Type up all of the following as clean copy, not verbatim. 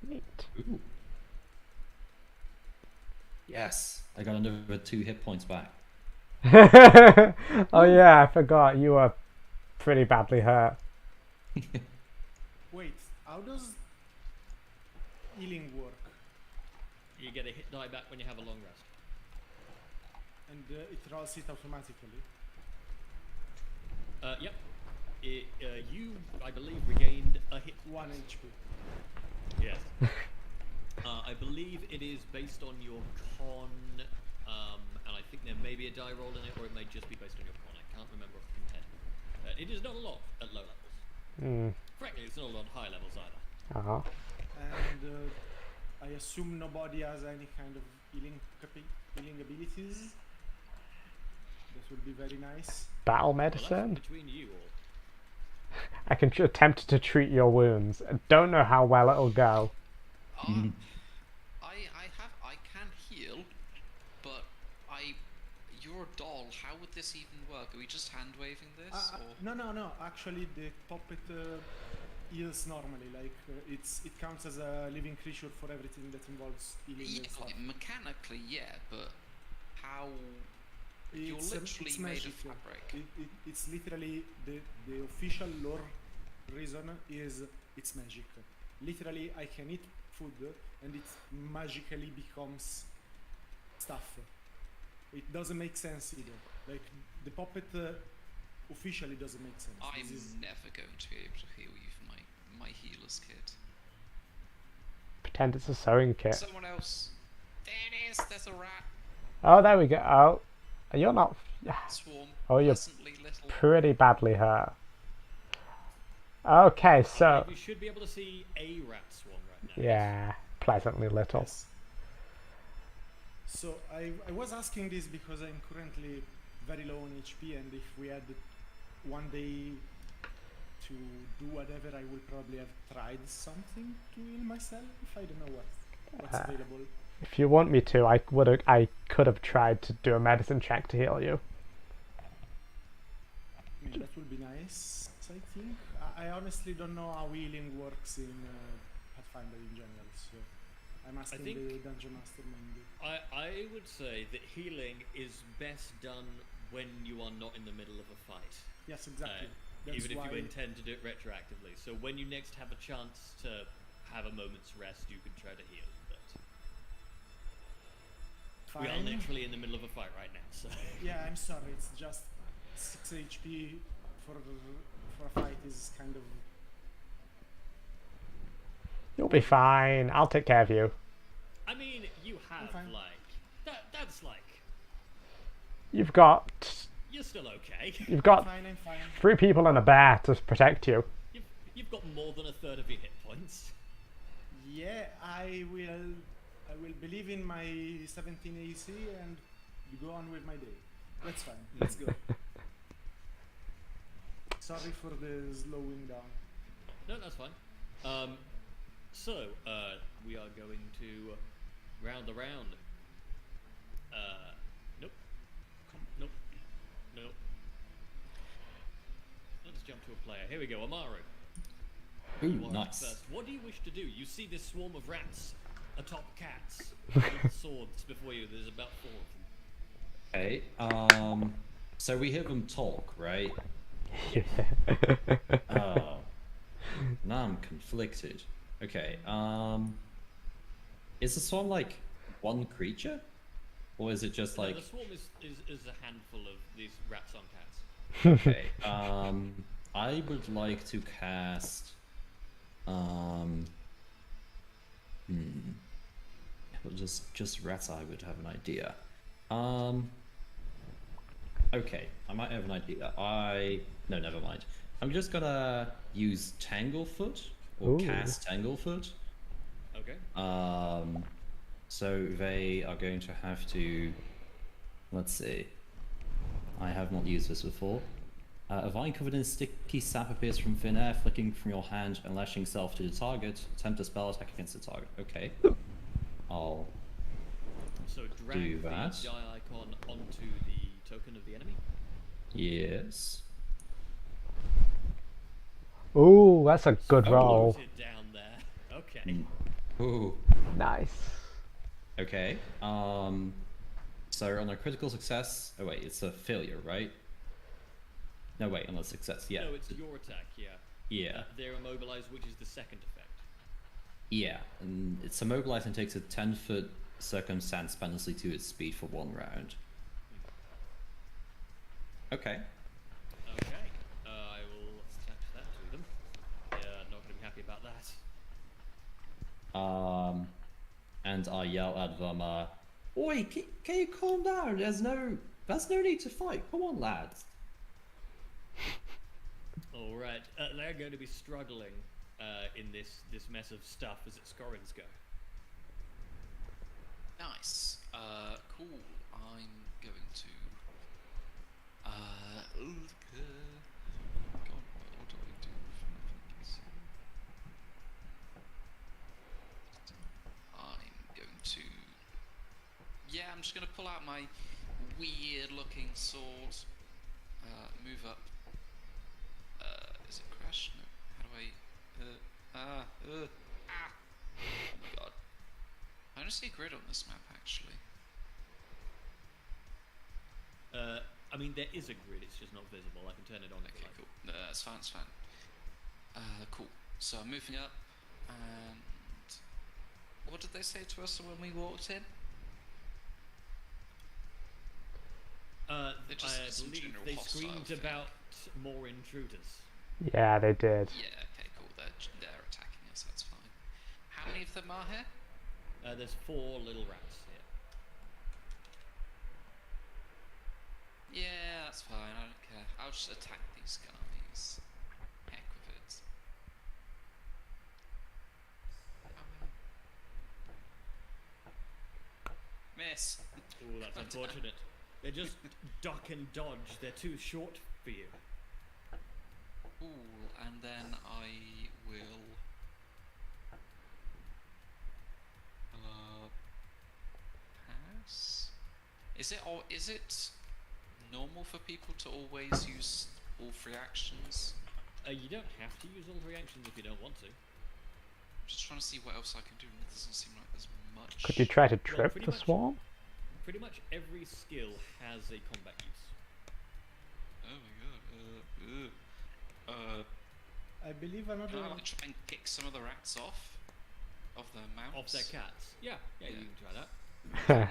Neat. Ooh. Yes, I got another 2 hit points back. Oh yeah, I forgot you were pretty badly hurt. Wait, how does healing work? You get a hit die back when you have a long rest. And it rolls it automatically. Yep. You, I believe, regained a hit. 1 HP. Yes. I believe it is based on your con, and I think there may be a die roll in it, or it may just be based on your con. I can't remember off the top of my head. It is not a lot at low levels. Frankly, it's not a lot at high levels either. Uh-huh. And I assume nobody has any kind of healing abilities. That would be very nice. Battle Well, that's medicine. between you all. I can attempt to treat your wounds. I don't know how well it'll go. I can heal, but you're a doll. How would this even work? Are we just hand waving this? Or? No. Actually, the puppet heals normally. Like it counts as a living creature for everything that involves healing Yeah, and stuff. like mechanically, yeah, but how? You're literally it's made magic. of fabric. It's literally the official lore reason is it's magic. Literally, I can eat food and it magically becomes stuff. It doesn't make sense either. Like the puppet officially doesn't make sense. I'm never going to be able to heal you for my healer's kit. Pretend it's a sewing kit. Someone else. There it is. There's a rat. Oh, there we go. Oh, you're not. Swarm. Oh, you're Pleasantly little. pretty badly hurt. Okay, so You should be able to see a rat swarm right now. yeah, pleasantly little. Yes. So I was asking this because I'm currently very low on HP, and if we had one day to do whatever, I would probably have tried something to heal myself. I don't know what's available. If you want me to, I could have tried to do a medicine check to heal you. I mean, that would be nice, I think. I honestly don't know how healing works in Pathfinder in general, so I'm asking the Dungeon Master mainly. I would say that healing is best done when you are not in the middle of a fight. Yes, exactly. Even if you intend to do it retroactively. So when you next have a chance to have a moment's rest, you can try to heal. But we are literally in the middle of a fight right now, so... Yeah, I'm sorry, it's just 6 HP for a fight is kind of... You'll be fine. I'll take care of you. I mean, you have, like... That's like... You've got You're still okay. You've got I'm fine. 3 people and a bear to protect you. You've got more than a third of your hit points. Yeah, I will believe in my 17 AC and go on with my day. That's fine. Let's go. Sorry for the slowing down. No, that's fine. So, we are going to round the round. Nope. Nope. Let's jump to a player. Here we go, Amaru. Ooh, You are up nice. first. What do you wish to do? You see this swarm of rats atop cats with swords before you. There's about 4 of them. Okay, so we hear them talk, right? Yeah. Oh. Now I'm conflicted. Okay, is the swarm like one creature? Or is it just like... No, the swarm is a handful of these rats on cats. Okay, I would like to cast... Just rats, I would have an idea. Okay, I might have an idea. No, never mind. I'm just gonna use Tanglefoot, or Ooh. cast Tanglefoot. Okay. So they are going to have to... Let's see. I have not used this before. A vine covered in sticky sap appears from thin air, flicking from your hand and lashing itself to the target. Attempt a spell attack against the target. Okay. I'll So drag do the that. die icon onto the token of the enemy. Yes. Ooh, that's a good Oh, roll. Put it down there. Okay. Ooh. Nice. Okay. So on a critical success. Oh wait, it's a failure, right? No, wait, on a success. Yeah. No, it's your attack. Yeah. Yeah. They're immobilized, which is the second effect. Yeah, and it's immobilized and takes a 10-foot circumstance penalty to its speed for 1 round. Okay. Okay. I will attach that to them. They're not going to be happy about that. And I yell at them, Oi, can you calm down? There's no need to fight. Come on, lads. All right. They're going to be struggling in this mess of stuff as its scorings go. Nice. Cool. I'm going to. God, what do I do? I'm going to. Yeah, I'm just going to pull out my weird-looking sword. Move up. Is it crash? No. How do I? Oh my god. I don't see a grid on this map actually. I mean, there is a grid. It's just not visible. I can turn it on. If you Okay, like. cool. No, that's fine. It's fine. Cool. So I'm moving up, and what did they say to us when we walked in? They're just I some believe general they hostile screamed thing. about more intruders. Yeah, they did. Yeah. Okay. Cool. They're attacking us. That's fine. How many of them are here? There's 4 little rats here. Yeah, that's fine. I don't care. I'll just attack these guys. Heck with it. Miss. Oh, that's unfortunate. They just duck and dodge. They're too short for you. Cool, and then I will. Pass. Is it normal for people to always use all 3 actions? You don't have to use all 3 actions if you don't want to. I'm just trying to see what else I can do, and it doesn't seem like there's much. Could you try to trip pretty the much. swarm? Pretty much every skill has a combat use. Oh my god. I believe Can another I one. like try and kick some of the rats off of their mounts? Off their cats. Yeah, Yeah. you can try that.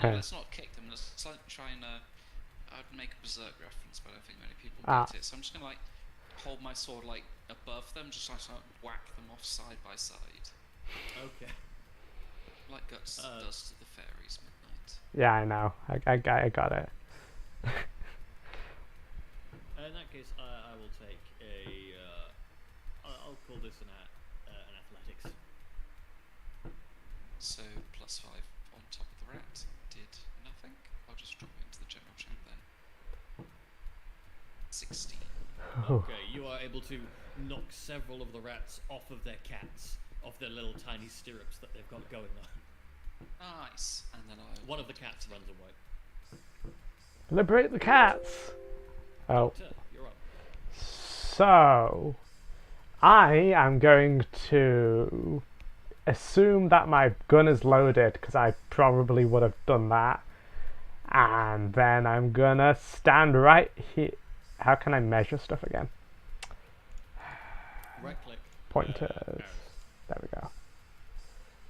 No, let's not kick them. Let's like try and. I'd make a berserk reference, but I don't think many people get it. So I'm just gonna like hold my sword like above them, just like whack them off side by side, Okay. like Guts does to the fairies midnight. Yeah, I know. I got it. In that case, I will take a. I'll call this an athletics. So +5 on top of the rat did nothing. I'll just drop it into the general chat then. 16. Okay, you are able to knock several of the rats off of their cats, off their little tiny stirrups that they've got going on. Nice. And then I. One of the cats runs away. Liberate the cats! Oh. Doctor, you're up. So, I am going to assume that my gun is loaded, because I probably would have done that. And then I'm gonna stand right here. How can I measure stuff again? Right click. Pointers. Arrows. There we go.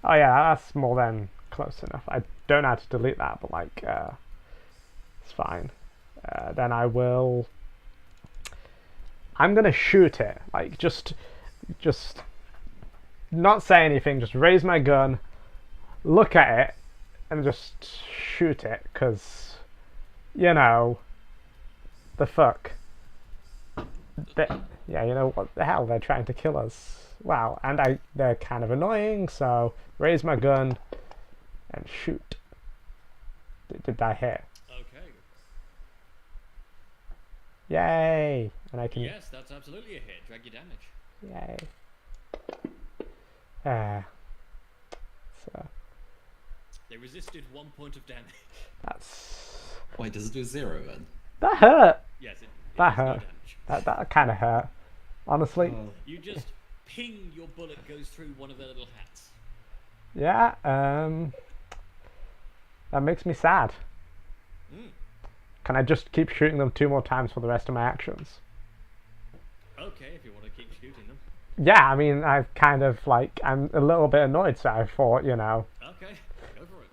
Oh yeah, that's more than close enough. I don't know how to delete that, but like, it's fine. Then I'm gonna shoot it. Like, just not say anything. Just raise my gun, look at it, and just shoot it. 'Cause, you know, the fuck. Yeah, you know what the hell? They're trying to kill us. Wow, and they're kind of annoying. So raise my gun and shoot. Did that hit? Okay. Yay! And I can. Yes, that's absolutely a hit. Drag your damage. Yay. So They resisted 1 point of damage. that's Wait, does it do 0 then? that hurt. Yes, it That does no hurt. damage. That kind of hurt. Honestly. You just ping, your bullet goes through one of their little hats. Yeah, that makes me sad. Mm. Can I just keep shooting them 2 more times for the rest of my actions? Okay, if you want to keep shooting them. Yeah, I mean, I've kind of like, I'm a little bit annoyed, so I thought, you know. Okay, go for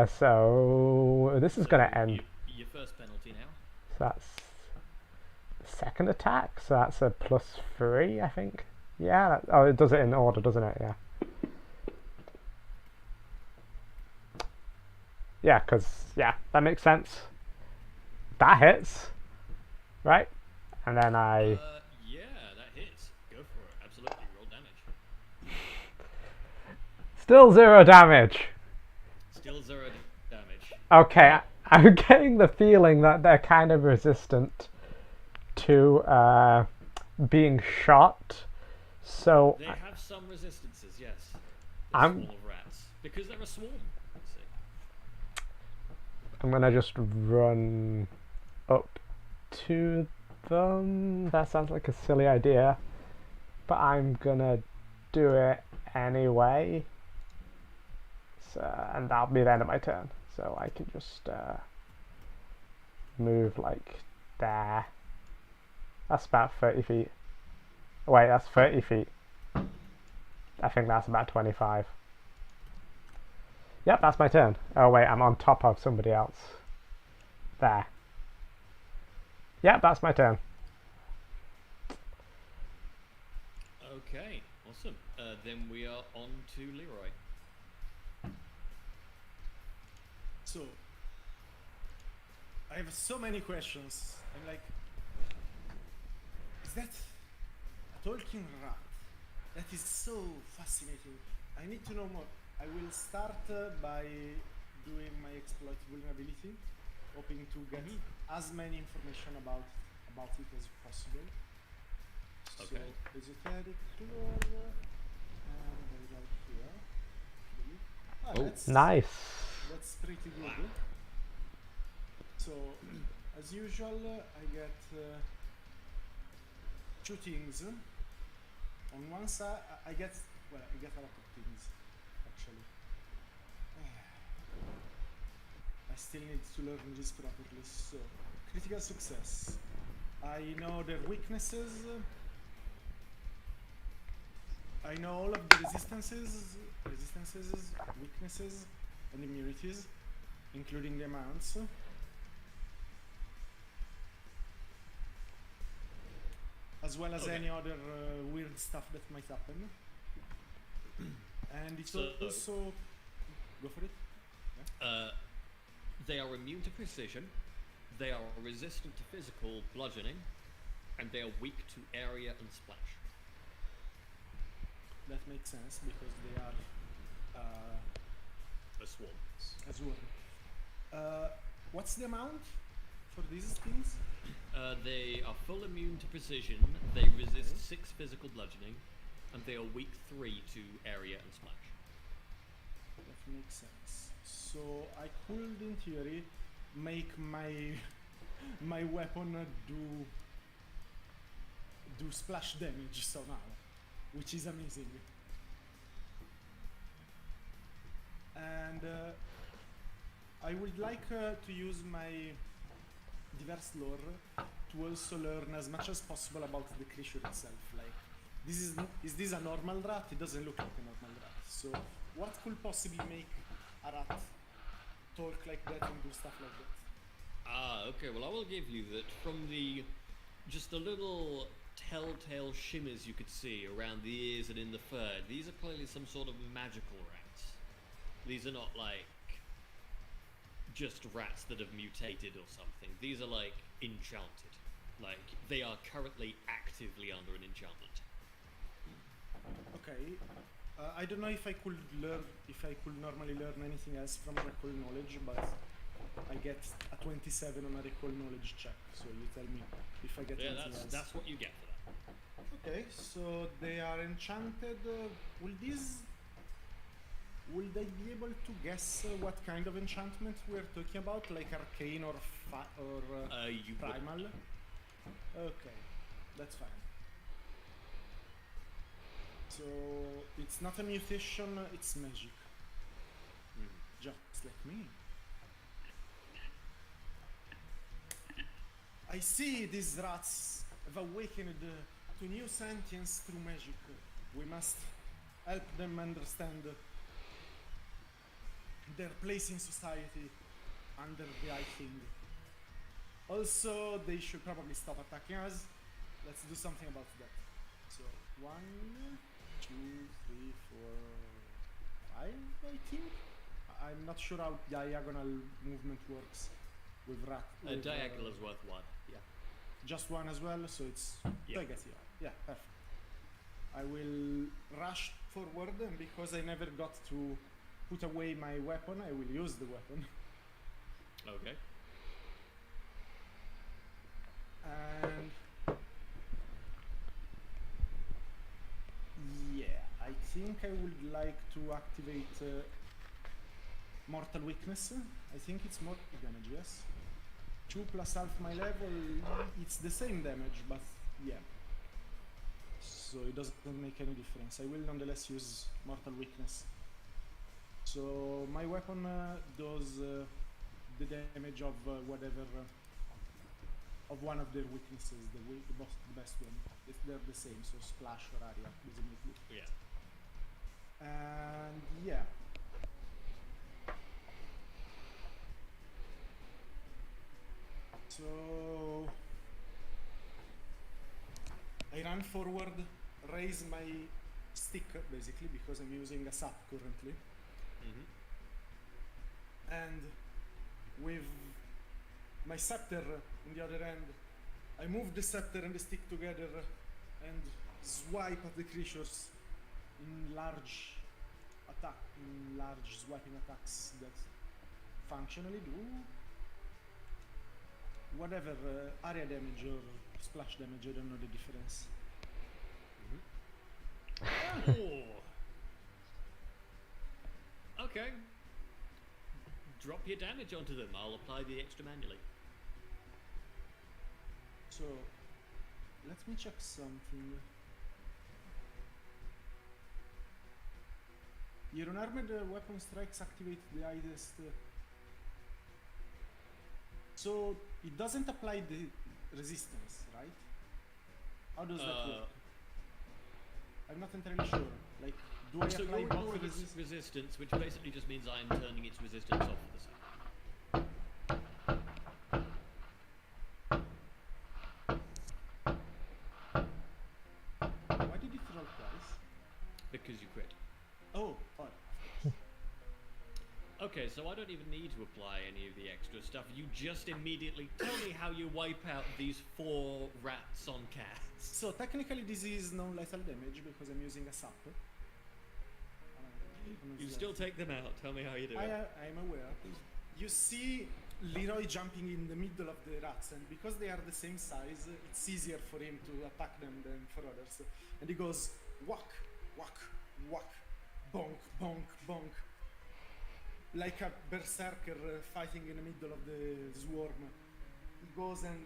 it. So this is gonna end. Your first penalty now. So that's the second attack. So that's a +3, I think. Yeah. Oh, it does it in order, doesn't it? Yeah. Yeah, yeah, that makes sense. That hits, right? And then Yeah, that hits. Go for it. Absolutely, roll damage. still 0 damage. Still 0 damage. Okay, I'm getting the feeling that they're kind of resistant to being shot. So They have some resistances, yes. The I'm- swarm of rats. Because they're a swarm. Let's see. I'm gonna just run up to them. That sounds like a silly idea, but I'm gonna do it anyway. So, and that'll be the end of my turn. So I can just move like there. That's about 30 feet. Wait, that's 30 feet. I think that's about 25. Yep, that's my turn. Oh wait, I'm on top of somebody else. There. Yep, that's my turn. Okay, awesome. Then we are on to Leroy. So, I have so many questions. I'm like, is that a talking rat? That is so fascinating. I need to know more. I will start by doing my exploit vulnerability, hoping to get as many information about it as possible. Okay. So, esoteric lore, and right here. Ah, Oh. Nice. that's pretty good. So, as usual, I get 2 things. On one side, I get a lot of things, actually. I still need to learn this properly. So, critical success. I know their weaknesses. I know all of the resistances, weaknesses, and immunities, including the amounts. As well as Okay. any other weird stuff that might happen. And it's So- also... Go for it. They are immune to precision, they are resistant to physical bludgeoning, and they are weak to area and splash. That makes sense because they are A swarm. as well. What's the amount for these things? They are full immune to precision, they resist 6 physical bludgeoning, and they are weak 3 to area and splash. That makes sense. So I could, in theory, make my weapon do splash damage somehow, which is amazing. And I would like to use my diverse lore to also learn as much as possible about the creature itself. Like, is this a normal rat? It doesn't look like a normal rat. So what could possibly make a rat talk like that and do stuff like that? Ah, okay, well I will give you that from just the little telltale shimmers you could see around the ears and in the fur, these are clearly some sort of magical rats. These are not like just rats that have mutated or something. These are like enchanted. Like they are currently actively under an enchantment. Okay. I don't know if I could normally learn anything else from recall knowledge, but I get a 27 on a recall knowledge check. So you tell me if I get Yeah, anything else. that's what you get for that. Okay, so they are enchanted. Will they be able to guess what kind of enchantment we're talking about, like arcane or You would- primal? Okay, that's fine. So it's not a mutation, it's magic. Just like me. I see these rats have awakened to new sentience through magic. We must help them understand their place in society under the Eye King. Also, they should probably stop attacking us. Let's do something about that. So, 1, 2, 3, 4, 5, I think? I'm not sure how diagonal movement works with rat. with, Diagonal is worth 1. Yeah. Just 1 as well, so it's... Yeah. I guess, yeah, perfect. I will rush forward, and because I never got to put away my weapon, I will use the weapon. Okay. And... yeah, I think I would like to activate Mortal Weakness. I think it's more damage, yes? 2 plus half my level, it's the same damage, but yeah. So it doesn't make any difference. I will nonetheless use Mortal Weakness. So my weapon does the damage of whatever, of one of their weaknesses, the best one. They're the same, so splash or area, basically. Yeah. And yeah. So I run forward, raise my stick basically because I'm using a sap currently, and with my scepter in the other hand, I move the scepter and the stick together and swipe at the creatures in large swiping attacks that functionally do whatever area damage or splash damage. I don't know the difference. Oh. Okay. Drop your damage onto them. I'll apply the extra manually. So let me check something. Your unarmed weapon strikes activate the highest. So it doesn't apply the resistance, right? How does that work? I'm not entirely sure. Like, do I So apply you're both ignoring its resistance, which basically just means I'm turning its resistance off for the second. Why did it roll twice? Because you crit. Oh, Okay, so I don't even need to apply any of the extra stuff. You just immediately tell me how you wipe out these 4 rats on cats. so technically this is non-lethal damage because I'm using a sap. You still take them out. Tell me how you do it. I'm aware. You see Leroy jumping in the middle of the rats, and because they are the same size, it's easier for him to attack them than for others. And he goes whack, whack, whack, bonk, bonk, bonk. Like a berserker fighting in the middle of the swarm. He goes and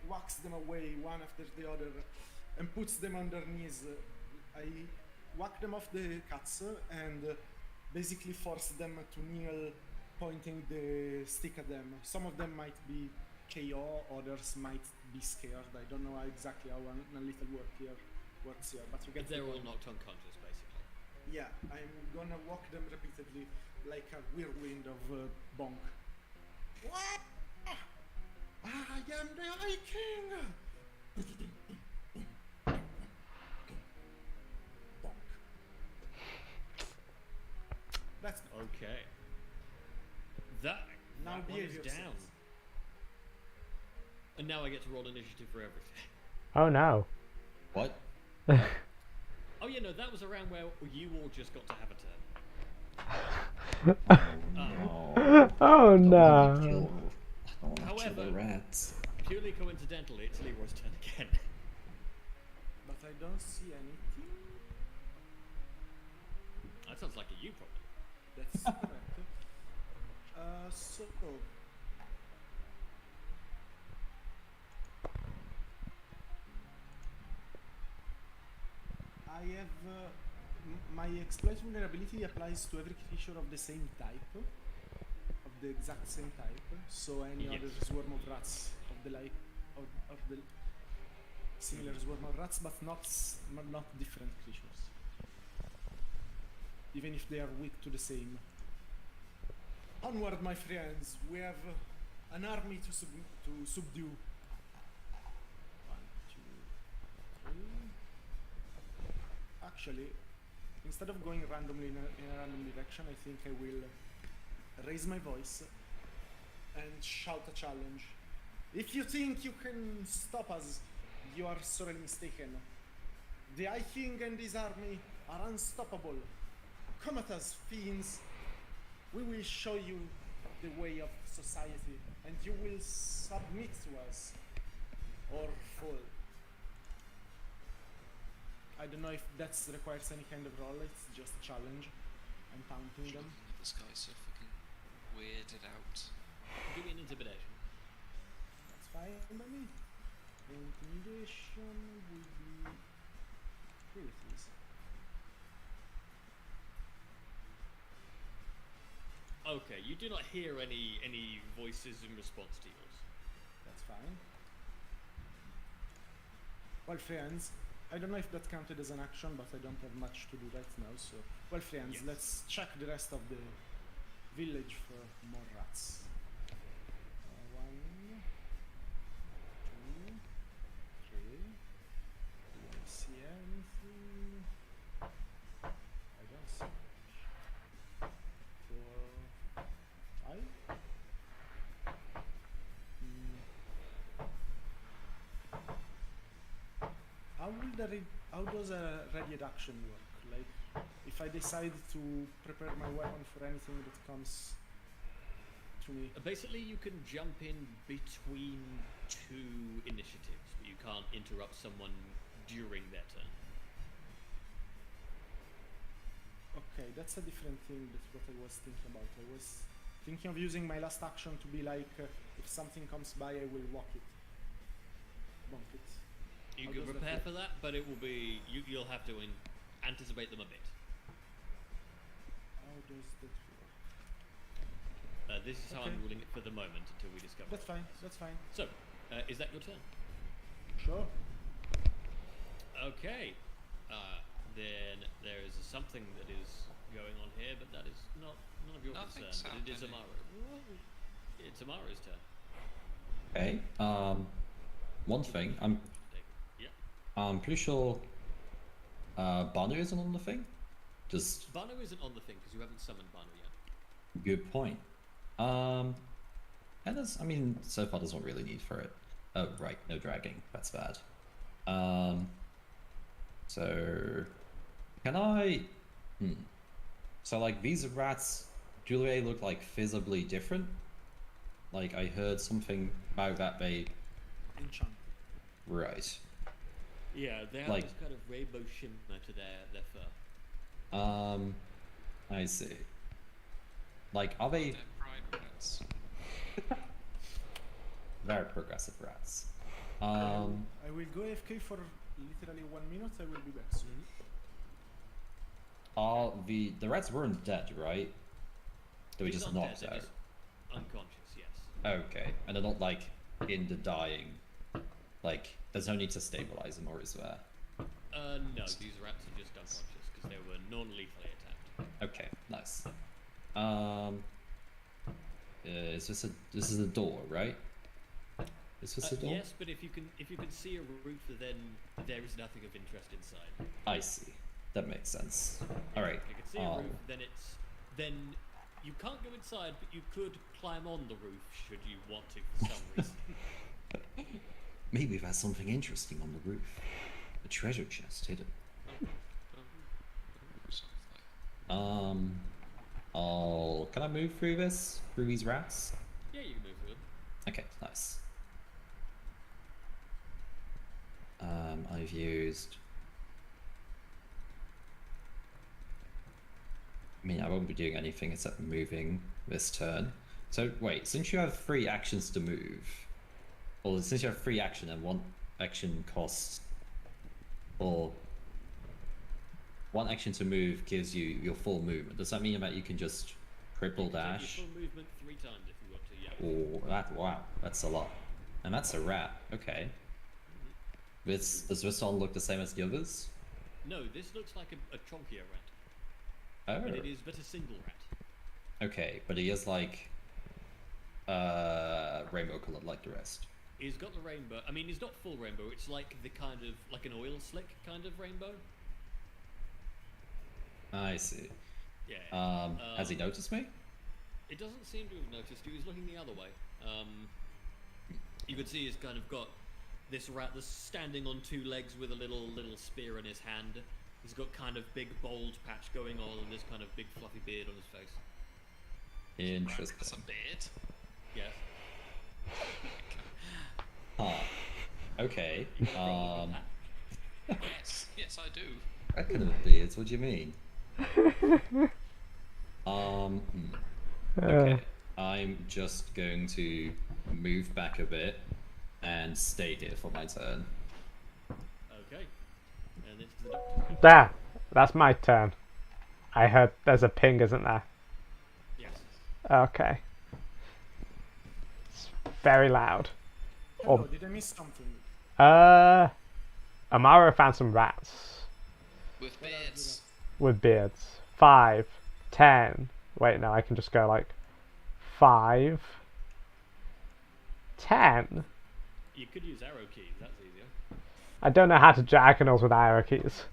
whacks them away one after the other and puts them on their knees. I whack them off the cats and basically force them to kneel, pointing the stick at them. Some of them might be KO, others might be scared. I don't know exactly how a little works here, but you get They're the all point. knocked unconscious, basically. Yeah, I'm gonna walk them repeatedly like a whirlwind of bonk. What? I am the Eye King! Bonk. That's Okay. That now one behave is yourselves. down. And now I get to roll initiative for everything. Oh no. What? Oh yeah, no, that was a round where you all just got to have a turn. No. Oh no. I don't want to kill However- the rats. Purely coincidentally, it's Leroy's turn again. But I don't see anything. That sounds like a you problem. That's correct. So I have my exploit vulnerability applies to every creature of the same type, of the exact same type. So any other Yes. swarm of rats of the like of the similar swarm of rats, but not different creatures. Even if they are weak to the same. Onward, my friends. We have an army to subdue. 1, 2, 3. Actually, instead of going randomly in a random direction, I think I will raise my voice and shout a challenge. If you think you can stop us, you are sorely mistaken. The Eye King and his army are unstoppable. Come at us, fiends. We will show you the way of society, and you will submit to us or fall. I don't know if that requires any kind of roll, it's just a challenge. I'm taunting them. This guy's so fucking weirded out. Give me an intimidation. That's fine by me. Intimidation will be... Here it is. Okay, you do not hear any voices in response to yours. That's fine. Well, friends, I don't know if that counted as an action, but I don't have much to do right now, so... Well, friends, Yes. let's check the rest of the village for more rats. 1, 2, 3. Do I see anything? I don't see much. 4, 5. How does a ready action work? Like, if I decide to prepare my weapon for anything that comes to me. Basically, you can jump in between two initiatives, but you can't interrupt someone during their turn. Okay, that's a different thing than what I was thinking about. I was thinking of using my last action to be like, if something comes by, I will walk it. Bonk it. You How can does that prepare work? for that, but it will be you'll have to anticipate them a bit. How does that work? This is how Okay. I'm ruling it for the moment until we discover. That's fine, that's fine. So, is that your turn? Sure. Okay. Then there is something that is going on here, but that is none of your Nothing's concern. But it is happening. Amaru. It's Amaru's turn. Okay. One thing, Yeah. I'm pretty sure Banu isn't on the thing. Just Banu isn't on the thing because you haven't summoned Banu yet. good point. And that's, I mean, so far there's not really need for it. Oh, right, no dragging. That's bad. So can I? So like these rats, do they look like visibly different? Like I heard something about that they. Enchant. Right. Yeah, they have Like- this kind of rainbow shimmer to their fur. I see. Like, are they They're pride rats. very progressive rats? I will go AFK for literally 1 minute. I will be back soon. Are the rats weren't dead, right? They were He's just not dead, knocked they're out. just unconscious, yes. Okay, and they're not like in the dying. Like, there's no need to stabilize them, or is there? No, these rats are just unconscious because they were non-lethally attacked. Okay, nice. Is this is a door, right? Is this a door? Yes, but if you can see a roof, then there is nothing of interest inside. I see. That makes sense. All right. If you can see a roof, then you can't go inside, but you could climb on the roof should you want to for some reason. Maybe there's something interesting on the roof. A treasure chest hidden. Something. Can I move through this? Through these rats? Yeah, you can move through them. Okay, nice. I've used. I mean, I won't be doing anything except moving this turn. So wait, since you have 3 actions to move, or since you have 3 action and 1 action cost, or one action to move gives you your full movement. Does that mean that you can just triple You can take dash? your full movement 3 times if you want to. Yeah. Oh, wow, that's a lot. And that's a rat. Okay. Does this one look the same as the others? No, this looks like a chonkier rat, Oh. but it is but a single rat. Okay, but he is like rainbow colored like the rest. He's got the rainbow. I mean, he's not full rainbow. It's like the kind of like an oil slick kind of rainbow. I see. Yeah. Has he noticed me? It doesn't seem to have noticed you. He's looking the other way. You could see he's kind of got this rat that's standing on 2 legs with a little spear in his hand. He's got kind of big bold patch going on and this kind of big fluffy beard on his face. Interesting. That's a beard. Yes. Huh. Okay. You got a problem with that? Yes, I do. Reckon of beards, what do you mean? Okay. I'm just going to move back a bit and stay here for my turn. Okay. And it's the doctor. There. That's my turn. I heard there's a ping, isn't there? Yes. Okay. It's very loud. Hello, did I miss something? Amaro found some rats With beards. with beards. 5, 10. Wait, no, I can just go like 5, 10. You could use arrow keys. That's easier. I don't know how to diagonals with arrow keys.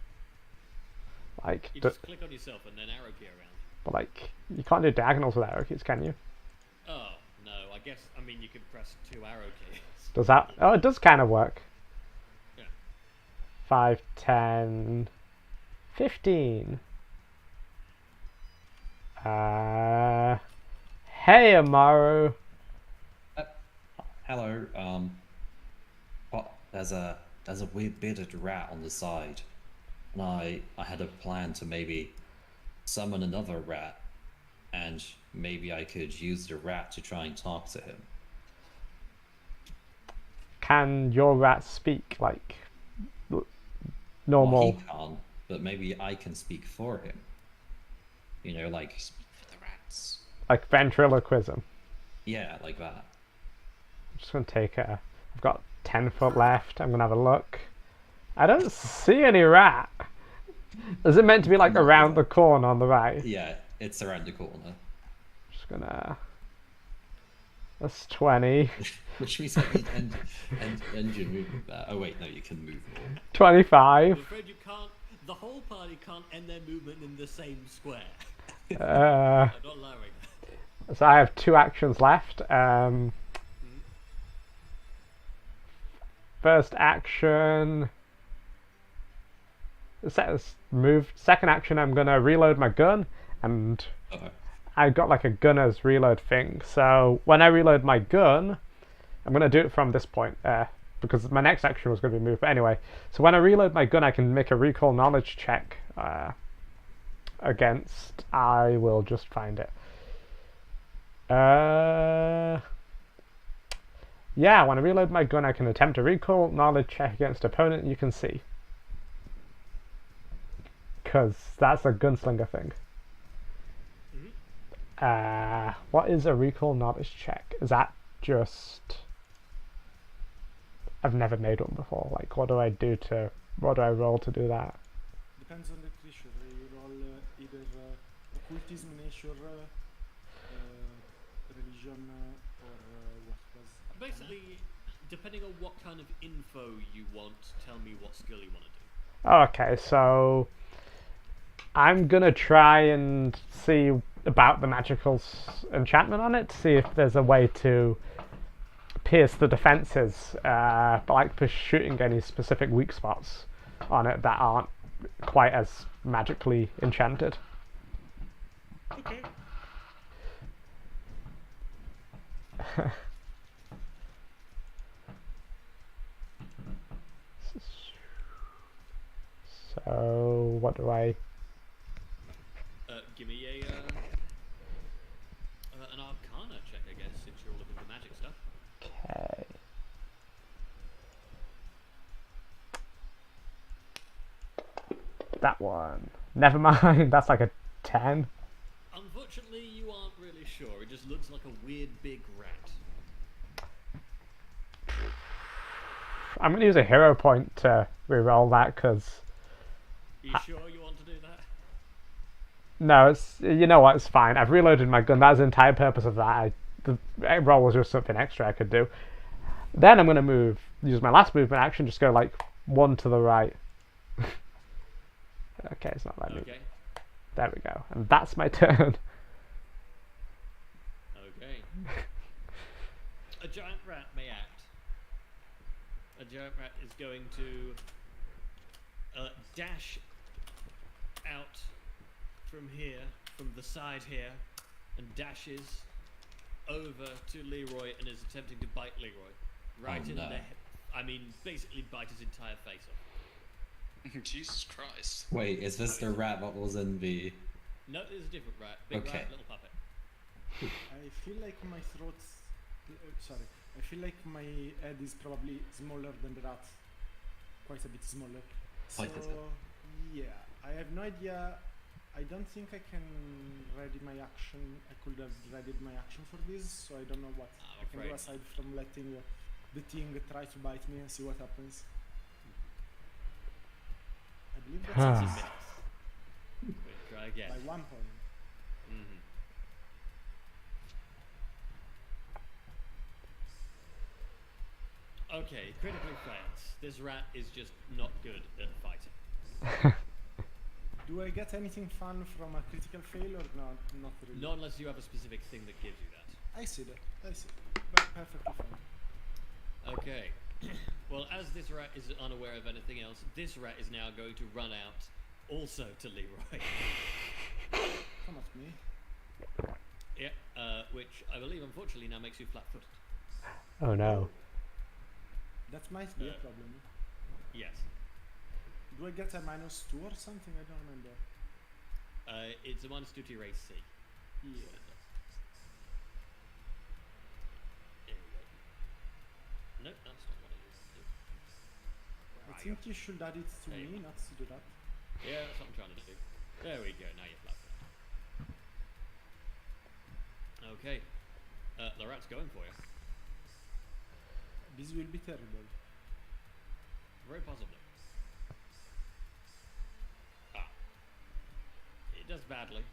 Like, You just click on yourself and then arrow key around. but like, you can't do diagonals with arrow keys, can you? Oh no, I guess. I mean, you could press 2 arrow keys. Does that? Oh, it does kind of work. Yeah. 5, 10, 15. Hey, Amaru. Hello. But there's a weird bearded rat on the side, and I had a plan to maybe summon another rat, and maybe I could use the rat to try and talk to him. Can your rat speak like normal? Well, he can't, but maybe I can speak for him. You know, like, Speak for the rats. Like ventriloquism? yeah, like that. I'm just gonna take a. I've got 10 foot left. I'm gonna have a look. I don't see any rat. Is it meant to be like around the corner on the right? Yeah, it's around the corner. Just gonna. That's 20. Which means I can end your movement there. Oh wait, no, you can move more. 25. I'm afraid you can't. The whole party can't end their movement in the same square. Uh, I'm not allowing that. so I have 2 actions left. First action. Second action, I'm gonna reload my gun, and Okay. I got like a gunner's reload thing. So when I reload my gun, I'm gonna do it from this point, because my next action was gonna be moved. But anyway, so when I reload my gun, I can make a recall knowledge check against. I will just find it. Yeah, when I reload my gun, I can attempt a recall knowledge check against opponent you can see. Because that's a gunslinger thing. What is a recall knowledge check? Is that just... I've never made one before. Like, what do I roll to do that? Depends on the creature. You roll either occultism, nature, religion, or what was. Basically, depending on what kind of info you want, tell me what skill you want to do. Okay, so I'm gonna try and see about the magical enchantment on it to see if there's a way to pierce the defenses, but like for shooting any specific weak spots on it that aren't quite as magically enchanted. Okay. So what do I? Give me an Arcana check, I guess, since you're all looking for magic stuff. Okay. that one. Never mind. That's like a 10. Unfortunately, you aren't really sure. It just looks like a weird big rat. I'm gonna use a hero point to reroll that because You sure you want to do that? no, it's you know what, it's fine. I've reloaded my gun. That's the entire purpose of that. The roll was just something extra I could do. Then I'm gonna use my last movement action, just go like 1 to the right. Okay, it's not letting me. Okay. There we go, and that's my turn. Okay. A giant rat may act. A giant rat is going to dash out from here, from the side here, and dashes over to Leroy and is attempting to bite Leroy. Right Oh, in no. the I mean, basically bite his entire face off. Jesus Christ. Wait, is this the rat that was in the... No, there's a different rat. Big Okay. rat, little puppet. I feel like my throat's. Sorry. I feel like my head is probably smaller than the rat. Quite a bit smaller. So, Quite a bit. yeah. I have no idea. I don't think I can ready my action. I could have readied my action for this, so I don't know what I'm I can do afraid aside from letting the thing try to bite me and see what happens. I believe that's Ah. a Miss. miss We'll try again. by 1 point. Mhm. Okay, critically fails. This rat is just not good at fighting. Do I get anything fun from a critical fail or not? Not really. Not unless you have a specific thing that gives you that. I see that. I see. Perfectly fine. Okay. Well, as this rat is unaware of anything else, this rat is now going to run out also to Leroy. Come at me. Yeah, which I believe unfortunately now makes you flat-footed. Oh no. That might be a Uh, problem. Yes. Do I get a -2 or something? I don't remember. It's a -2 to your AC. Yeah. There we go. Nope, that's not what it is. Where I are you? think you should add it to There you me, are. not to the rat. Yeah, that's what I'm trying to do. There we go, now you're flat-footed. Okay. The rat's going for you. This will be terrible. Very possibly. Ah. It does badly.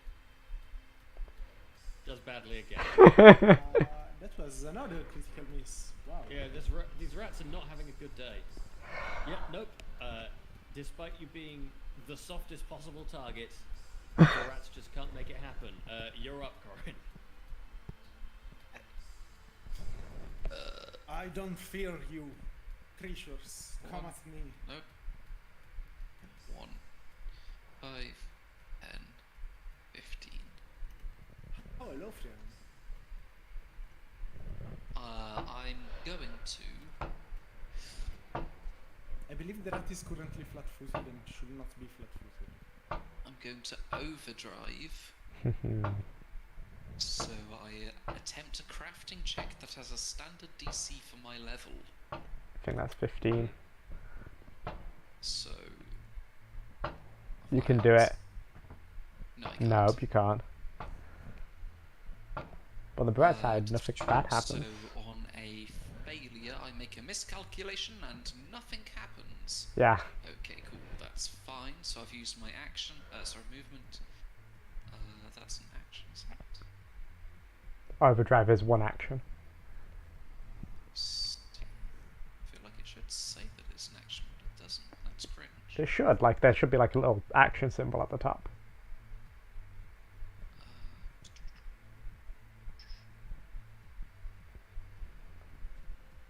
Does badly again. That was another critical miss. Wow. Yeah, these rats are not having a good day. Yeah, nope. Despite you being the softest possible target, the rats just can't make it happen. You're up, Corin. I don't fear you, creatures. Come One. at me. Nope. 1, 5, 10, 15. Oh, hello, friend. I'm going to. I believe the rat is currently flat-footed and should not be flat-footed. I'm going to overdrive. So I attempt a crafting check that has a standard DC for my level. I think that's 15. So. You can do it. No, I can't. Nope, you can't. On the bright side, nothing bad happens. So on a failure, I make a miscalculation and nothing happens. Yeah. Okay, cool. That's fine. So I've used my action. Sorry, movement. That's an action, isn't it? Overdrive is one action. I feel like it should say that it's an action, but it doesn't. That's cringe. They should, like, there should be like a little action symbol at the top.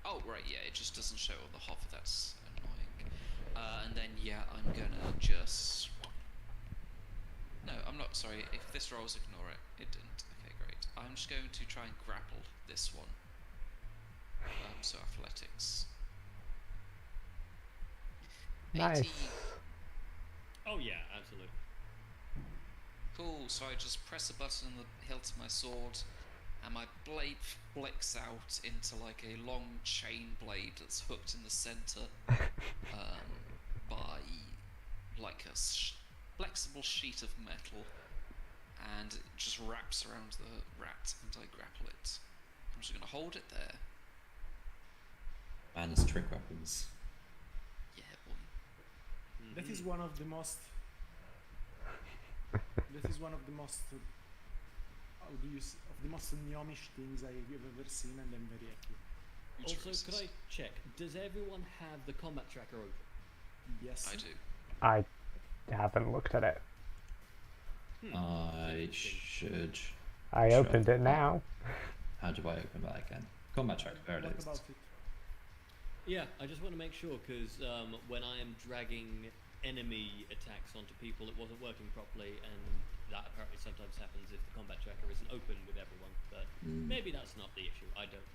Oh, right, yeah, it just doesn't show on the hover. That's annoying. And then, yeah, I'm gonna just. No, I'm not. Sorry. If this rolls, ignore it. It didn't. Okay, great. I'm just going to try and grapple this one. So athletics. Nice. 18. Oh yeah, absolutely. Cool. So I just press a button on the hilt of my sword, and my blade flicks out into like a long chain blade that's hooked in the center by like a flexible sheet of metal, and it just wraps around the rat, and I grapple it. I'm just going to hold it there. Man has trick weapons. Yeah, boy. That is one of the most. That is one of the most. How do you of the most gnomish things I've ever seen, and I'm very happy. Good Also, choices. could I check? Does everyone have the combat tracker open? Yes. I do. I haven't looked at it. I should. I Sure. opened it now. How do I open that again? Combat track. There it What is. about it? Yeah, I just want to make sure because when I am dragging enemy attacks onto people, it wasn't working properly, and that apparently sometimes happens if the combat tracker isn't open with everyone. But maybe that's not the issue. I don't.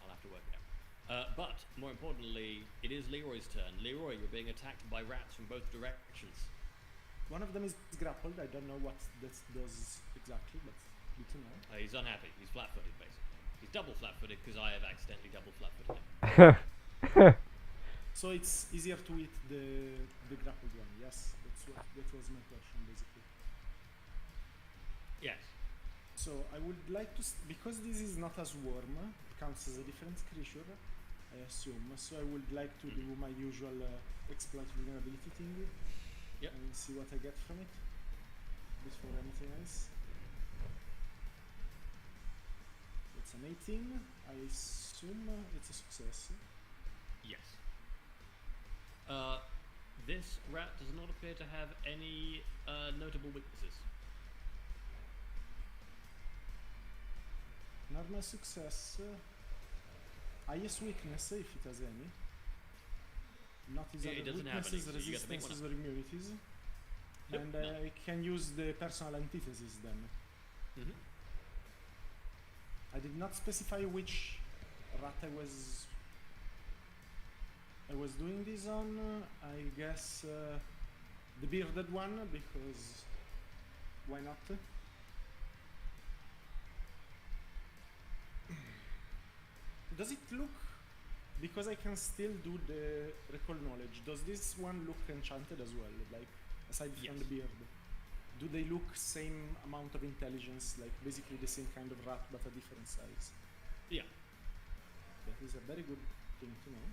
I'll have to work it out. But more importantly, it is Leroy's turn. Leroy, you're being attacked by rats from both directions. One of them is grappled. I don't know what that does exactly, but good to know. He's unhappy. He's flat-footed, basically. He's double flat-footed because I have accidentally double flat-footed him. So it's easier to hit the grappled one. Yes, that was my question basically. Yes. So I would like to because this is not as warm, it counts as a different creature, I assume. So I would like to do my usual exploit vulnerability thing. Yep. And see what I get from it before anything else. It's an 18. I assume it's a success. Yes. This rat does not appear to have any notable weaknesses. Normal success. Highest weakness, if it has any. Not his Yeah, it other doesn't have any, weaknesses, so you gotta make one resistances, up. or immunities. Nope, And none. I can use the personal antithesis then. Mm-hmm. I did not specify which rat I was doing this on. I guess the bearded one, because why not? Does it look, because I can still do the recall knowledge, does this one look enchanted as well, like aside from the beard? Do they look same amount of intelligence, like basically the same kind of rat but a different size? Yeah. That is a very good thing to know.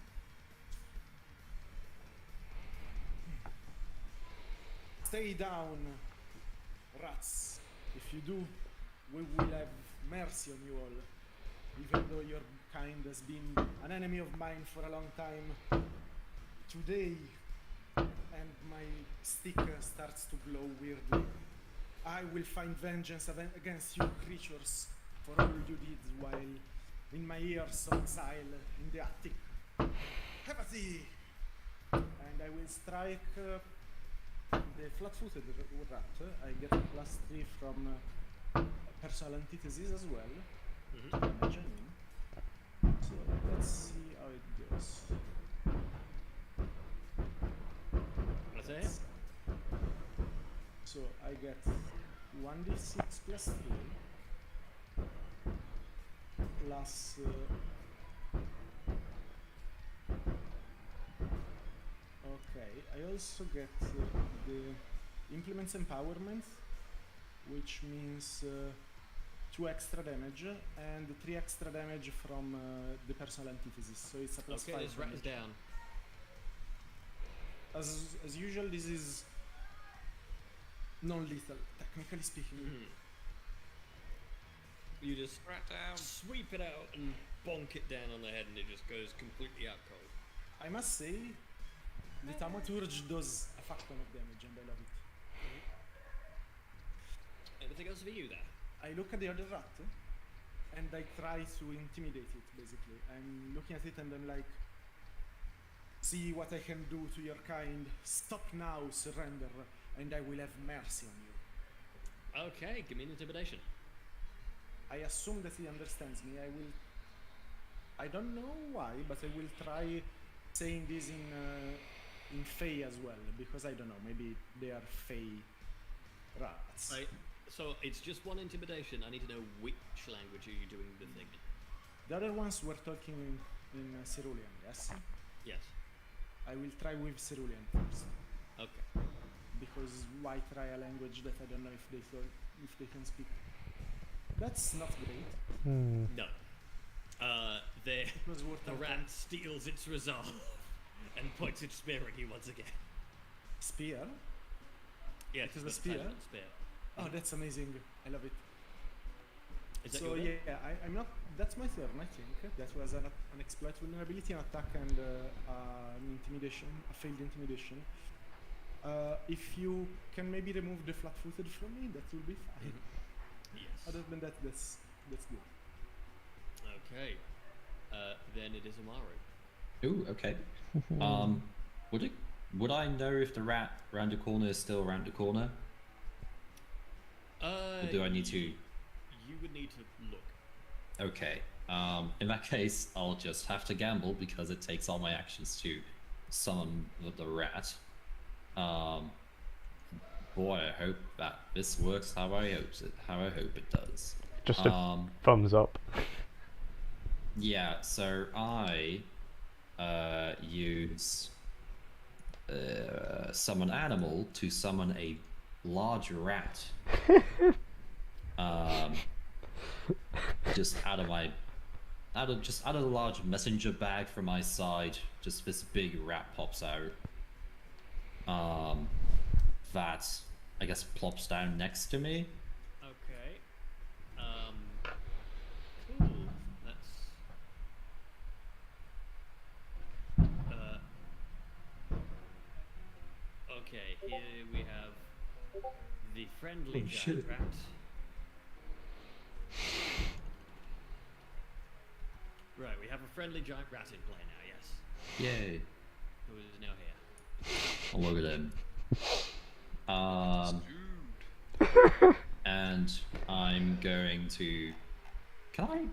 Stay down, rats. If you do, we will have mercy on you all. Even though your kind has been an enemy of mine for a long time, today, and my stick starts to glow weirdly, I will find vengeance against you creatures for all you did while in my years of exile in the attic. Have a tea! And I will strike the flat-footed rat. I get a +3 from personal antithesis as well. Damage, I mean. So let's see how it goes. What's that? So I get 1d6 +3 plus okay, I also get the implements empowerment, which means 2 extra damage and 3 extra damage from the personal antithesis. So it's a +5. Okay, this rat is down. As usual, this is non-lethal, technically speaking. You just Rat down. sweep it out and bonk it down on the head, and it just goes completely out cold. I must say, the Thaumaturge does a fuck ton of damage, and I love it. Anything else for you there? I look at the other rat, and I try to intimidate it, basically. I'm looking at it and I'm like, see what I can do to your kind. Stop now, surrender, and I will have mercy on you. Okay, give me an intimidation. I assume that he understands me. I don't know why, but I will try saying this in Fey as well, because I don't know, maybe they are Fey rats. So it's just one intimidation. I need to know which language are you doing the thing in. The other ones were talking in Cerulean, yes? Yes. I will try with Cerulean first. Okay. because white try a language that I don't know if they can speak. That's not great. No. The It was worth the our rat time. steals its resolve and points its spear at you once again. Spear? Yeah, It is a it's spear? silent spear. Oh, that's amazing. I love it. Is that So your yeah, I'm not. That's my turn. I think that was an exploit vulnerability, an attack, and an intimidation, a failed intimidation. If you can maybe remove the flat-footed from me, that will be fine. Yes. Other than that, that's good. Okay. Then it is Amaru. Ooh, okay. Would I know if the rat round the corner is still around the corner? Or do I need to? You would need to look. Okay. In that case, I'll just have to gamble because it takes all my actions to summon the rat. Boy, I hope that this works how I hope it does. Just a thumbs up. Yeah, so I use summon animal to summon a large rat. Just out of the large messenger bag from my side, just this big rat pops out. That I guess plops down next to me. Okay. Cool. That's. Okay. Here we have the friendly giant shit. rat. Right, we have a friendly giant rat in play now. Yes. Yay! Who is now here? Oh, look at him. And I'm going to. Can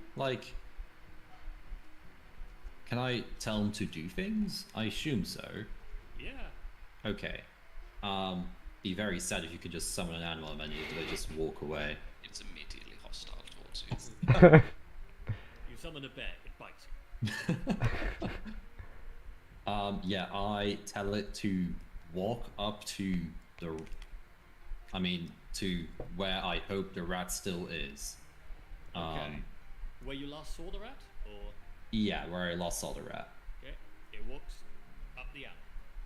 I tell him to do things? I assume so. Yeah. Okay. Be very sad if you could just summon an animal and then they just walk away. It's immediately hostile towards you. You summon a bear. It bites you. Yeah, I tell it to walk up to to where I hope the rat still is. Okay. Where you last saw the rat, or Yeah, where I last saw the rat. okay, it walks up the alley.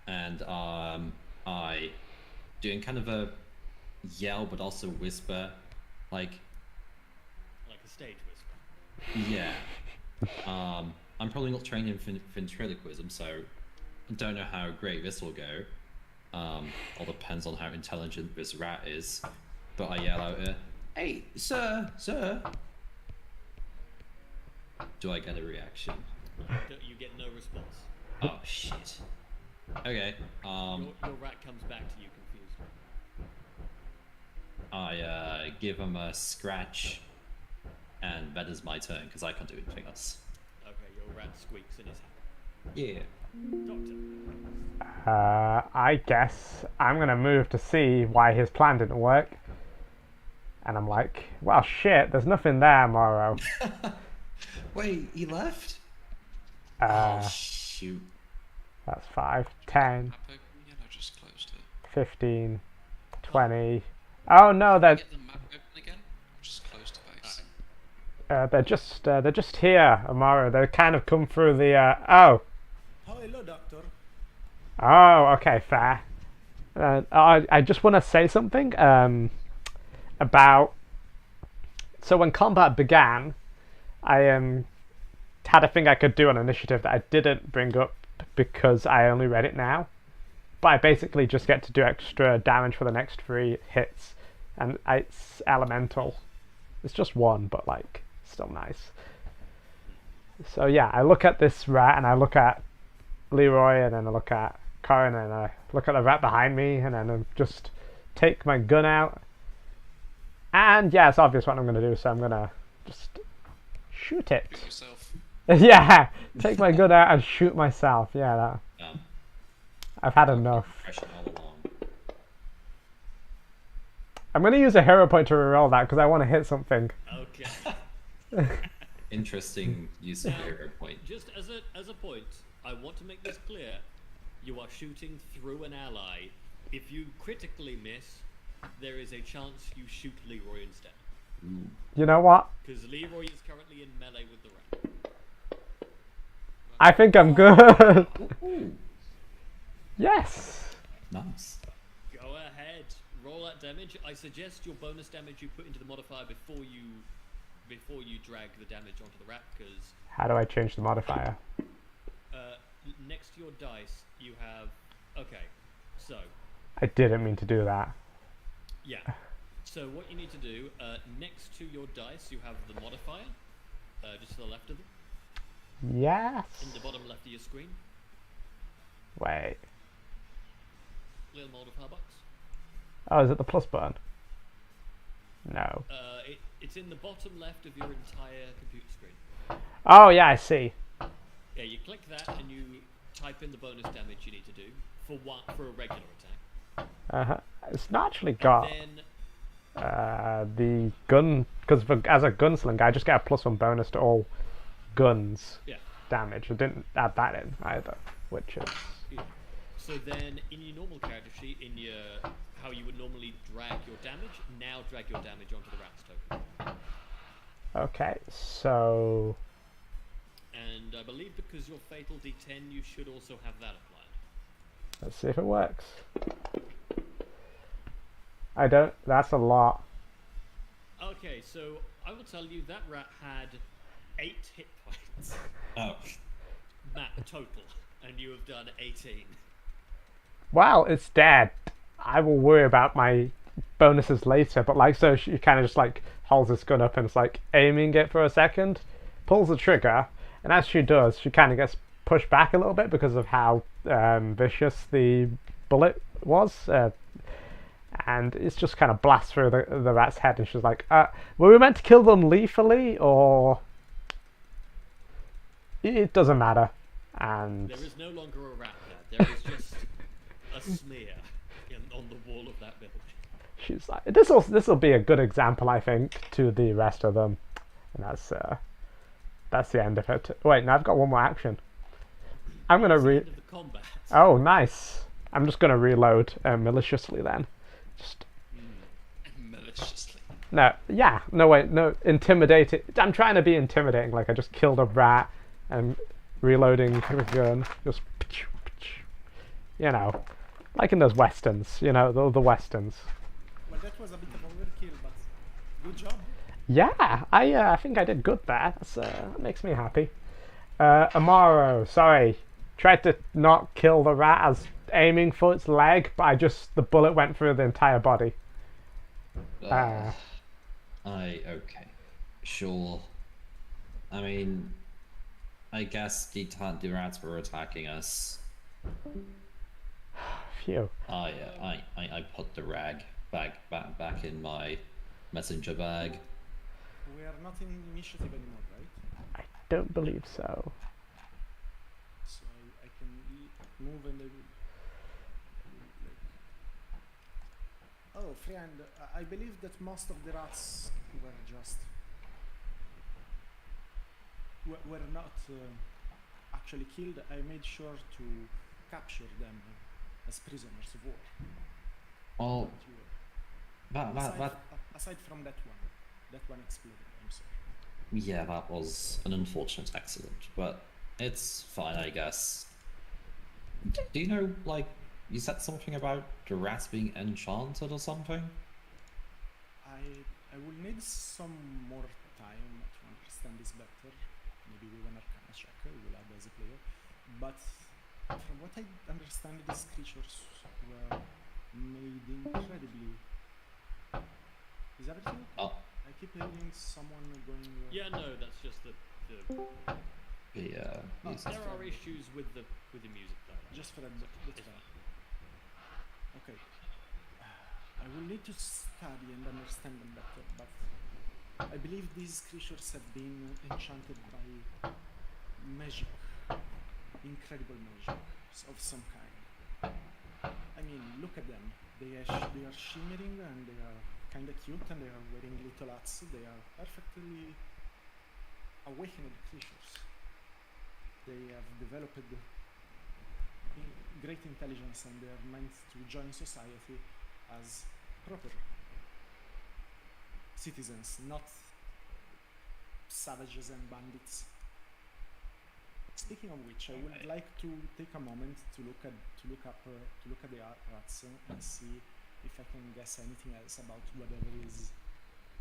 And I doing kind of a yell but also whisper, like, Like a stage whisper. yeah. I'm probably not trained in ventriloquism, so I don't know how great this will go. All depends on how intelligent this rat is. But I yell out, "Hey, sir!" Do I get a reaction? You get no response. Oh shit. Okay. Your rat comes back to you confused. I give him a scratch, and that is my turn because I can't do anything else. Okay, your rat squeaks in his hand. Yeah. Doctor. I guess I'm gonna move to see why his plan didn't work. And I'm like, well, shit, there's nothing there, Morrow. Wait, he left? Uh, Oh shoot. That's 5, 10, Map open again, I just closed it. 15, 20. Oh no, Get the map open again? I just closed the base. they're just here, Amaro. They kind of come through the. Oh, Hello, doctor. okay, fair. I just want to say something about. So when combat began, I had a thing I could do on initiative that I didn't bring up because I only read it now. But I basically just get to do extra damage for the next 3 hits, and it's elemental. It's just 1, but like still nice. So yeah, I look at this rat, and I look at Leroy, and then I look at Corin, and I look at the rat behind me, and then I just take my gun out. And yeah, it's obvious what I'm going to do, so I'm going to just shoot it. Shoot yourself. Yeah, take my gun out and shoot myself. Yeah, I've had enough. Impression all along. I'm going to use a hero point to reroll that because I want to hit something. Okay. Interesting use of hero point. Just as a point, I want to make this clear. You are shooting through an ally If you critically miss, there is a chance you shoot Leroy instead. You know what? Because Leroy is currently in melee with the rat. I think I'm good. Yes. Nice. Go ahead, roll that damage. I suggest your bonus damage you put into the modifier before you drag the damage onto the rat, because How do I change the modifier? next to your dice you have. Okay, so I didn't mean to do that. yeah. So what you need to do, next to your dice you have the modifier, just to the left of them, Yes. in the bottom left of your screen. Wait. Little modifier box. Oh, is it the plus button? No. It's in the bottom left of your entire computer screen. Oh, yeah, I see. Yeah, you click that and you type in the bonus damage you need to do for a regular attack. It's not actually got Then the gun, because as a gunslinger, I just get a +1 bonus to all guns yeah. damage. I didn't add that in either, which is Yeah. So then, in your normal character sheet, in your how you would normally drag your damage, now drag your damage onto the rat's token. okay. So And I believe because you're fatal D10, you should also have that applied. let's see if it works. I don't. That's a lot. Okay, so I will tell you that rat had 8 hit points, Oh. total, and you have done 18. Well, it's dead. I will worry about my bonuses later. But like, so she kind of just like holds this gun up and it's like aiming it for a second, pulls the trigger, and as she does, she kind of gets pushed back a little bit because of how vicious the bullet was. And it's just kind of blasts through the rat's head, and she's like, were we meant to kill them lethally, or it doesn't matter. And There is no longer a rat there. There is just a smear on the wall of that building. she's like, this will be a good example, I think, to the rest of them. And that's the end of it. Wait, now I've got one more action. I'm gonna That's the end of the combat. Oh, nice. I'm just gonna reload maliciously then. Just Maliciously. no, yeah, no wait, no, intimidating. I'm trying to be intimidating, like I just killed a rat and reloading the gun, just, you know, like in those westerns, you know, the westerns. Well, that was a bit of overkill, but good job. Yeah, I think I did good there. That makes me happy. Amaro, sorry, tried to not kill the rat as aiming for its leg, but the bullet went through the entire body. Okay. Sure. I mean, I guess the rats were attacking us. Phew. I put the rag back in my messenger bag. We are not in initiative anymore, right? I don't believe so. So I can move and oh, friend, I believe that most of the rats were not actually killed. I made sure to capture them as prisoners of war. Well, Aside from that one exploded. I'm sorry. yeah, that was an unfortunate accident, but it's fine, I guess. Do you know, like, you said something about the rats being enchanted or something? I will need some more time to understand this better. Maybe with an Arcana check we will add as a player. But from what I understand, these creatures were made incredibly. Is everything okay? Oh, I keep hearing someone going. Yeah, no, that's just the yeah. Oh, he's- there are issues with the music though. Just for that. That's fine. Okay. I will need to study and understand them better, but I believe these creatures have been enchanted by magic, incredible magic of some kind. I mean, look at them. They are shimmering and they are kind of cute and they are wearing little hats. They are perfectly awakened creatures. They have developed great intelligence and they are meant to join society as proper citizens, not savages and bandits. Speaking of which, I would like to take a moment to look at the rats and see if I can guess anything else about whatever is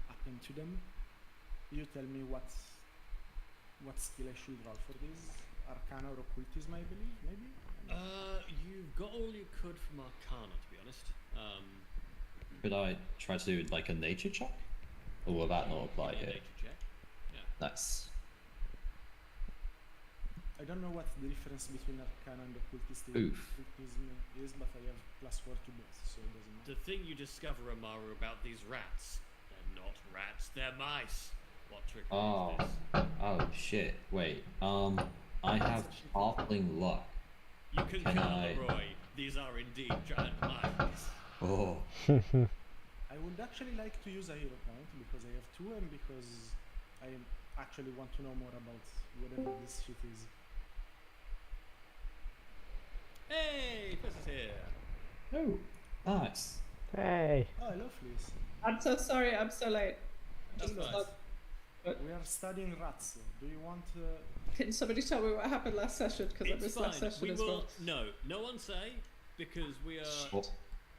happened to them. You tell me what skill I should roll for this. Arcana or occultism, I believe, maybe? You got all you could from Arcana, to be honest. Could I try to do like a nature check? Or will that not apply Give me a here? nature check. Yeah. Nice. I don't know what the difference between Arcana and occultism is, but I have +4 to both, so it doesn't matter. The thing you discover, Amaru, about these rats, they're not rats, they're mice. What trickery Oh. is this? Oh shit. Wait. I have halfling luck. You can Can call I- Roy. These are indeed giant mice. Oh. I would actually like to use a hero point because I have 2 and because I actually want to know more about whatever this shit is. Hey, Chris is here. Oh, Nice. Hey. Oh, hello, Fleece. I'm so sorry, I'm so late. That's Just nice. We are studying rats. Do you want... Can somebody tell me what happened last session? Because I It's missed fine. last session We as will well. no one say because Short.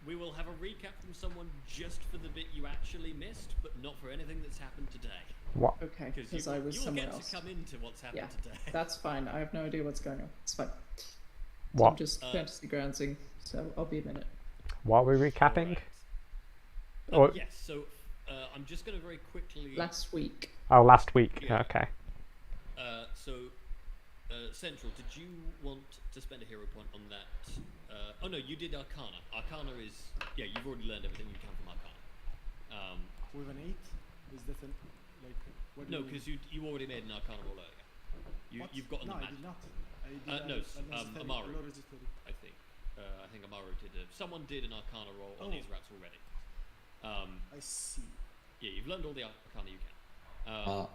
we will have a recap from someone just for the bit you actually missed, but not for anything that's happened today. What? Okay, Because because I was you'll somewhere get else. to come into what's happened Yeah, today. that's fine. I have no idea what's going on. It's fine. So What? I'm just fantasy groundsing, so I'll be a minute. What are we recapping? Alright. Or- Yes, so I'm just going to very quickly. Last week. Oh, last week. Yeah. Okay. Central, did you want to spend a hero point on that? Oh no, you did Arcana. Arcana is you've already learned everything you can from Arcana. With an 8? Is that an... like... What do No, you- because you already made an Arcana roll earlier. What? You've gotten no, the I magic. did not. I did No, Amaru. Low resistance. I think. I think Amaru did. Someone did an Arcana roll on Oh. these rats already. I see. Yeah, you've learned all the Arcana you can.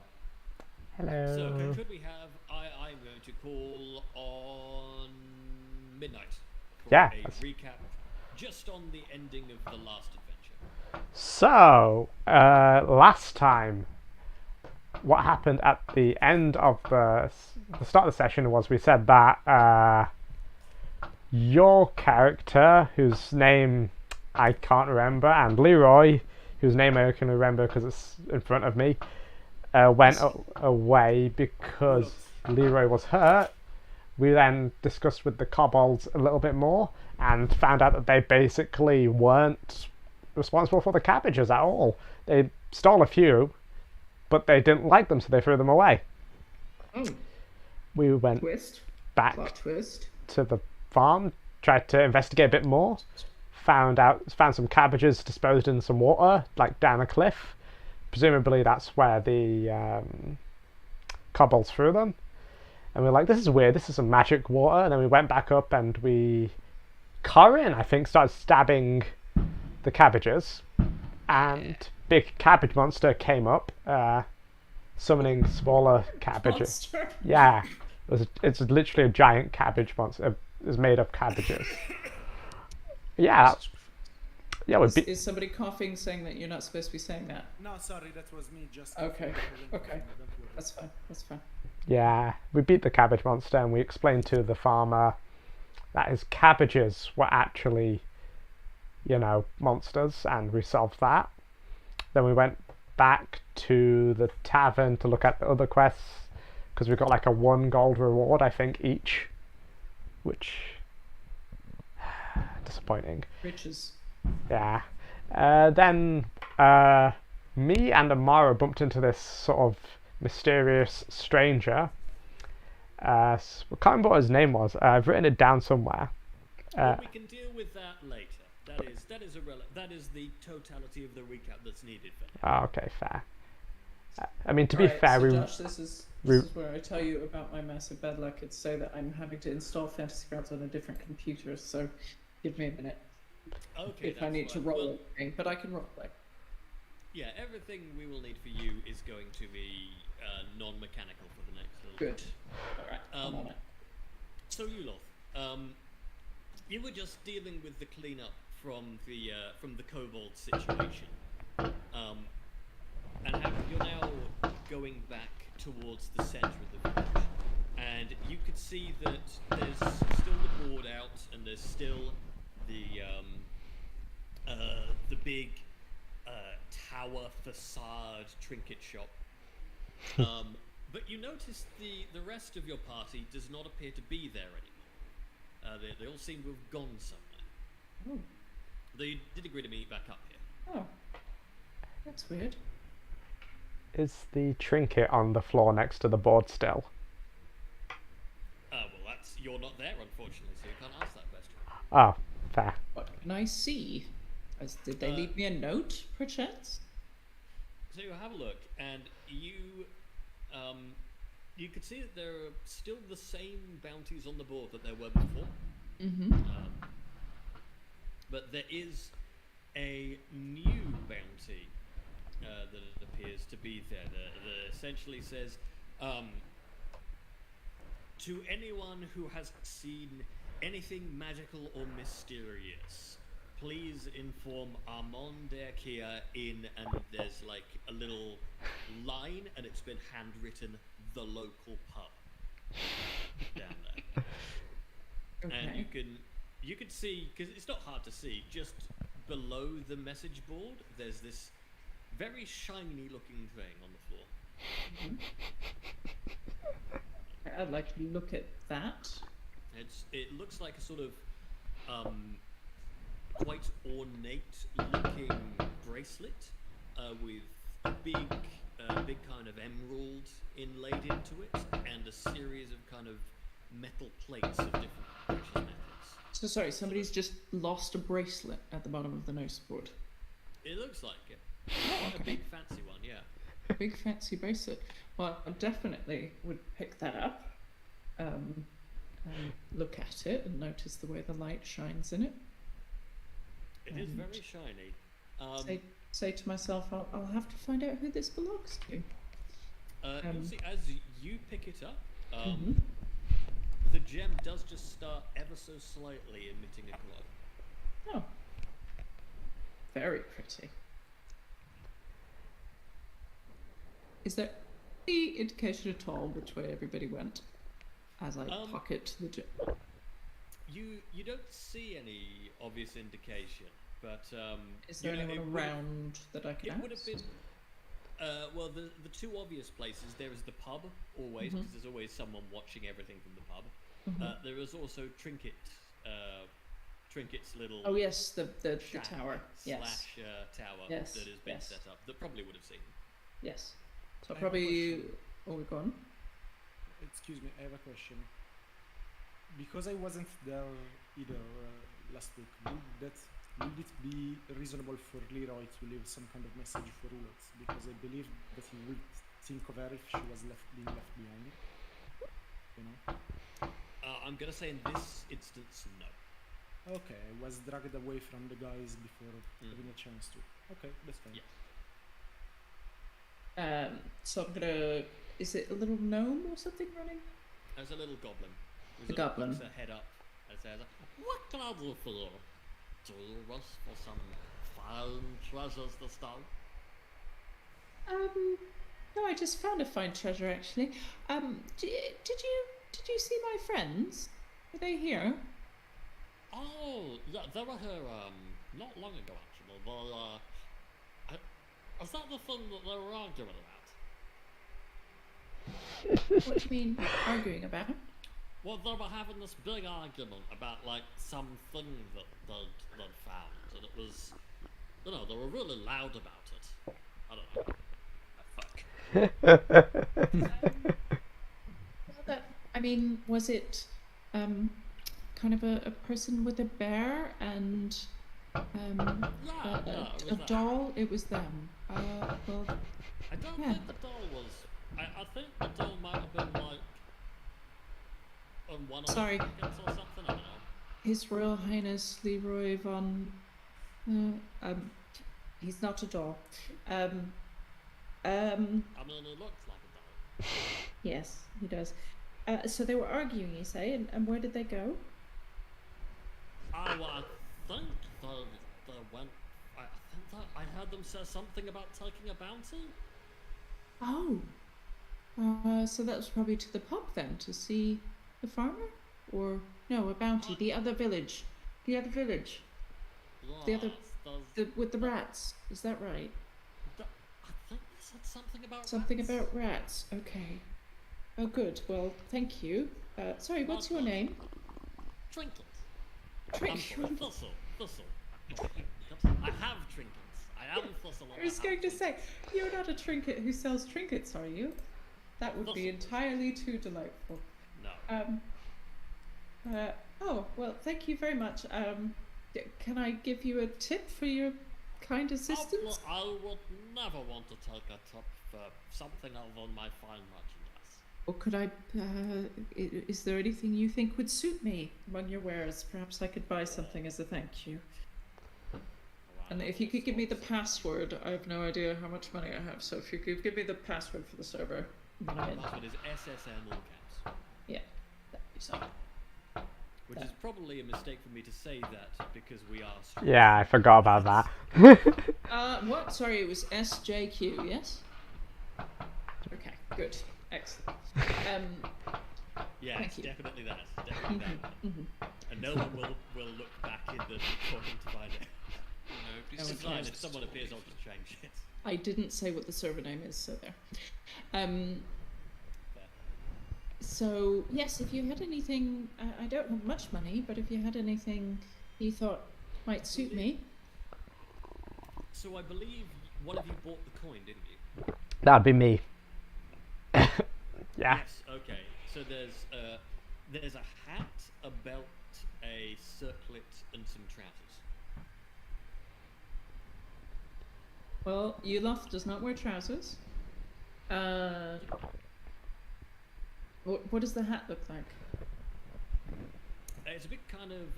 Hello. So could we have? I'm going to call on midnight for Yeah, a that's- recap, just on the ending of the last adventure. So, last time, what happened at the end of the start of the session was we said that your character, whose name I can't remember, and Leroy, whose name I can remember because it's in front of me, went away because Leroy was hurt. We then discussed with the kobolds a little bit more and found out that they basically weren't responsible for the cabbages at all. They stole a few, but they didn't like them, so they threw them away. Oh, We went twist. back Plot twist. to the farm, tried to investigate a bit more, found some cabbages disposed in some water, like down a cliff. Presumably that's where the kobolds threw them. And we were like, this is weird, this is some magic water. And then we went back up and Corin, I think, started stabbing the cabbages. And big cabbage monster came up, summoning smaller cabbages. Monster. Yeah, it's literally a giant cabbage monster. It's made of cabbages. Yeah, we beat. Is somebody coughing saying that you're not supposed to be saying that? No, sorry, that was me just... Okay, Don't okay. worry. That's fine, that's fine. Yeah, we beat the cabbage monster, and we explained to the farmer that his cabbages were actually, monsters, and we solved that. Then we went back to the tavern to look at the other quests, because we got like a 1 gold reward, I think, each, which disappointing. Riches. Yeah. Then me and Amara bumped into this sort of mysterious stranger. I can't remember what his name was. I've written it down somewhere. Well, we can deal with that later. That is irrelevant. That is the totality of the recap that's needed for now. Oh, okay, fair. I mean, to be Alright, fair, so we Josh, this is where I tell you about my massive bad luck. It's so that I'm having to install Fantasy Grounds on a different computer, so give me a minute Okay. if I that's need to fine. roll Well, anything, but I can roll play. yeah, everything we will need for you is going to be non-mechanical for the next little Good. Alright, I'm Um, on it. So Yuloth, You were just dealing with the cleanup from the kobold situation, and you're now going back towards the centre of the village, and you could see that there's still the board out, and there's still the big tower facade trinket shop. But you notice the rest of your party does not appear to be there anymore. They all seem to have gone somewhere. Oh. They did agree to meet back up here. Oh. That's weird. Is the trinket on the floor next to the board still? Well, you're not there, unfortunately, so you can't ask that question. Oh, fair. What can I see? Did they leave me a note, perchance? So you have a look, and you could see that there are still the same bounties on the board that there were before. Mm-hmm. But there is a new bounty that it appears to be there. That essentially says, to anyone who has seen anything magical or mysterious, please inform Armand Derkia in, and there's like a little line, and it's been handwritten, the local pub down there. Okay. And you can see, because it's not hard to see, just below the message board, there's this very shiny looking thing on the floor. Mm-hmm. I'd like to look at that. It looks like a sort of quite ornate looking bracelet with a big kind of emerald inlaid into it, and a series of kind of metal plates of different precious metals. So sorry, somebody's just lost a bracelet at the bottom of the notice board. It looks like it. Oh, A big fancy one, yeah. A big fancy bracelet. Well, I definitely would pick that up, and look at it and notice the way the light shines in it. It is very shiny. Say to myself, I'll have to find out who this belongs to. You'll see, as you pick it up, Mm-hmm. the gem does just start ever so slightly emitting a glow. Oh, very pretty. Is there any indication at all which way everybody went as I pocket the gem? You don't see any obvious indication, but Is there anyone around that I can ask? It would have been. Well, the two obvious places, there is the pub, always, because there's always someone watching everything from the pub. There is also Trinket's little... Oh yes, the tower. Yes. Slash tower Yes, that has been yes. set up, that probably would have seen. Yes. So I have a probably... question. Oh, we're gone. Excuse me, I have a question. Because I wasn't there either last week, would it be reasonable for Leroy to leave some kind of message for Ulot? Because I believe that he would think of her if she was being left behind. You know? I'm gonna say in this instance, no. Okay, I was dragged away from the guys before having a chance to. Okay, that's fine. Yeah. So I'm gonna... Is it a little gnome or something running? There's a little goblin. The goblin. Puts her head up and says, "What can I do for you? Do you wish for some fine treasures to steal?" No, I just found a fine treasure actually. Did you see my friends? Were they here? Oh, yeah, they were here not long ago actually. Is that the thing that they were arguing about? What do you mean arguing about? Well, they were having this big argument about like something that they'd found, and it was, you know, they were really loud about it. I don't know. I mean, was it kind of a person with a bear and a doll? It was them. Well, I don't think the doll was. I think the doll might have been like on one of the tickets or something. I don't know. His Royal Highness Leroy von. He's not a doll. I mean, it looks like a doll. Yes, he does. So they were arguing, you say, and where did they go? I think they went. I think that I heard them say something about taking a bounty. Oh. So that was probably to the pub then, to see the farmer? Or, no, a bounty, the other village. The other village. The other, with the rats. Is that right? I think they said something about Something rats. about rats. Okay. Oh, good. Well, thank you. Sorry, what's your name? Trinkets. Tristan. Thistle. I have trinkets. I am Thistle. I was going to say, you're not a trinket who sells trinkets, are you? That would be entirely too delightful. No. Oh, well, thank you very much. Can I give you a tip for your kind assistance? I would never want to take a tip for something other than my fine merchandise. Or could I, is there anything you think would suit me among your wares? Perhaps I could buy something as a thank you. And if you could give me the password, I have no idea how much money I have, so if you could give me the password for the server, then I'm in. The password is SSM all caps. Yeah, that'd be so. Which is probably a mistake for me to say that because we are. Yeah, I forgot about that. What? Sorry, it was SJQ, yes? Okay, good. Excellent. Yeah, thank it's you. definitely that. Definitely that. And no one will look back in the recording to find it. Nobody's It's fine, if someone appears, I'll just change it. I didn't say what the server name is, so there. So, yes, if you had anything, I don't have much money, but if you had anything you thought might suit me. So I believe one of you bought the coin, didn't you? That'd be me. Yeah. Yes, okay. So there's a hat, a belt, a circlet, and some trousers. Well, Yuloth does not wear trousers. What does the hat look like? It's a big kind of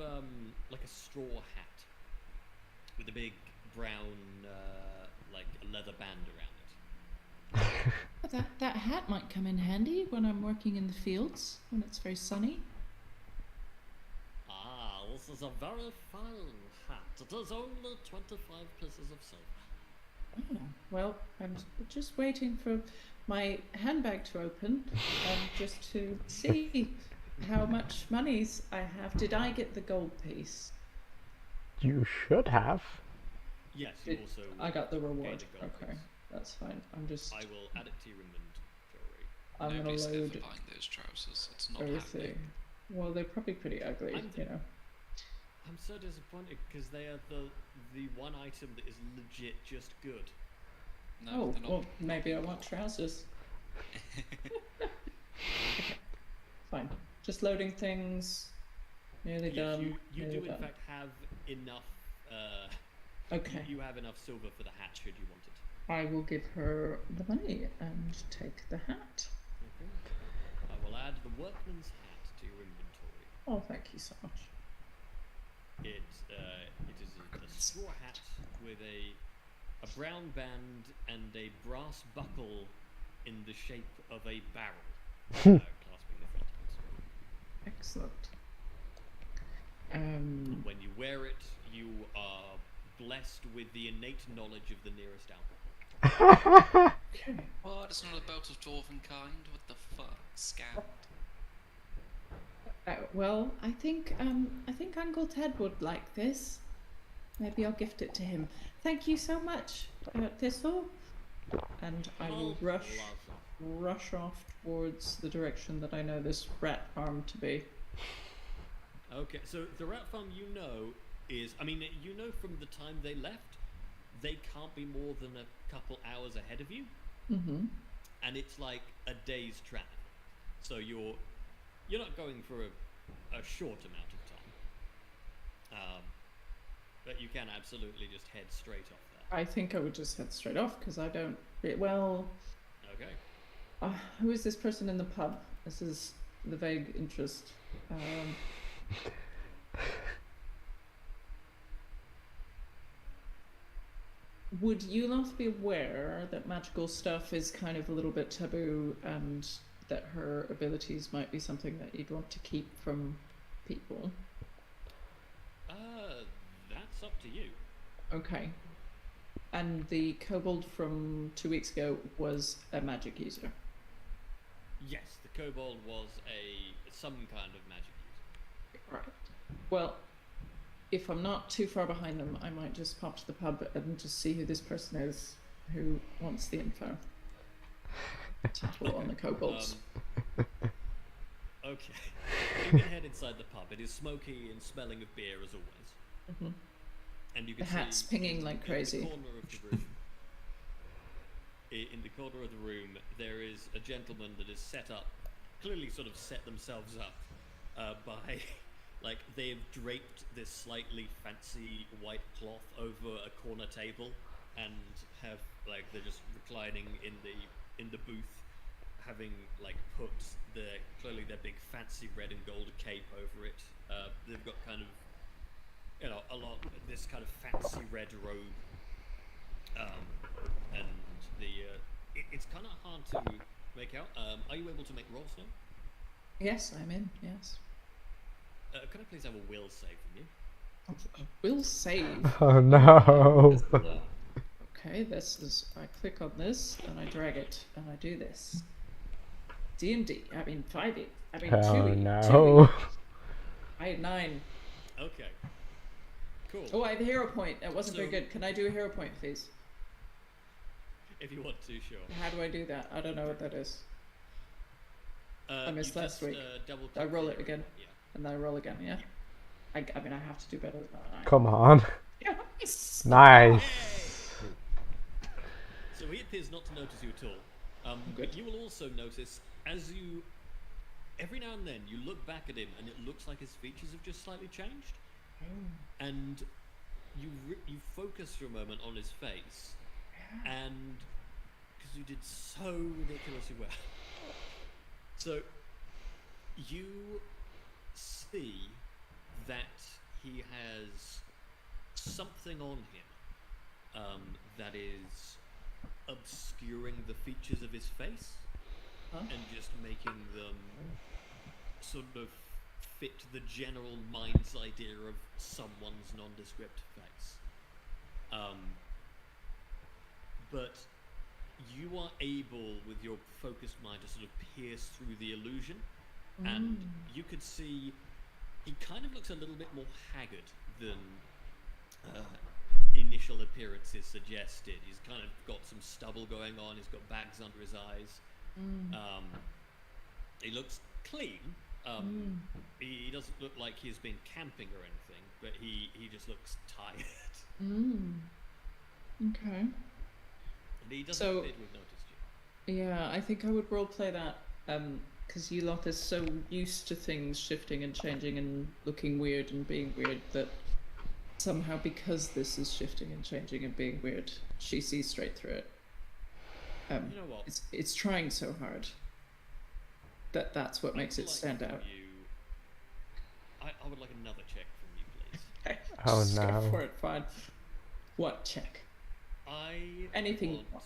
like a straw hat with a big brown like a leather band around it. That hat might come in handy when I'm working in the fields when it's very sunny. Ah, this is a very fine hat. It is only 25 pieces of silver. Oh, well, I'm just waiting for my handbag to open just to see how much monies I have. Did I get the gold piece? You should have. Yes, you also. I got the reward. gained a gold Okay, piece. that's fine. I'm just. I will add it to your inventory. I'm gonna Nobody's ever load buying those trousers. It's not happening. everything. Well, they're probably pretty ugly, you know. I'm so disappointed because they are the one item that is legit just good. No, Oh, they're not. well, maybe I want trousers. Fine. Just loading things. Nearly Yes, done. you nearly do in done. fact have enough. Okay. You have enough silver for the hat should you want it. I will give her the money and take the hat. Okay. I will add the workman's hat to your inventory. Oh, thank you so much. It is a straw hat with a brown band and a brass buckle in the shape of a barrel, clasping the front of it. Excellent. When you wear it, you are blessed with the innate knowledge of the nearest alcohol. Okay. What? It's not a belt of dwarven kind? What the fuck? Scam. Well, I think Uncle Ted would like this. Maybe I'll gift it to him. Thank you so much, Thistle. And I will rush off towards the direction that I know this rat farm to be. Okay, so the rat farm is, I mean, you know from the time they left, they can't be more than a couple hours ahead of you. Mm-hmm. And it's like a day's travel. So you're not going for a short amount of time. But you can absolutely just head straight off there. I think I would just head straight off because I don't. Well. Okay. Who is this person in the pub? This is the vague interest. Would Yuloth be aware that magical stuff is kind of a little bit taboo and that her abilities might be something that you'd want to keep from people? up to you. Okay. And the kobold from 2 weeks ago was a magic user. Yes, the kobold was some kind of magic user. Right. Well, if I'm not too far behind them, I might just pop to the pub and just see who this person is who wants the info. Tattle on the kobolds. Okay. You can head inside the pub. It is smoky and smelling of beer as always. Mhm. And you can The hat's see pinging like crazy. In the corner of the room, in the corner of the room, there is a gentleman that is set up, clearly sort of set themselves up by, like, they've draped this slightly fancy white cloth over a corner table, and have, like, they're just reclining in the booth, having, like, put clearly their big fancy red and gold cape over it. They've got kind of, you know, this kind of fancy red robe, and it's kind of hard to make out. Are you able to make rolls now? Yes, I'm in. Yes. Can I please have a will save from you? Will save. Oh no. Okay, this is. I click on this and I drag it and I do this. D&D. I mean 5e. I mean 2e. Oh 2e. no. I had 9. Okay. Cool. Oh, I have a hero point. That wasn't very So- good. Can I do a hero point, please? If you want to, sure. How do I do that? I don't know what that is. I missed you last just, week. Double I roll it click again. Yeah. And then I roll again, yeah? I mean, I have to do better than that. Come on. Yes! Nice. Yay! So he appears not to notice you at all. Good. But you will also notice, as you, every now and then, you look back at him and it looks like his features have just slightly changed. And you focus for a moment on his face, and because you did so ridiculously well, so you see that he has something on him that is obscuring the features of his face, Huh? and just making them sort of fit the general mind's idea of someone's nondescript face. But you are able, with your focused mind, to sort of pierce through the illusion, and you could see he kind of looks a little bit more haggard than initial appearances suggested. He's kind of got some stubble going on, he's got bags under his eyes. He looks clean. He doesn't look like he's been camping or anything, but he just looks tired. Okay. And he doesn't So- appear to have noticed you. Yeah, I think I would roleplay that, because you lot is so used to things shifting and changing and looking weird and being weird that somehow, because this is shifting and changing and being weird, she sees straight through it. You know what? It's trying so hard that's what makes I'd it like stand from out. I would like another check from you, please. Okay, Oh, just go no. for it, fine. What check? Anything you want.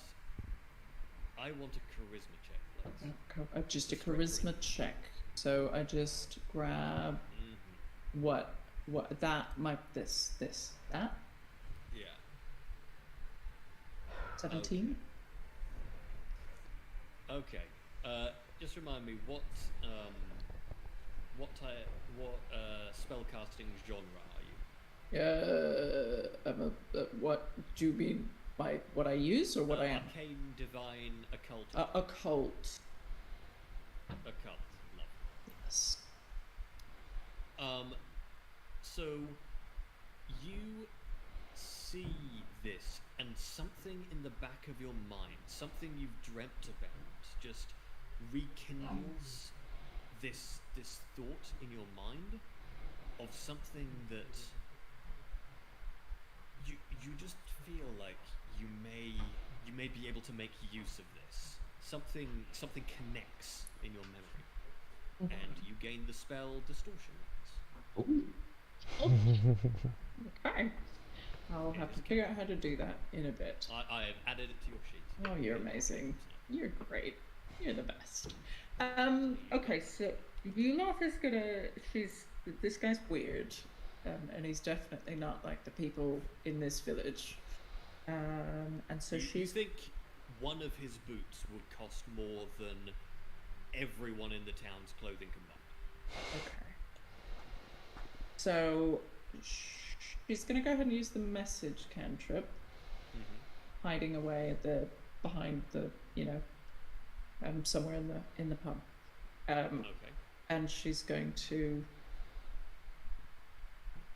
I want a charisma check, please. Just a charisma check. So I just grab what that that Yeah. 17. Okay. Just remind me what spellcasting genre are you? What do you mean by what I use or what I am? Arcane, divine, occult. Occult. Occult. Love. Yes. So you see this, and something in the back of your mind, something you've dreamt about, just rekindles this thought in your mind of something that you just feel like you may be able to make use of this. Something connects in your memory, and you gain the spell Distortion Lights. Okay. I'll have to figure out how to do that in a bit. I have added it to your sheet. Oh, you're amazing. You're great. You're the best. Okay, so Yulaf is gonna. This guy's weird. and he's definitely not like the people in this village. And so You she's think one of his boots would cost more than everyone in the town's clothing combined? okay. So she's gonna go ahead and use the message cantrip, hiding away at the behind the somewhere in the pub. Okay. And she's going to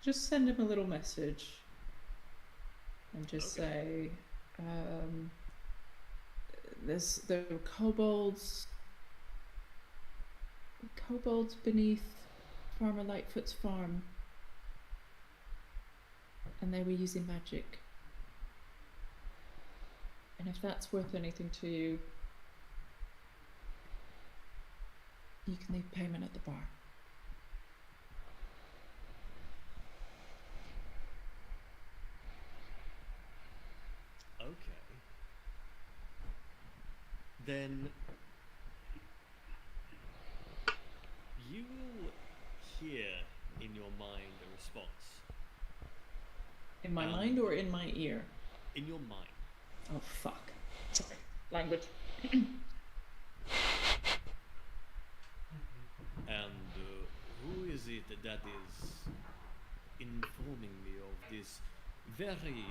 just send him a little message and just say, there's the kobolds beneath Farmer Lightfoot's farm, and they were using magic. And if that's worth anything to you, you can leave payment at the bar. Okay. Then you will hear in your mind a response. In my mind or in my ear? In your mind. Oh, fuck. Sorry. Language. And who is it that is informing me of this very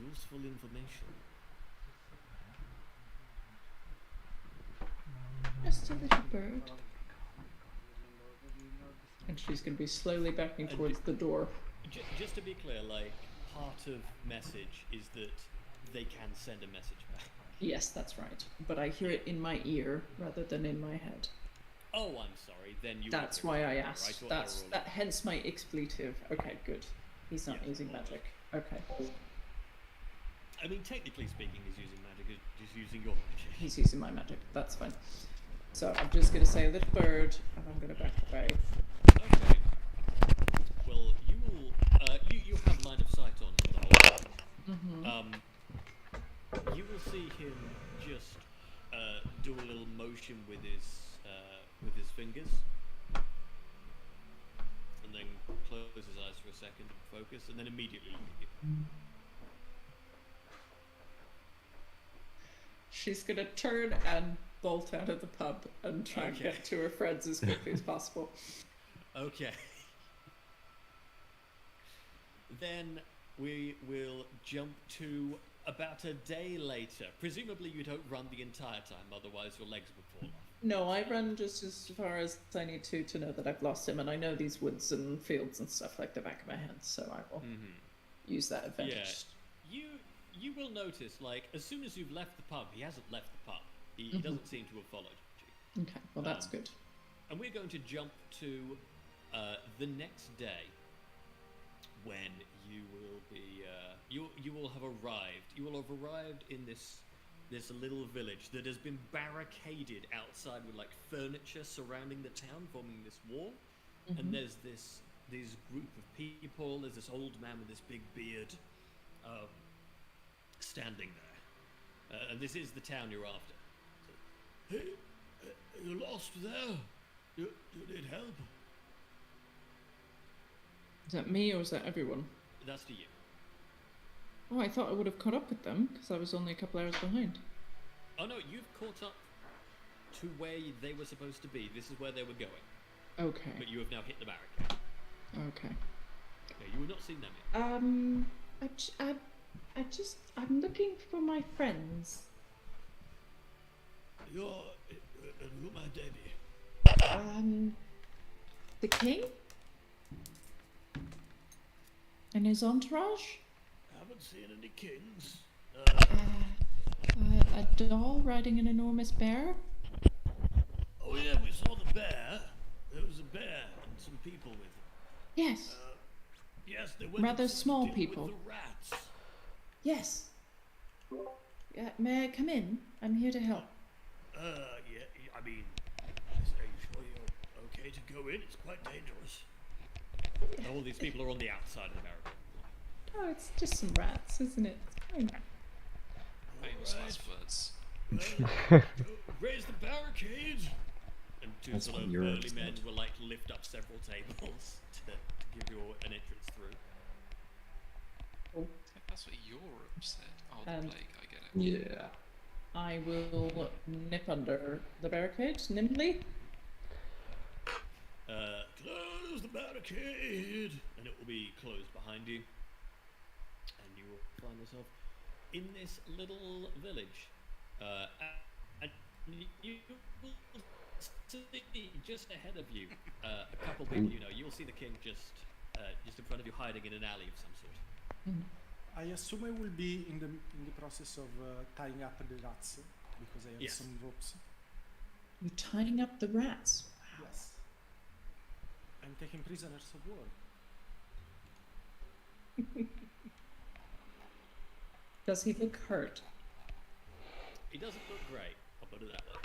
useful information? Just a little bird. And she's going to be slowly backing towards the door. Just to be clear, like, part of message is that they can send a message back. Yes, that's right. But I hear it in my ear rather than in my head. Oh, I'm sorry. Then you. That's why I right? asked. Or That's error. that. Hence my expletive. Okay, good. He's not Yeah. using magic. Okay. I mean, technically speaking, he's using magic. He's using your magic. He's using my magic. That's fine. So I'm just going to say a little bird, and I'm going to back away. Okay. Well, you will. You have line of sight on the whole. You will see him just do a little motion with his fingers, and then close his eyes for a second and focus, and then immediately look at you. She's going to turn and bolt out of the pub and try and get to her friends as quickly as possible. Okay. Then we will jump to about a day later. Presumably you don't run the entire time, otherwise your legs would fall off. No, I run just as far as I need to know that I've lost him, and I know these woods and fields and stuff like the back of my hand, so I will use that advantage. Yeah. You will notice, like, as soon as you've left the pub, he hasn't left the pub. He doesn't seem to have followed you. Okay, well that's good. And we're going to jump to the next day, when you will be you will have arrived. You will have arrived in this little village that has been barricaded outside with like furniture surrounding the town, forming this wall. And there's this group of people. There's this old man with this big beard, standing there. And this is the town you're after. So, hey, you lost there. You need help. Is that me or is that everyone? That's to you. Oh, I thought I would have caught up with them because I was only a couple hours behind. Oh no, you've caught up to where they were supposed to be. This is where they were going. Okay. But you have now hit the barricade. Okay. Okay, you have not seen them yet. I'm looking for my friends. You're my Debbie. The king? And his entourage? Haven't seen any kings. A doll riding an enormous bear? Oh yeah, we saw the bear. There was a bear and some people with him. Yes. Yes, they went Rather to small deal people. with the rats. Yes. May I come in? I'm here to help. Yeah, I mean, are you sure you're okay to go in? It's quite dangerous. All these people are on the outside of the barricade. Oh, it's just some rats, isn't it? It's fine. Famous last words. Raise the barricade! And two That's sort what of Europe burly men said. will like lift up several tables to give you an entrance through. If that's what Europe said. Oh, the And- plague, I get it. Yeah. I will nip under the barricade nimbly. Close the barricade, and it will be closed behind you, and you will find yourself in this little village. And you will see just ahead of you a couple people you know. You will see the king just in front of you, hiding in an alley of some sort. I assume I will be in the process of tying up the rats because I have Yes. some ropes. You're tying up the rats. Yes. I'm taking prisoners of war. Does he look hurt? He doesn't look great. I'll put it that way.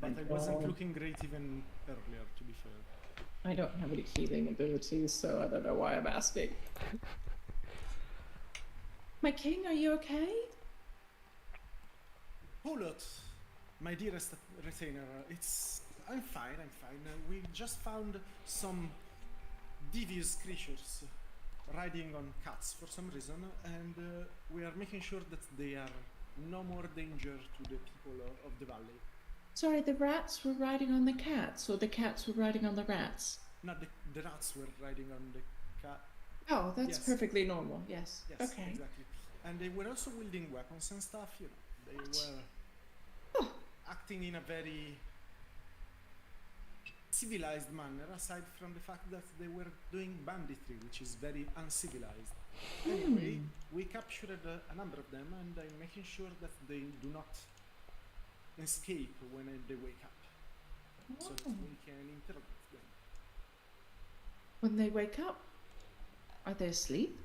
But I wasn't Well- looking great even earlier, to be fair. I don't have any healing abilities, so I don't know why I'm asking. My king, are you okay? Hulot, my dearest retainer, I'm fine, we just found some devious creatures riding on cats for some reason, and we are making sure that they are no more danger to the people of the valley. Sorry, the rats were riding on the cats, or the cats were riding on the rats? Not the rats were riding on the cat. Oh, that's Yes. perfectly normal, yes. Yes, Okay. exactly. And they were also wielding weapons and stuff, you know. They were acting in a very civilized manner, aside from the fact that they were doing banditry, which is very uncivilized. Anyway, we captured a number of them, and I'm making sure that they do not escape when they wake up, so that we can interrogate them. When they wake up, are they asleep?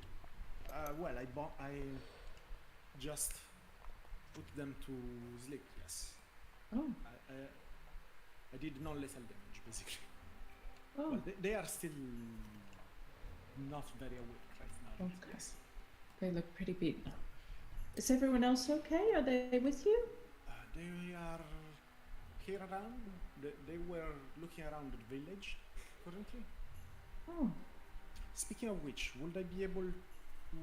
Well, I just put them to sleep. Yes, Oh, I did non-lethal damage, basically. oh, Well, they are still not very awake right now. Okay. Yes. they look pretty beaten up. Is everyone else okay? Are they with you? They are here around. They were looking around the village currently. Oh, Speaking of which, would I be able to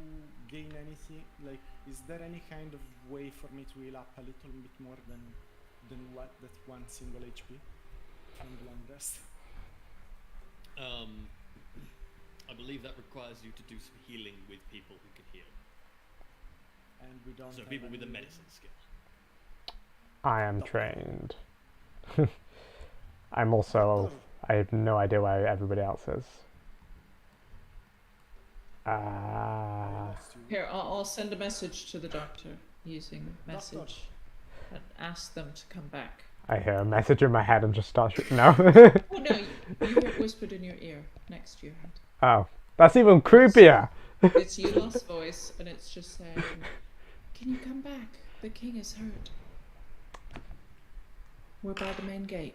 gain anything? Like, is there any kind of way for me to heal up a little bit more than what that one single HP from the long rest? I believe that requires you to do some healing with people who can heal. And we don't. So have people with a any- medicine skill. I am trained. I'm also. I have no idea where everybody else is. I lost you. here, I'll send a message to the doctor using message and ask them to come back. I hear a message in my head and just start shooting. No. Oh no, you hear it whispered in your ear, next to your head. Oh, that's even creepier. It's Eulah's voice, and it's just saying, "Can you come back? The king is hurt. We're by the main gate."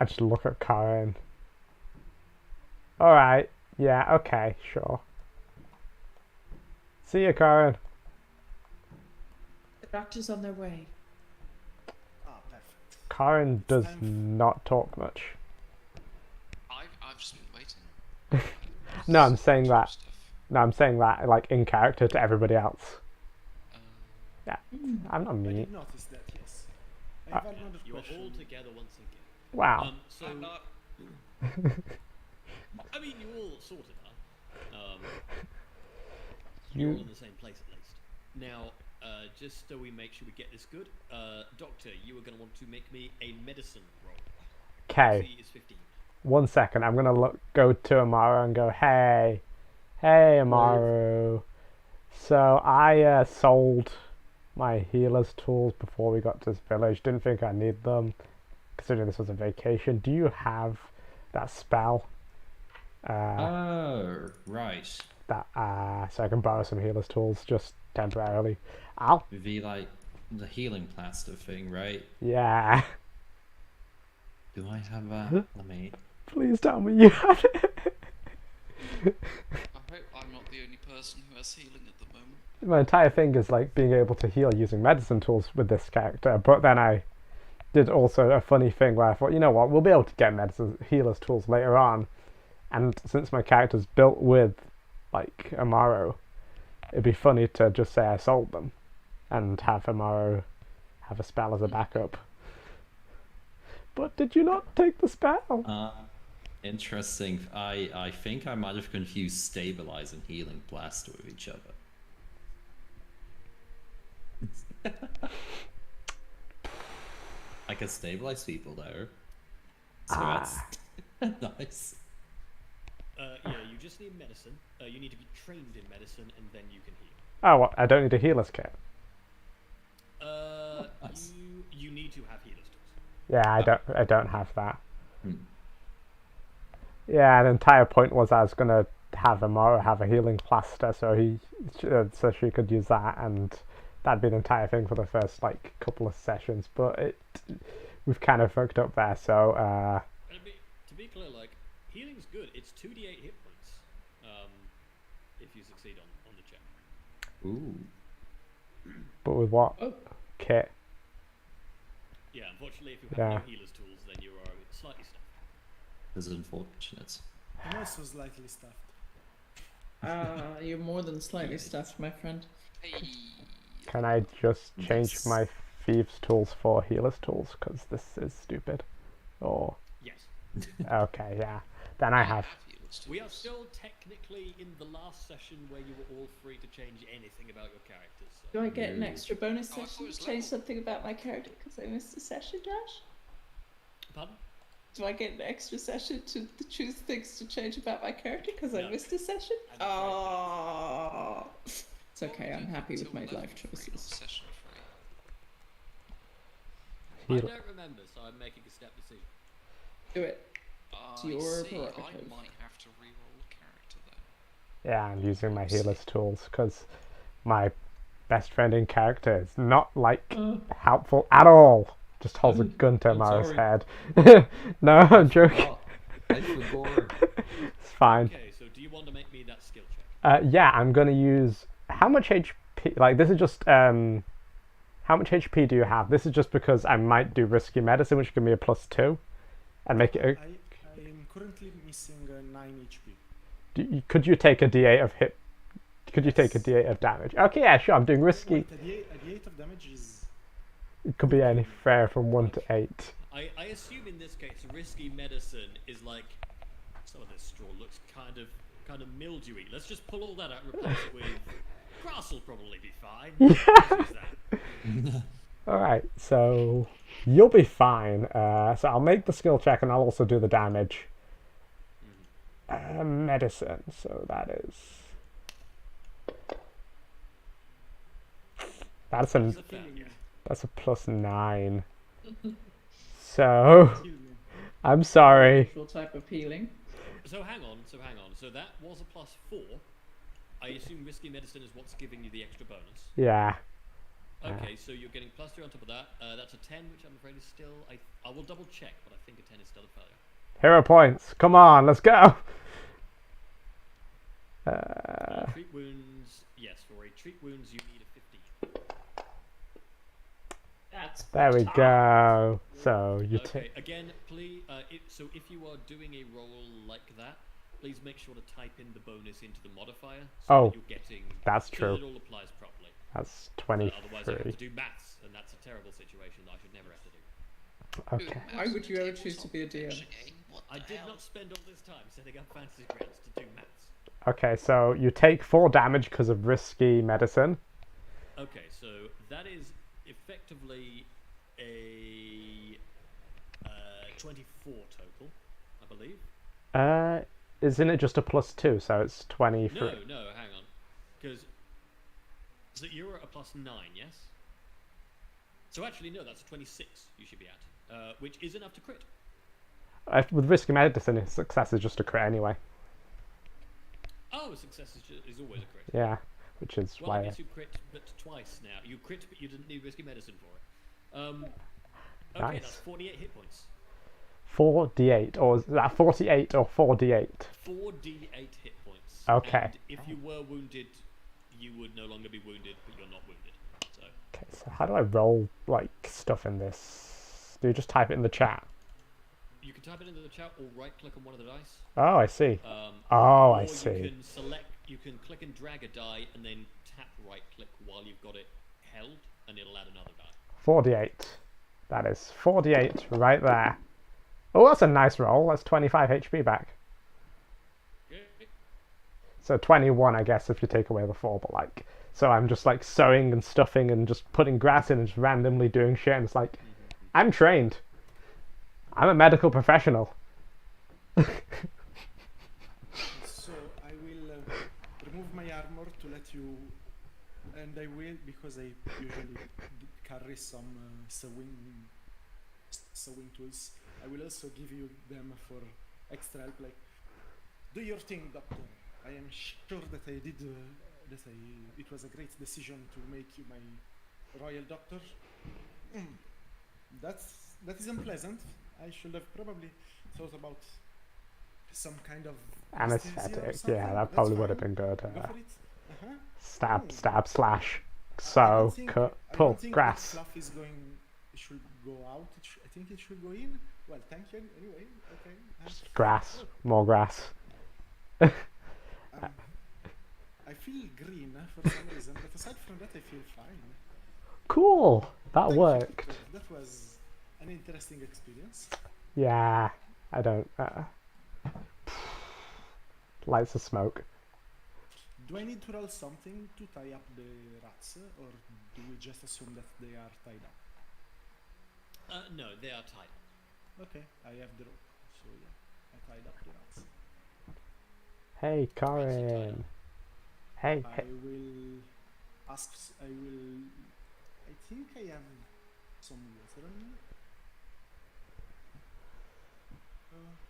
I just look at Karen. Alright, yeah, okay, sure. See you, Karen. The doctor's on their way. Ah, perfect. Karen does time not talk much. I've just been waiting. No, I'm saying that. Stuff. No, I'm saying that, like, in character to everybody else. Uh, I'm not I mean. did notice that. Yes. I have another You are question. all together once again. Wow. So, I mean, you all sort of are. You're all in the same place at least. Now, just so we make sure we get this good, Doctor, you are going to want to make me a medicine roll. Okay, AC is 15. 1 second. I'm gonna go to Amaru and go, hey, Amaru. So I sold my healer's tools before we got to this village. Didn't think I need them, considering this was a vacation. Do you have that spell? Oh, right. That so I can borrow some healer's tools just temporarily. Ow. The like the healing plaster thing, right? Yeah. Do I have that? Let me. Please tell me you have it. I hope I'm not the only person who has healing at the moment. My entire thing is like being able to heal using medicine tools with this character, but then I did also a funny thing where I thought, you know what, we'll be able to get medicine healer's tools later on, and since my character's built with like Amaro, it'd be funny to just say I sold them, and have Amaro have a spell as a backup. But did you not take the spell? Interesting. I think I might have confused stabilize and healing blast with each other. I can stabilize people though. So that's nice. Yeah, you just need medicine. You need to be trained in medicine, and then you can heal. Oh, what? I don't need a healer's kit. Nice. You need to have healer's tools. Yeah, I don't have that. Hmm. Yeah, the entire point was I was gonna have Amaro have a healing plaster, so so she could use that, and that'd be the entire thing for the first like couple of sessions. But we've kind of fucked up there. So To be clear, like healing's good. It's 2d8 hit points. If you succeed on the check. Ooh. but with what kit? Yeah, unfortunately, if you have Yeah. no healer's tools, then you are slightly stuck. This is unfortunate. I'm also slightly stuffed. You're more than slightly stuffed, my friend. Hey. Can I just change Yes. my thieves tools for healer's tools? Because this is stupid. Or Yes. okay, yeah. Then I have. healers We are tools. still technically in the last session where you were all free to change anything about your characters. So. Do I get an extra bonus Oh, I thought it session was to change level. something about my character because I missed a session, Dash? Pardon? Do I get an extra session to choose things to change about my character because I No. missed a session? I'm afraid Oh, it's What okay. would I'm you do happy with till my level life 3, not choices. session 3? I Heal. don't remember, so I'm making a step decision. Do it. It's your I prerogative. might have to reroll a character then. Yeah, I'm using my healer's tools because my best friend in character is not like helpful at all. Just holds a gun to I'm Amaro's sorry. head. No, I'm joking. Oh, I forgot. It's fine. Okay, so do you want to make me that skill check? Yeah, I'm gonna use how much HP? Like this is just how much HP do you have? This is just because I might do risky medicine, which give me a +2, and make it. I am currently missing 9 HP. Could you take a D8 of hit? Could you take a D8 of damage? Okay, yeah, sure. I'm doing risky. Wait, a D8 of damage is... It could be anywhere from 1 to 8. I assume in this case, risky medicine is like some of this straw looks kind of mildewy. Let's just pull all that out and replace it with grass. Will probably be fine. Let's use that. All right, so you'll be fine. So I'll make the skill check and I'll also do the damage. Medicine. So that is. That's a It's a failure. that's a +9. So Kill me. I'm sorry. Usual type of healing. So hang on. So that was a +4. I assume risky medicine is what's giving you the extra bonus. Yeah. Okay, so you're getting +3 on top of that. That's a 10, which I'm afraid is still. I will double check, but I think a 10 is still a failure. Hero points. Come on, let's go. Treat wounds. Yes, for a treat wounds you need a 15. That's There we go. So you Okay, take. again, please. So if you are doing a roll like that, please make sure to type in the bonus into the modifier so Oh, that you're getting. that's so true. that it all applies properly. That's Otherwise, I have 23. to do maths, and that's a terrible situation that I should never have to do. Okay. Why would you ever choose to be a DM? I did not spend all this time setting up fantasy grounds to do maths. Okay, so you take 4 damage because of risky medicine. Okay, so that is effectively a 24 total, I believe. Isn't it just a +2? So it's 23. No, hang on. Because so you're at a +9, yes? So actually, no, that's a 26 you should be at, which is enough to crit. With risky medicine, success is just a crit anyway. Oh, success is always a crit. Yeah, which is Well, why. I guess you crit, but twice now. You crit, but you didn't need risky medicine for it. Okay, Nice. that's 48 hit points. 4d8, or is that 48 or 4d8? 4d8 hit points. Okay. And if you were wounded, you would no longer be wounded, but you're not wounded. So Okay, so how do I roll like stuff in this Do you just type it in the chat? You can type it into the chat or right-click on one of the dice. Oh, I see. Um, Oh, or I see. you can click and drag a die and then tap right-click while you've got it held, and it'll add another die. 48. That is 48 right there. Oh, that's a nice roll. That's 25 HP back. Okay. So 21, I guess, if you take away the 4, but like... So I'm just like sewing and stuffing and just putting grass in and just randomly doing shit, and it's like, I'm trained. I'm a medical professional. So I will remove my armor to let you, and I will, because I usually carry some sewing tools. I will also give you them for extra help. Like, do your thing, doctor. I am sure that I did. It was a great decision to make you my royal doctor. That is unpleasant. I should have probably thought about some kind of Anesthetic. something, Yeah, but that that's probably would have fine. been good. Go for it. Uh-huh. Stab, Mm. stab, slash. I Sew, don't think- cut, I pull, don't think grass. that fluff is going. It should go out. I think it should go in. Well, thank you. Anyway, okay. Just grass. More grass. I feel green for some reason, but aside from that, I feel fine. Cool. That Thank you, worked. Victor. That was an interesting experience. Yeah. I don't... Lights of smoke. Do I need to roll something to tie up the rats, or do we just assume that they are tied up? No, they are tied. Okay, I have the rope, so yeah, I tied up the rats. Hey, Corin. Hey, I hey. will ask. I think I have some water on me.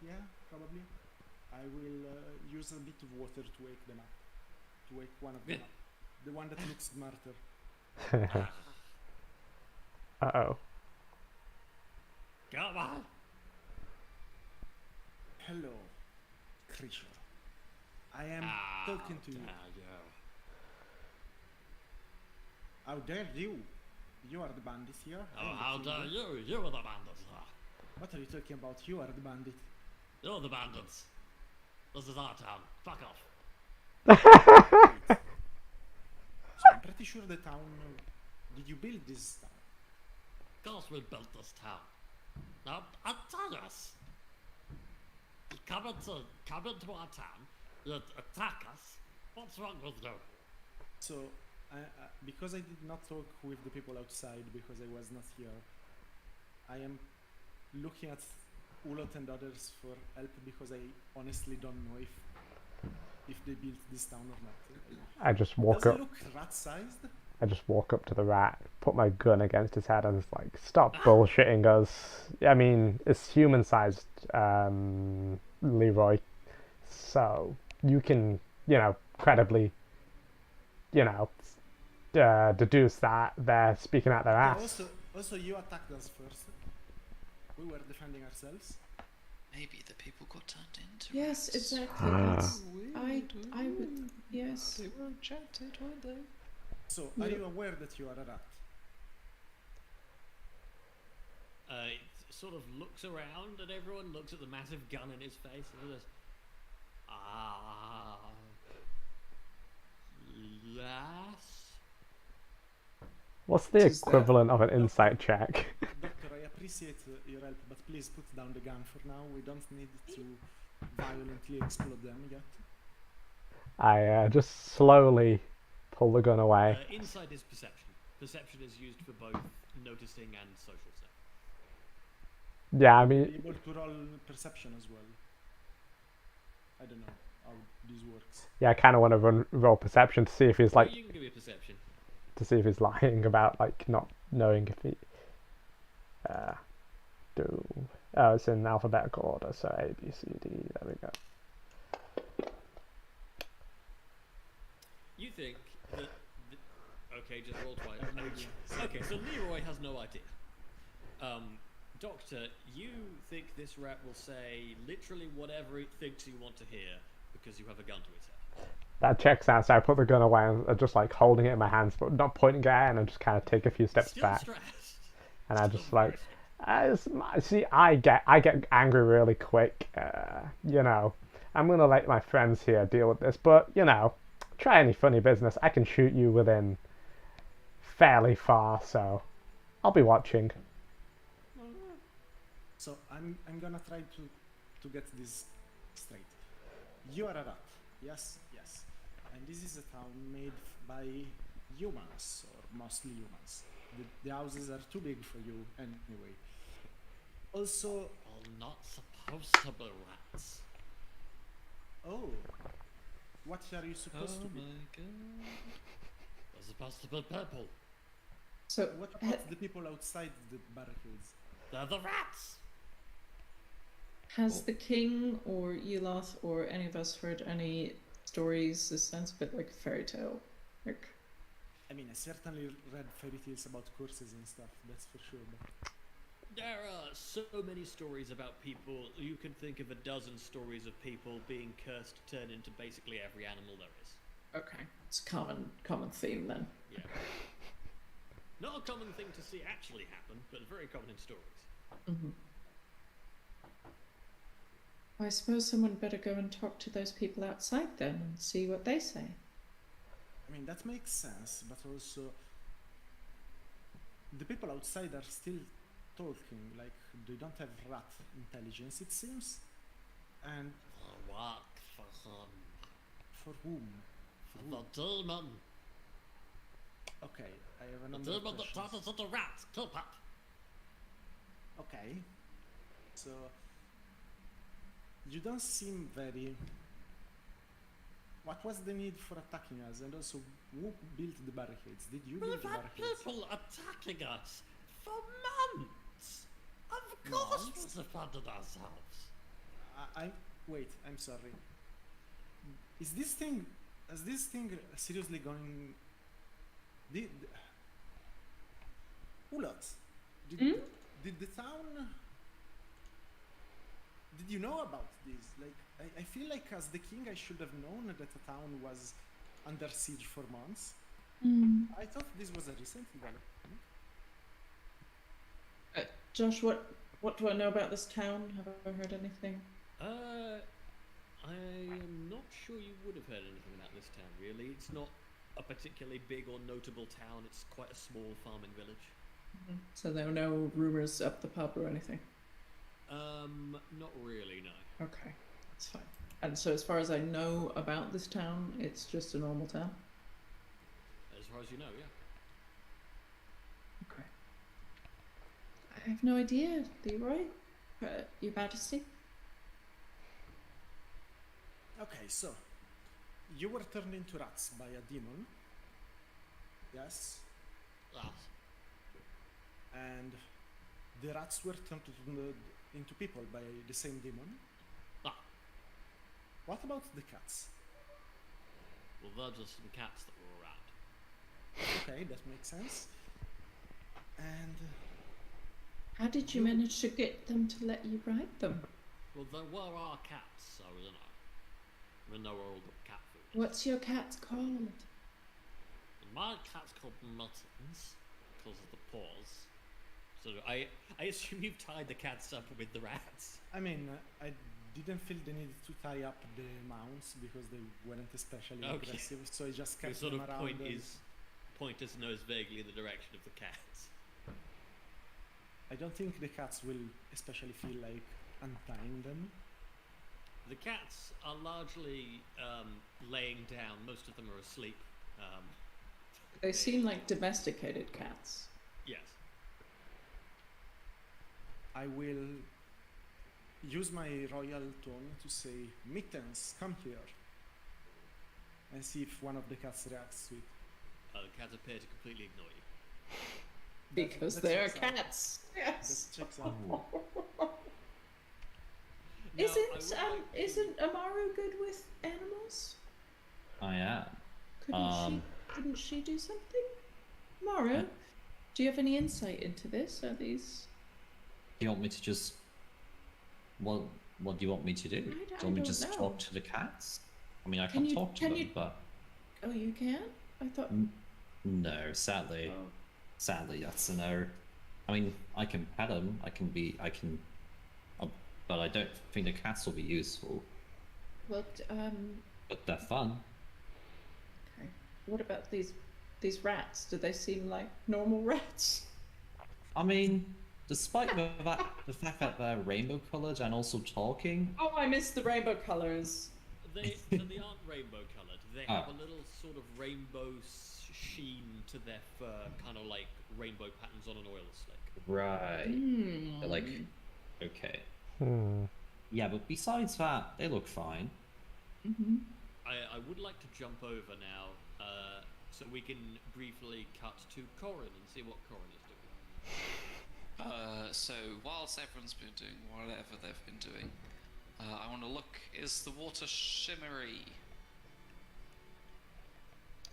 Yeah, probably. I will use a bit of water to wake them up. To wake one of them up. The one that looks smarter. Uh-oh. Come on. Hello, creature. I am talking to you. How dare you? You are the bandit here. I Oh, am the how king dare here. you? You are the bandits. What are you talking about? You are the bandit. You're the bandits. This is our town. Fuck off. So I'm pretty sure the town. Did you build this town? Of course we built this town. Now, tell us. You come into our town, you attack us. What's wrong with you? So, because I did not talk with the people outside because I was not here, I am looking at Ulot and others for help because I honestly don't know if they built this town or not. I just walk Does up. it look rat-sized? I just walk up to the rat, put my gun against his head, and just like, stop bullshitting us. I mean, it's human-sized, Leroy. So you can, credibly, deduce that they're speaking out their Yeah, ass. also, you attacked us first. We were defending ourselves. Maybe the people got turned into Yes, rats. exactly. I would. Yes. They were enchanted, weren't they? So, are you aware that you are a rat? It sort of looks around and everyone looks at the massive gun in his face and goes, yes. What's the Just that. equivalent of an insight check? Doctor, I appreciate your help, but please put down the gun for now. We don't need to violently explode them yet. I just slowly pull the gun away. Insight is perception. Perception is used for both noticing and social stuff. Yeah, I Be mean, able to roll perception as well. I don't know how this works. yeah, I kind of want to roll perception to see if he's like, You can give me a perception. to see if he's lying about like not knowing if he. Oh, it's in alphabetical order, so A, B, C, D. There we go. You think that... Okay, just roll twice. Okay, so Leroy has no idea. Doctor, you think this rat will say literally whatever it thinks you want to hear because you have a gun to its head. That checks out, so I put the gun away and I'm just like holding it in my hands, but not pointing at it, and I just kind of take a few steps Still back. stressed. And I just like, See, I get angry really quick. You know, I'm gonna let my friends here deal with this, but you know, try any funny business. I can shoot you within fairly far, so I'll be watching. So I'm gonna try to get this straight. You are a rat. Yes, yes. And this is a town made by humans, or mostly humans. The houses are too big for you anyway. Also, Well, not supposed to be rats. oh, what are you supposed to be? god. They're supposed to be purple. So, What about the people outside the barricades? They're the rats. has the king or Eulath or any of us heard any stories? This sounds a bit like a fairy tale. Like, I mean, I certainly read fairy tales about curses and stuff, that's for sure. But There are so many stories about people. You can think of a dozen stories of people being cursed to turn into basically every animal there is. okay, it's a common theme then. Yeah. Not a common thing to see actually happen, but very common in stories. Mm-hmm. I suppose someone better go and talk to those people outside then and see what they say. I mean, that makes sense, but also the people outside are still talking, like they don't have rat intelligence, it seems. And For what? for whom? For whom? The demon. Okay, I have a The number of demon that questions. turns into rats. Kill Pat. Okay, so you don't seem very. What was the need for attacking us? And also, who built the barricades? Did you build We've the had barricades? people attacking us for months. Of course we Months? defended ourselves. Wait. I'm sorry. Is this thing seriously going? Did Ulot, did the town? Did you know about this? Like, I feel like as the king, I should have known that the town was under siege for months. I thought this was a recent development. Josh, what do I know about this town? Have I heard anything? I am not sure you would have heard anything about this town, really. It's not a particularly big or notable town. It's quite a small farming village. So there are no rumors up the pub or anything? Not really, no. Okay, that's fine. And so as far as I know about this town, it's just a normal town? As far as you know, yeah. Okay. I have no idea, Leroy. Your Majesty? Okay, so you were turned into rats by a demon. Yes, Ah, and the rats were turned into people by the same demon. ah. What about the cats? Well, they're just some cats that were around. Okay, that makes sense. And How did you manage to get them to let you ride them? Well, they were our cats, so you know. I mean, they were all the cat food. What's your cat called? My cat's called Muttons because of the paws. So I assume you've tied the cats up with the rats. I mean, I didn't feel the need to tie up the mounts because they weren't especially Okay. aggressive, so I just The kept sort them of around. point us knows vaguely the direction of the cats. I don't think the cats will especially feel like untying them. The cats are largely laying down. Most of them are asleep. They seem like domesticated cats. Yes. I will use my royal tone to say, Mittens, come here. And see if one of the cats reacts to it. The cats appear to completely ignore you. Because That they're checks out. cats. That Yes. checks out. Now, I would like to- Isn't Amaru good with animals? I am. Couldn't she do something? Amaru, do you have any insight into this? Are these? Do you want me to just? What do you want me to do? I Do you want me don't to just know. talk to the cats? I mean, I Can can you- talk to can them, you- but Oh, you can? I thought. no, sadly, Oh. sadly, that's a no. I mean, I can pet them. But I don't think the cats will be useful. Well, But they're fun. okay. What about these rats? Do they seem like normal rats? I mean, despite the fact that they're rainbow colored and also talking. Oh, I missed the rainbow colors. They aren't rainbow coloured. They have a little sort of rainbow sheen to their fur, kind of like rainbow patterns on an oil slick. Right. Hmm. They're like, okay. Hmm. Yeah, but besides that, they look fine. I would like to jump over now, so we can briefly cut to Corin and see what Corin is doing. So whilst everyone's been doing whatever they've been doing, I want to look. Is the water shimmery?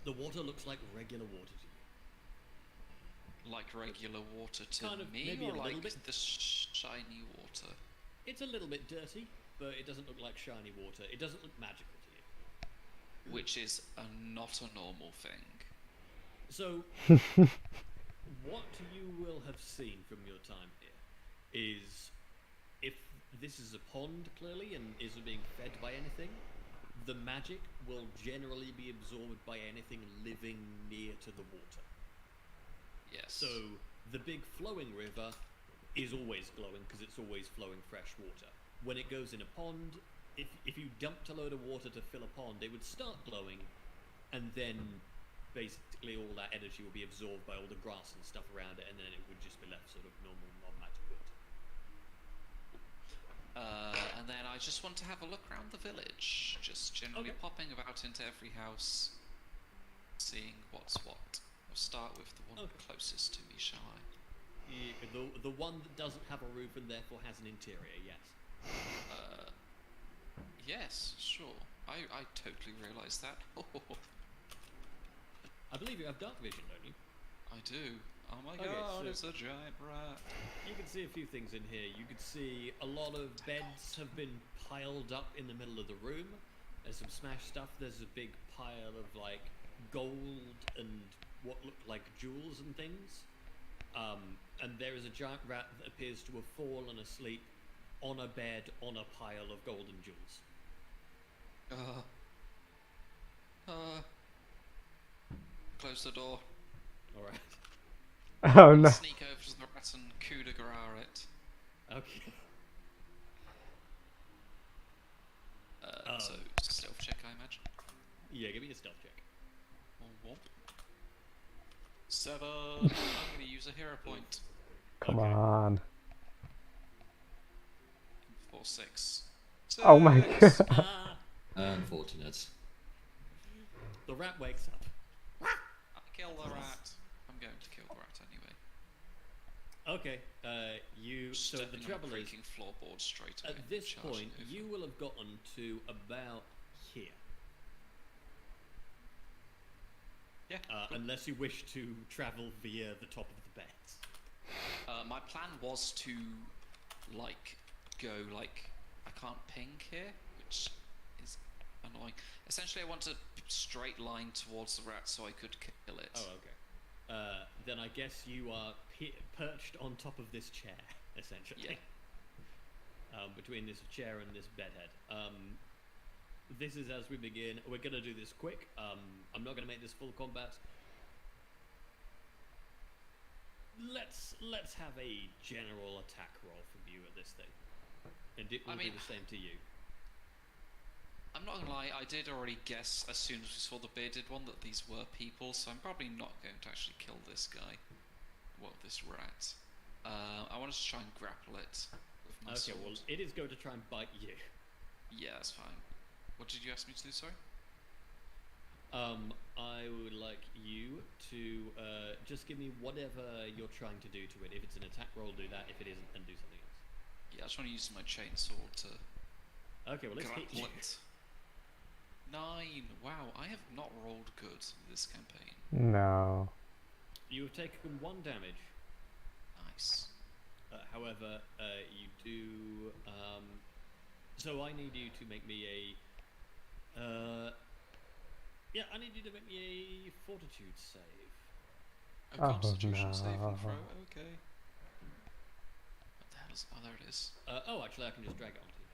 The water looks like regular water to you. Like regular water to Kind of, me, maybe or a little like bit. the shiny water? It's a little bit dirty, but it doesn't look like shiny water. It doesn't look magical to you. Which is not a normal thing. So, what you will have seen from your time here is, if this is a pond, clearly, and isn't being fed by anything, the magic will generally be absorbed by anything living near to the water. Yes. So, the big flowing river is always glowing because it's always flowing fresh water. When it goes in a pond, if you dumped a load of water to fill a pond, it would start glowing, and then basically all that energy will be absorbed by all the grass and stuff around it, and then it would just be left sort of normal, non-magic water. And then I just want to have a look around the village, just generally Okay. popping about into every house, seeing what's what. I'll start with the one Okay. closest to me, shall I? The one that doesn't have a roof and therefore has an interior, yes. Yes, sure. I totally realised that. I believe you have dark vision, don't you? I do. Oh my Okay, god, so- it's a giant rat. You can see a few things in here. You can see a lot of beds have been piled up in the middle of the room. There's some smashed stuff. There's a big pile of like gold and what look like jewels and things. And there is a giant rat that appears to have fallen asleep on a bed on a pile of gold and jewels. Close the door. Alright. Oh no. Sneak over to the rat and coup de grace it. Okay. So, stealth check, I imagine. Yeah, give me a stealth check. Womp. 7. I'm going to use a hero point. Come Okay. on. 4, 6. Oh my 6. god. Ah, Unfortunate. the rat wakes up. I kill the rat. I'm going to kill the rat anyway. Okay, so the Stepping on trouble is, creaking floorboard straight away. at this charging point, over. you will have gotten to about here. Yeah. Unless you wish to travel via the top of the beds. My plan was to, like, go, like, I can't ping here, which is annoying. Essentially, I want a straight line towards the rat so I could kill it. Oh, okay. Then I guess you are perched on top of this chair, essentially. Yeah. Between this chair and this bedhead. This is as we begin. We're gonna do this quick. I'm not gonna make this full combat. Let's have a general attack roll from you at this thing, and it will I mean- do the same to you. I'm not gonna lie, I did already guess as soon as we saw the bearded one that these were people, so I'm probably not going to actually kill this guy. Well, this rat. I wanted to try and grapple it with my Okay, sword. well, it is going to try and bite you. Yeah, that's fine. What did you ask me to do, sorry? I would like you to just give me whatever you're trying to do to it. If it's an attack roll, do that. If it isn't, then do something else. Yeah, I just want to use my chainsaw to Okay, well, let's hit grapple you. it. 9! Wow, I have not rolled good this campaign. No. You have taken 1 damage. Nice. However, you do. So I need you to make me a. Yeah, I need you to make me a fortitude save. A constitution no. saving throw, okay. was. Oh, there it is. Oh, actually, I can just drag it onto you.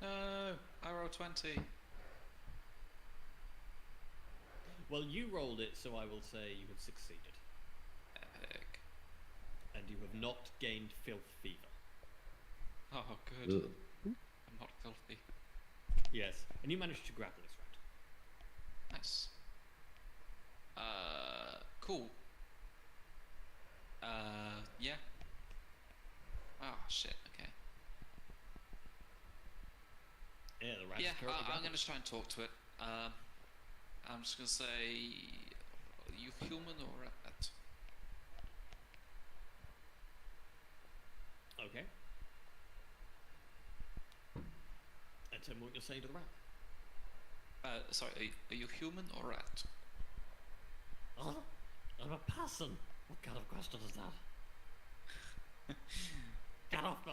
No, I rolled 20. Well, you rolled it, so I will say you have succeeded. Epic. And you have not gained filth fever. Oh, good. Ugh. I'm not filthy. Yes, and you managed to grapple this round. Nice. Cool. Yeah. Oh, shit, okay. Yeah, the rat's Yeah, currently I'm grappled. gonna try and talk to it. I'm just gonna say, are you human or rat? Okay. And tell me what you're saying to the rat. Sorry, are you human or rat? Oh, I'm a person. What kind of question is that? Get off, Bo.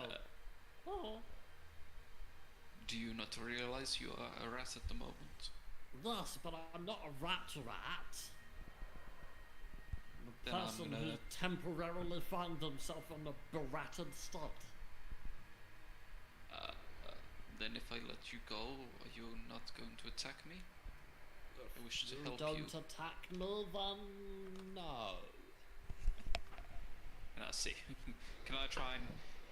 Oh. Do you not realize you are a rat at the moment? Yes, but I'm not a rat. I'm a Then I'm person gonna- who temporarily finds himself in a beratted state. Then if I let you go, are you not going to attack me? I wish to help don't you. attack me, then no. And I see. Can I try and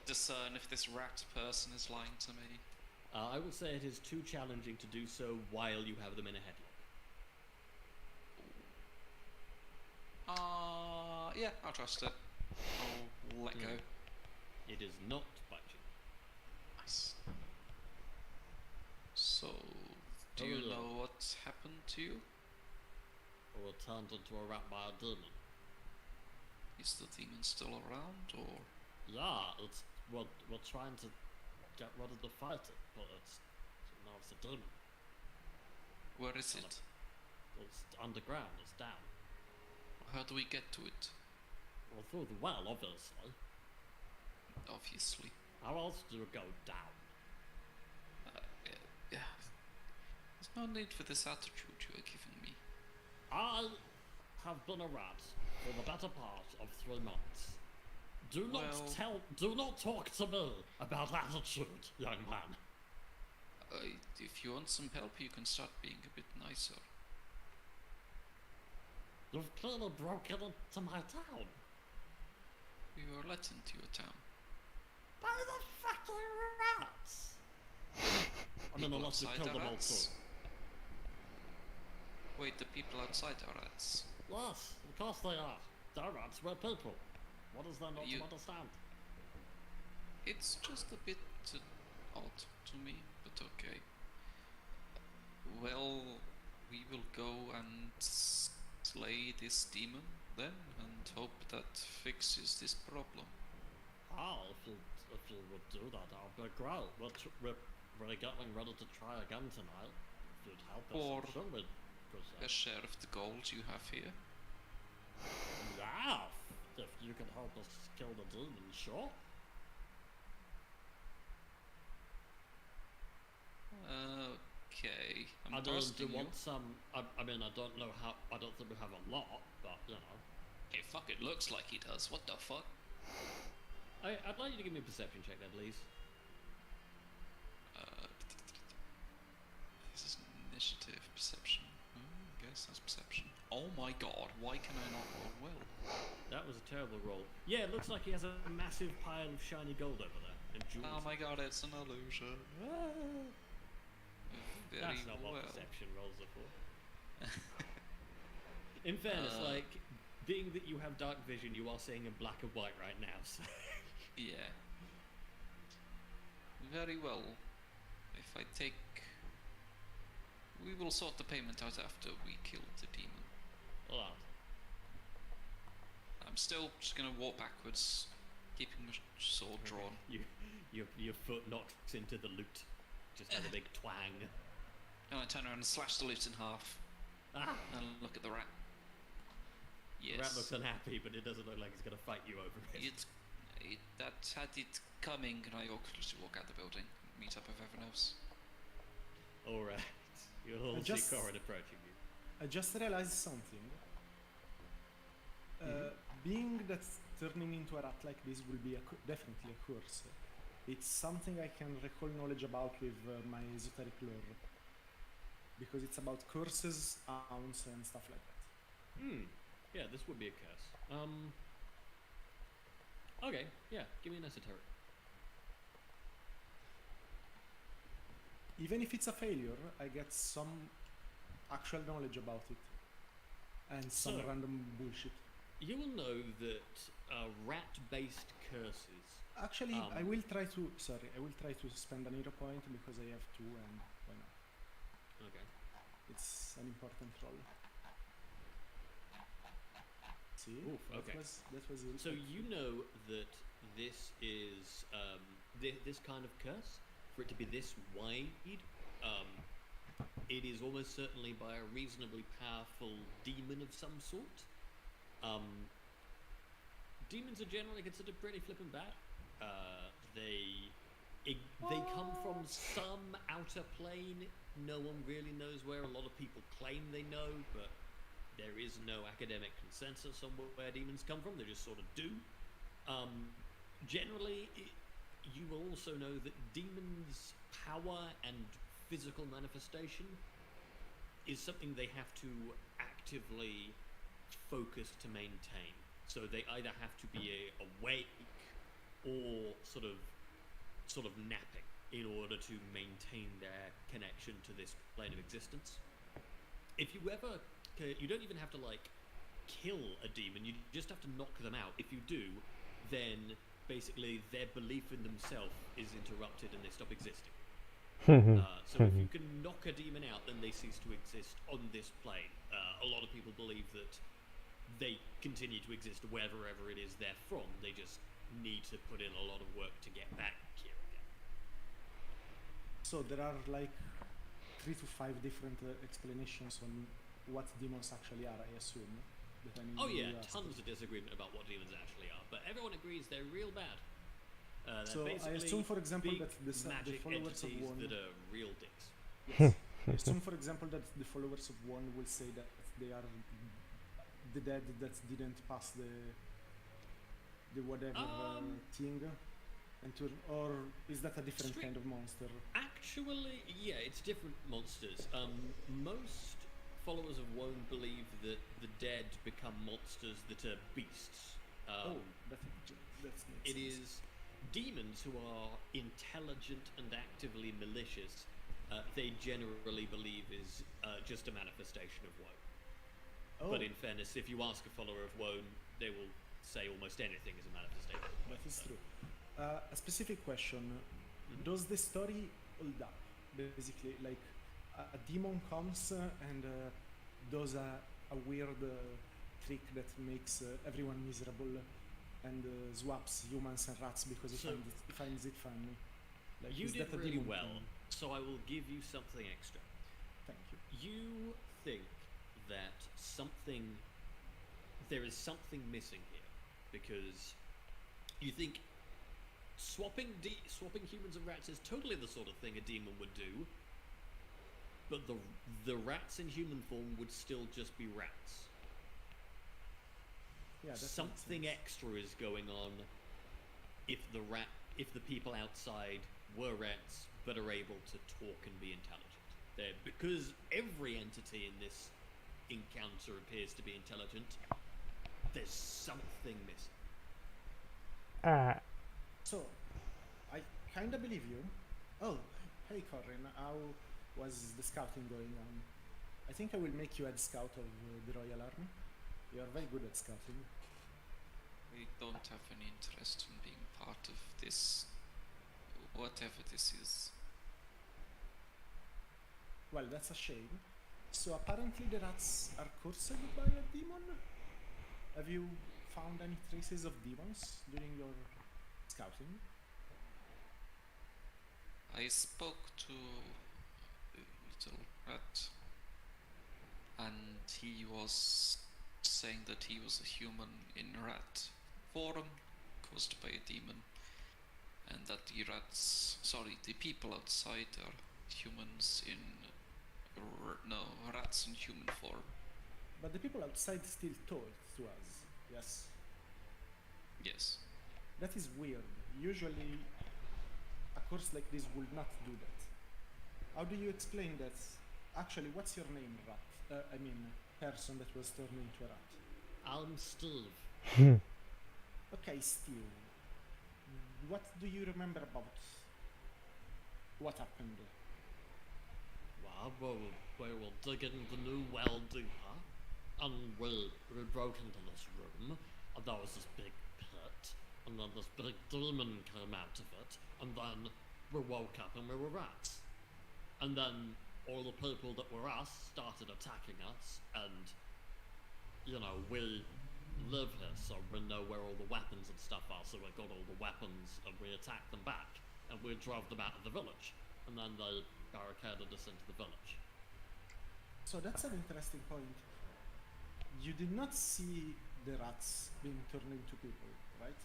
discern if this rat person is lying to me? I would say it is too challenging to do so while you have them in a headlock. Yeah, I'll trust it. I'll let go. It is not biting. Nice. So, do you know what happened to you? Or turned into a rat by a demon. Is the demon still around, or Yeah, it's we're trying to get rid of the fighter, but now it's a demon. where is it? It's underground. It's down. How do we get to it? Well, through the well, obviously. Obviously. How else do you go down? Yeah. There's no need for this attitude you are giving me. I have been a rat for the better part of 3 months. Do not talk to me about attitude, young man. If you want some help, you can start being a bit nicer. You've clearly broken into my town. We were let into your town. By the fucking rats! I mean, People unless you outside kill are them all too. rats? Wait, the people outside are rats. Yes, of course they are. They're rats, we're people. What is there not You- to understand? It's just a bit odd to me, but okay. Well, we will go and slay this demon then, and hope that fixes this problem. If you would do that, I'll be great. We're getting ready to try again tonight. If you'd help us, Or I'm sure we'd A share of the gold you have here. Yeah, if you can help us kill the demon, sure. Okay, I'm I don't trusting you. want some. I mean, I don't know how. I don't think we have a lot, but you know. Hey, fuck, it looks like he does. What the fuck? I'd like you to give me a perception check, there, please. This is initiative, perception. I guess that's perception. Oh my god, why can I not roll well? That was a terrible roll. Yeah, it looks like he has a massive pile of shiny gold over there and jewels. Oh my god, it's an illusion. Very That's not well. what perception rolls are for. In fairness, like, being that you have dark vision, you are seeing in black and white right now, so... Yeah. Very well. If I take... We will sort the payment out after we kill the demon. Alright. I'm still just gonna walk backwards, keeping my sword drawn. Your foot knocks into the loot. Just has a big twang. And I turn around and slash the loot in half. Ah! And look at the rat. Yes. The rat looks unhappy, but it doesn't look like it's going to fight you over it. That had it coming, and I just walk out the building, meet up with everyone else. Alright. Your little just- Sikoran approaching you. I just realized something. Being that turning into a rat like this will be definitely a curse. It's something I can recall knowledge about with my esoteric lore. Because it's about curses, ounce, and stuff like that. Hmm. Yeah, this would be a curse. Okay, yeah, give me an esoteric. Even if it's a failure, I get some actual knowledge about it. And some So- random bullshit. You will know that rat-based curses. Actually, I Um, will try to. Sorry, I will try to spend an hero point because I have two, and why not? Okay. It's an important roll. See, Oof, okay. that was it. So you know that this is this kind of curse, for it to be this wide, it is almost certainly by a reasonably powerful demon of some sort. Demons are generally considered pretty flippin' bad. They come from some outer plane. No one really knows where. A lot of people claim they know, but there is no academic consensus on where demons come from. They just sort of do. Generally, you will also know that demons' power and physical manifestation is something they have to actively focus to maintain. So they either have to be awake or sort of napping in order to maintain their connection to this plane of existence. If you ever, you don't even have to like kill a demon, you just have to knock them out. If you do, then basically their belief in themselves is interrupted and they stop existing. So if you can knock a demon out, then they cease to exist on this plane. A lot of people believe that they continue to exist wherever it is they're from. They just need to put in a lot of work to get back here again. So there are like 3 to 5 different explanations on what demons actually are, I assume. Depending Oh on who yeah, you ask. tons of disagreement about what demons actually are, but everyone agrees they're real bad. They're So I basically assume, for example, big that the magic followers of entities one. that are real dicks. Yes. I assume, for example, that the followers of one will say that they are the dead that didn't pass the whatever thing, and or is that a different kind of monster? Actually, yeah, it's different monsters. Most followers of Wone believe that the dead become monsters that are beasts. That's It is demons who are intelligent and actively malicious. They generally believe is just a manifestation of Wone. Oh, But in fairness, if you ask a follower of Wone, they will say almost anything is a manifestation. that is true. A specific question: does the story hold up? Basically, like a demon comes and does a weird trick that makes everyone miserable and swaps humans and rats because So- he finds it funny. Like, You is did that a really demon well, thing? so I will give you something extra. Thank you. You think that there is something missing here, because you think swapping humans and rats is totally the sort of thing a demon would do, but the rats in human form would still just be rats. Yeah, that makes Something sense. extra is going on if the people outside were rats but are able to talk and be intelligent. Because every entity in this encounter appears to be intelligent, there's something missing. So, I kind of believe you. Oh, hey Corin, how was the scouting going on? I think I will make you head scout of the Royal Army. You are very good at scouting. We don't have any interest in being part of this, whatever this is. Well, that's a shame. So apparently the rats are cursed by a demon? Have you found any traces of demons during your scouting? I spoke to a little rat, and he was saying that he was a human in rat form caused by a demon, and that the people outside are humans in rats in human form. But the people outside still told to us, yes? Yes. That is weird. Usually a course like this would not do that. How do you explain that? Actually, what's your name, rat? I mean, person that was turned into a rat. I'm Steve. Okay, Steve. What do you remember about what happened? Well, we were digging the new well deeper, and we broke into this room, and there was this big pit, and then this big demon came out of it, and then we woke up and we were rats. And then all the people that were us started attacking us, and, you know, we live here, so we know where all the weapons and stuff are, so we got all the weapons, and we attacked them back, and we drove them out of the village, and then they barricaded us into the village. So that's an interesting point. You did not see the rats being turned into people, right?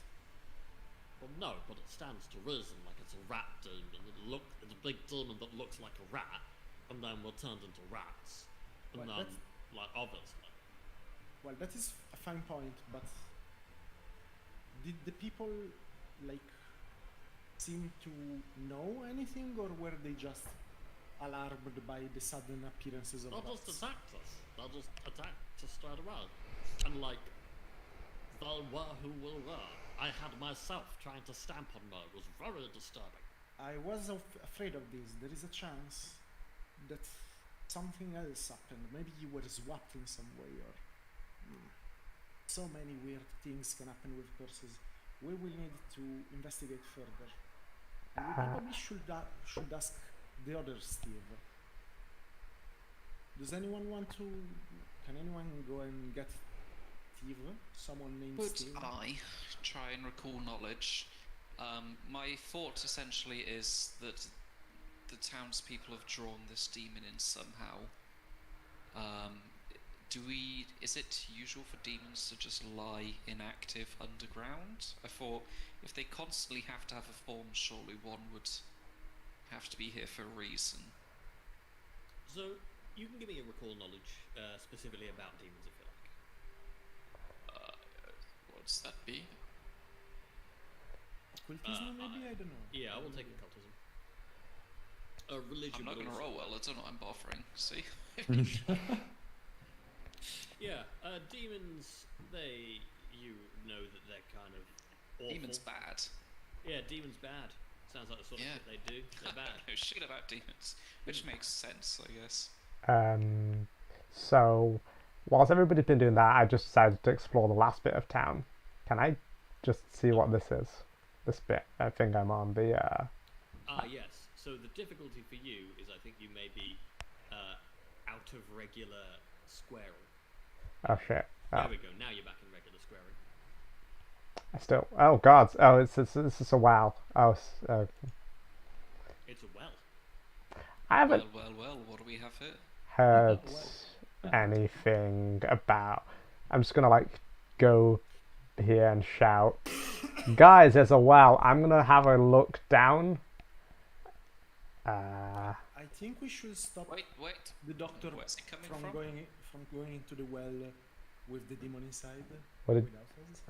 Well, no, but it stands to reason. Like, it's a rat demon. It's a big demon that looks like a rat, and then we're turned into rats. And Well, then, like, obviously. Well, that is a fine point, but did the people, like, seem to know anything, or were they just alarmed by the sudden appearances of They rats? just attacked us. They just attacked us straight away. And, like, they were who we were. I had myself trying to stamp on me. It was very disturbing. I was afraid of this. There is a chance that something else happened. Maybe you were swapped in some way, or so many weird things can happen with curses. We will need to investigate further. And we probably should ask the other Steve. Does anyone want to? Can anyone go and get Steve? Someone named Would Steve. I try and recall knowledge? My thought essentially is that the townspeople have drawn this demon in somehow. Is it usual for demons to just lie inactive underground? I thought if they constantly have to have a form, surely one would have to be here for a reason. So, you can give me a recall knowledge, specifically about demons, if you like. What's that be? Occultism, maybe? I don't know. Yeah, I will take occultism. Religion. I'm not would going to also- roll well, I don't know, I'm buffering. See? Yeah, demons, you know that they're kind of awful. Demon's bad. Yeah, demons bad. Sounds like the sort Yeah. of shit they do. They're I bad. don't know shit about demons, which makes sense, I guess. So, whilst everybody's been doing that, I just decided to explore the last bit of town. Can I just see what this is? This bit. I think I'm on the. Yes. So the difficulty for you is I think you may be out of regular squaring. Oh shit. There Oh, we go. Now you're back in regular squaring. I still. Oh god. Oh, it's a wow. Oh, It's a well. I haven't Well, what do we have here? heard anything about. I'm just gonna like go here and shout, guys, there's a well. I'm gonna have a look down. I think we should stop Wait. the doctor Where's it coming from going into the well with the demon inside. What did- without us.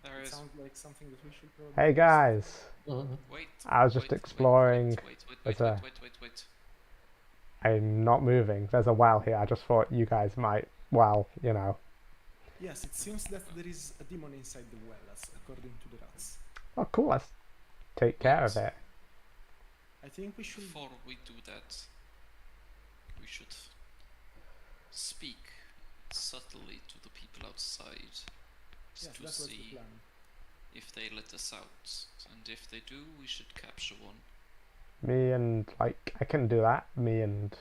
There It is. sounds like something that we should probably. Hey guys, Wait. I was just exploring. Wait. There's I'm not moving. There's a well here. I just thought you guys might. Well, you know. Yes, it seems that there is a demon inside the well, as according to the rats. Oh, cool. Let's take care of it. I think we should. Before we do that, we should speak subtly to the people outside Yes, to that was the see plan. if they let us out. And if they do, we should capture one. Me and like I can do that. Me and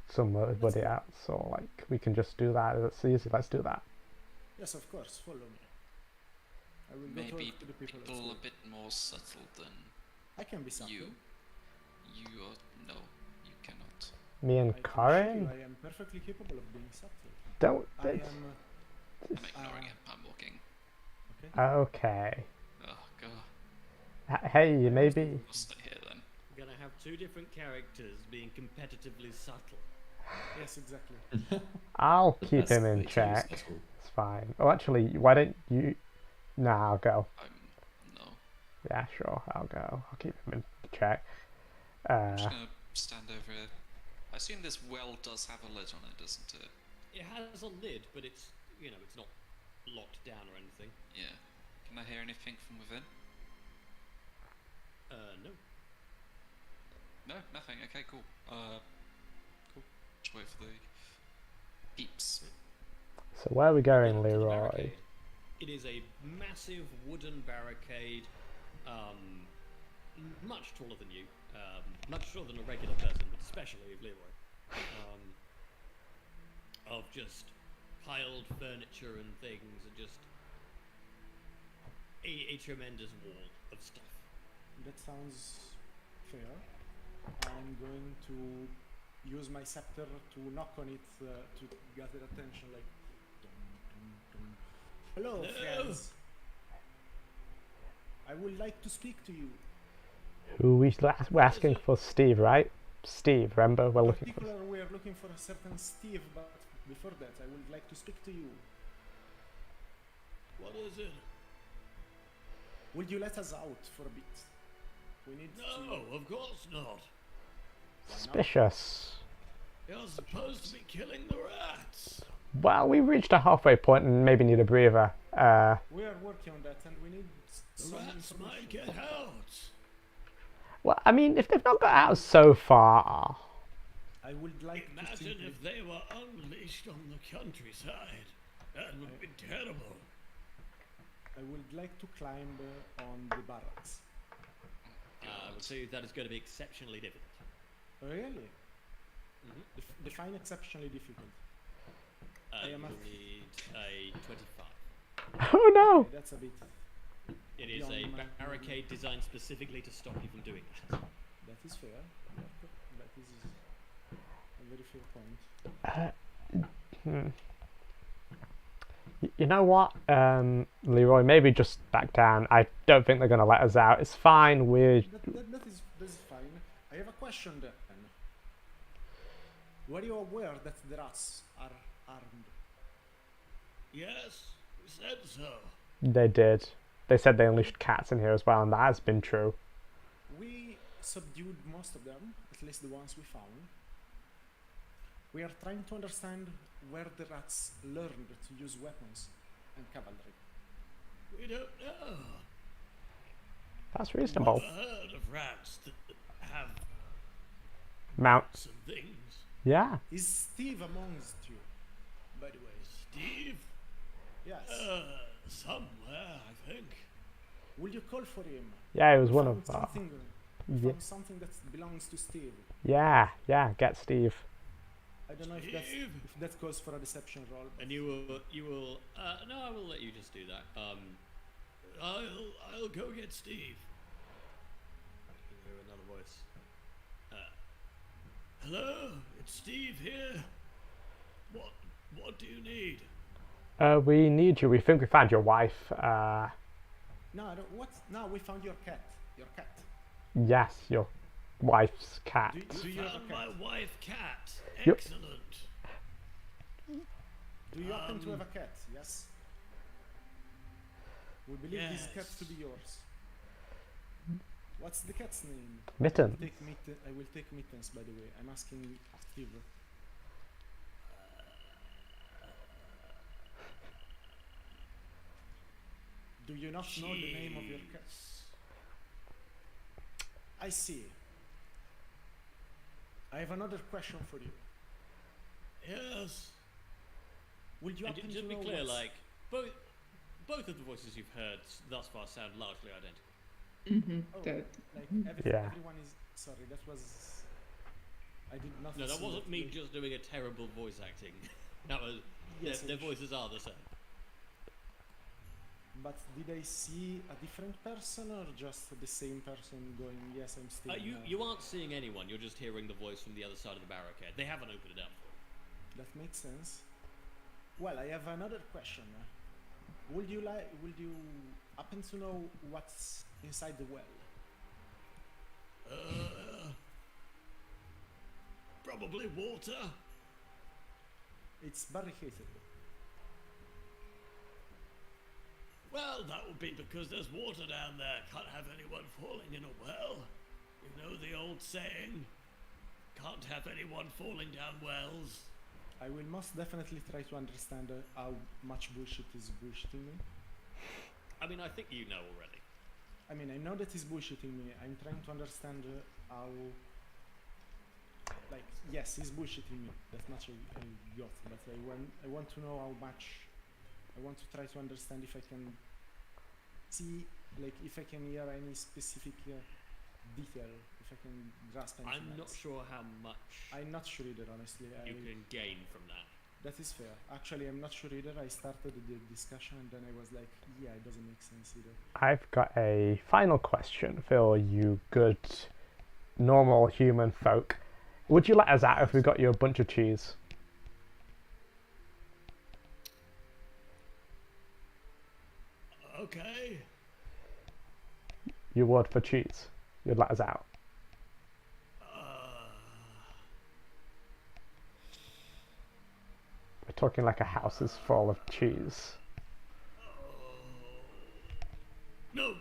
somebody else, or like we can just do that. It's easy. Let's do that. Yes, of course. Follow me. I will go Maybe talk to the people. people a outside. bit more subtle than I can be subtle. you. You are no, you cannot. Me and I can assure Karen you I am perfectly capable of being subtle. don't. I am. I'm ignoring him. I'm walking. Okay. Okay. Oh god. Hey, maybe. I'll stay here then. We're gonna have two different characters being competitively subtle. Yes, exactly. I'll keep That's him in way too check. subtle. It's fine. Oh, actually, why don't you? Nah, I'll go. No. Yeah, sure, I'll go. I'll keep him in check. I'm just gonna stand over here. I assume this well does have a lid on it, doesn't it? It has a lid, but it's, you know, it's not locked down or anything. Yeah. Can I hear anything from within? No. No, nothing. Okay, cool. Cool. Just wait for the peeps. So where are we going, Get to the Leroy? barricade. It is a massive wooden barricade, much taller than you, much taller than a regular person, but especially of Leroy. Of just piled furniture and things, and just a tremendous wall of stuff. That sounds fair. I'm going to use my scepter to knock on it to gather attention, like. Dum, dum, dum. Hello, friends. I would like to speak to you. Who we're asking for Steve, right? Steve, remember? We're looking for. Particular, we are looking for a certain Steve, but before that, I would like to speak to you. What is it? Would you let us out for a bit? We need No, of course not. Suspicious. You're supposed to be killing the rats. Well, we reached a halfway point and maybe need a breather. We are working on that, and we need The some rats might information. get out. Well, I mean, if they've not got out so far. I would like to Imagine simply... if they were unleashed on the countryside. That would be terrible. I would like to climb on the barracks. I would say that is going to be exceptionally difficult. Really? Define exceptionally difficult. I am You a- need a 25. Oh no! Okay, that's a bit... It is a Beyond my- barricade designed specifically to stop you from doing that. That is fair. That is a very fair point. You know what, Leroy? Maybe just back down. I don't think they're going to let us out. It's fine. That is fine. I have a question then. Were you aware that the rats are armed? Yes, we said so. They did. They said they unleashed cats in here as well, and that has been true. We subdued most of them, at least the ones we found. We are trying to understand where the rats learned to use weapons and cavalry. We don't know. That's reasonable. Never heard of rats that have Mount. some things. Yeah. Is Steve amongst you, by the way? Steve? Yes. Somewhere, I think. Will you call for him? Yeah, it was We one found of our. something, Yeah. found something that belongs to Steve. Yeah, get Steve. I don't know if Steve? that calls for a deception roll. And you will, no, I will let you just do that. I'll go get Steve. You hear another voice. Hello, it's Steve here. What do you need? We need you. We think we found your wife. No, I don't, what? No, we found your cat. Your cat. Yes, your wife's cat. Do you have a Found cat? my wife cat. Yep. Excellent. Do you happen to have a cat? Yes. We believe this cat Yes. to be yours. What's the cat's name? Mitten. I will take Mittens, by the way. I'm asking Steve. Do you not know the name of your cat? I see. I have another question for you. Yes. Would you And happen just to be know clear, what's- like both of the voices you've heard thus far sound largely identical. Oh, The- like Yeah. everyone is sorry. That was I did not. No, that see wasn't me they- just doing a terrible voice acting. That was Yes, their I'm voices are the same. But did I see a different person or just the same person going? Yes, I'm still. You aren't seeing anyone. You're just hearing the voice from the other side of the barricade. They haven't opened it up. That makes sense. Well, I have another question. Would you happen to know what's inside the well? Probably water. It's barricaded. Well, that would be because there's water down there. Can't have anyone falling in a well. You know the old saying, can't have anyone falling down wells. I will most definitely try to understand how much bullshit is bullshitting me. I mean, I think you know already. I mean, I know that he's bullshitting me. I'm trying to understand how. Like, yes, he's bullshitting me. That much I got, but I want to know how much. I want to try to understand if I can see, like, if I can hear any specific detail, if I can grasp anything. I'm not sure how much I'm not sure either, honestly. you can gain from that. That is fair. Actually, I'm not sure either. I started the discussion and then I was like, yeah, it doesn't make sense either. I've got a final question for you good, normal human folk. Would you let us out if we got you a bunch of cheese? Okay. You would for cheese? You'd let us out? We're talking like a house is full of cheese. No,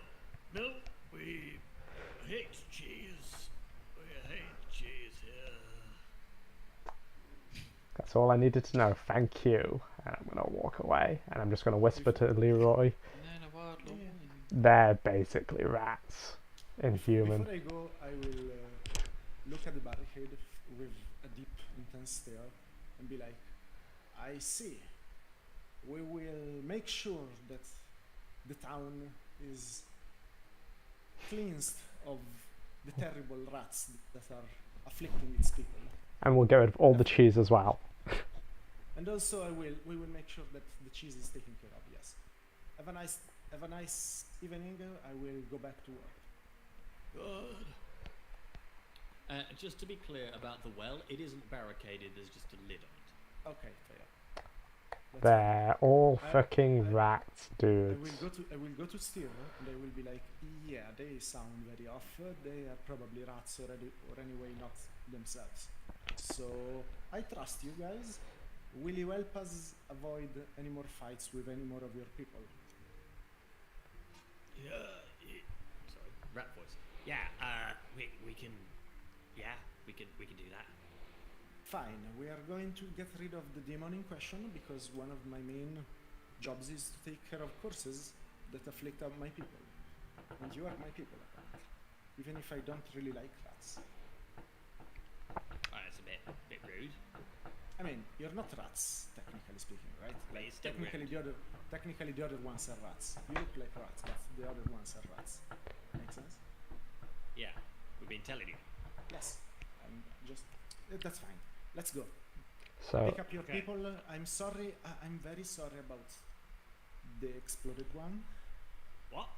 we hate cheese. We hate cheese here. That's all I needed to know. Thank you. And I'm going to walk away. And I'm just going to whisper to Leroy. They're basically rats. Inhuman. Before I go, I will look at the barricade with a deep, intense stare and be like, I see. We will make sure that the town is cleansed of the terrible rats that are afflicting its people. And we'll get rid of all the cheese as well. And also we will make sure that the cheese is taken care of, yes. Have a nice evening. I will go back to work. Good. Just to be clear about the well, it isn't barricaded, there's just a lid on it. Okay, fair. That's They're all fucking rats, I dudes. will go to Steve and I will be like, yeah, they sound very off. They are probably rats already, or anyway not themselves. So I trust you guys. Will you help us avoid any more fights with any more of your people? Sorry, rat voice. Yeah, we can do that. Fine, we are going to get rid of the demon in question because one of my main jobs is to take care of curses that afflict my people. And you are my people, apparently. Even if I don't really like rats. That's a bit rude. I mean, you're not rats, technically speaking, right? But it's still technically the other ones are rats. You look like rats, but the other ones are rats. Makes sense? Yeah, we've been telling you. Yes. I'm just that's fine. Let's go. So Pick up your people. I'm sorry. I'm very sorry about the exploded one. What?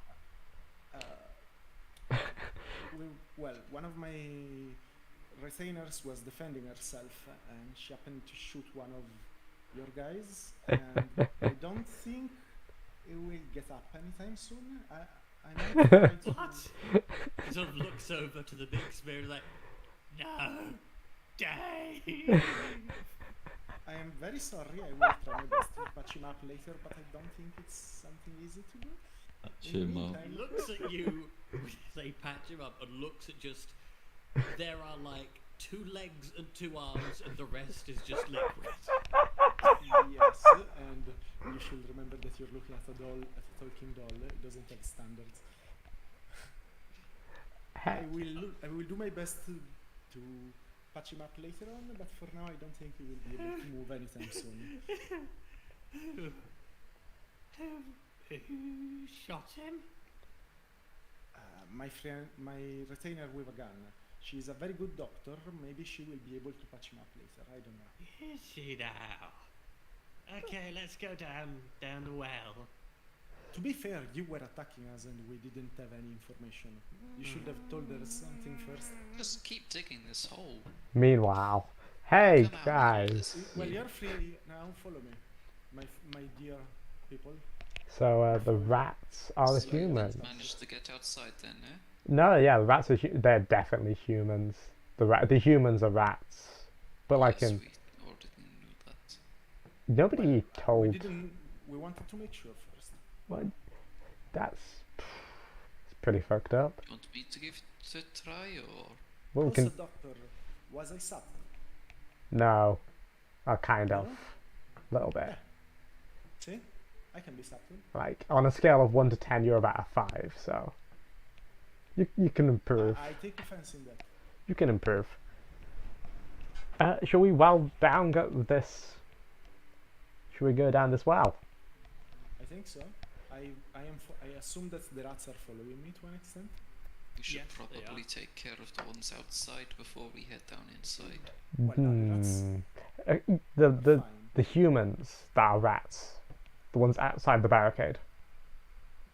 Well, one of my retainers was defending herself and she happened to shoot one of your guys. And I don't think it will get up anytime soon. I might try to... What? He sort of looks over to the big spirit like, no, Dave. I am very sorry. I will try my best to patch him up later, but I don't think it's something easy to do. Patch him up. He looks at you, they patch him up, and looks at just, there are like 2 legs and 2 arms, and the rest is just liquid. Yes, and you should remember that you're looking at a doll, at a talking doll. It doesn't have standards. I will do my best to patch him up later on, but for now I don't think he will be able to move anytime soon. Who shot him? My friend, my retainer with a gun. She's a very good doctor. Maybe she will be able to patch him up later. I don't know. Is she now? Okay, let's go down the well. To be fair, you were attacking us and we didn't have any information. You should have told us something first. Just keep digging this hole. meanwhile, hey Come on, guys. Well, you're free now. Follow me, my dear people. So the rats are the So you humans. managed to get outside then, eh? No, yeah, the rats are. They're definitely humans. The humans are rats. But like Yes, in we already knew that. nobody We told. didn't. We wanted to make sure first. What? it's pretty fucked up. You want me to give it a try, or? Well, we Also, can. doctor, was I subtle? No. Kind of. No? Little bit. Yeah. See? I can be subtle. Like, on a scale of 1 to 10, you're about a 5, so. You can improve. I take offense in that. You can improve. Shall we well down go this? Should we go down this well? I think so. I assume that the rats are following me to an extent. We should Yes, they probably are. take care of the ones outside before we head down inside. Well, no, that's The fine. humans that are rats, the ones outside the barricade.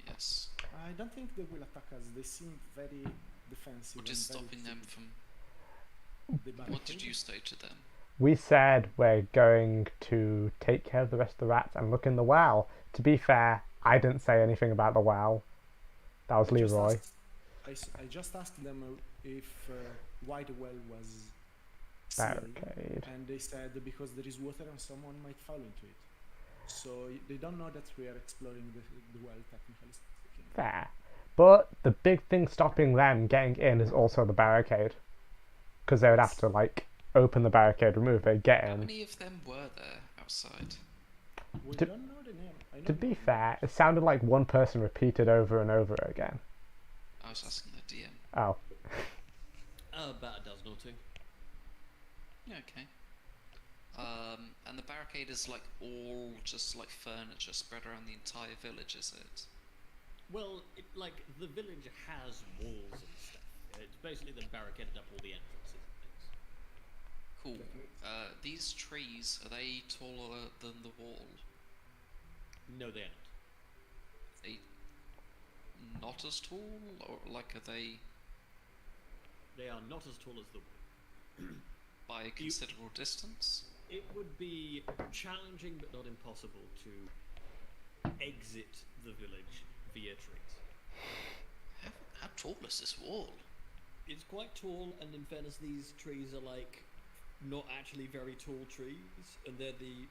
Yes. I don't think they will attack us. They seem very defensive. What is and very stopping them timid. from... The What did barricade? you say to them? We said we're going to take care of the rest of the rats and look in the well. To be fair, I didn't say anything about the well. That was Leroy. I just asked them if why the well was sealed, Barricade. and they said because there is water and someone might fall into it. So they don't know that we are exploring the well, technically speaking. Fair. But the big thing stopping them getting in is also the barricade. Because they would have to, like, open the barricade, remove it, get How in. many of them were there outside? We To- don't know the name. I To don't be know. fair, it sounded like one person repeated over and over again. I was asking the DM. Oh. About a dozen or two. Yeah, okay. And the barricade is like all just like furniture spread around the entire village, is it? Well, like the village has walls and stuff. It's basically they've barricaded up all the entrances and things. Cool. These trees, are they taller than the wall? No, they aren't. They not as tall, or like are they They are not as tall as the wall. by a considerable distance? It would be challenging but not impossible to exit the village via trees. How tall is this wall? It's quite tall, and in fairness, these trees are like not actually very tall trees, and they're the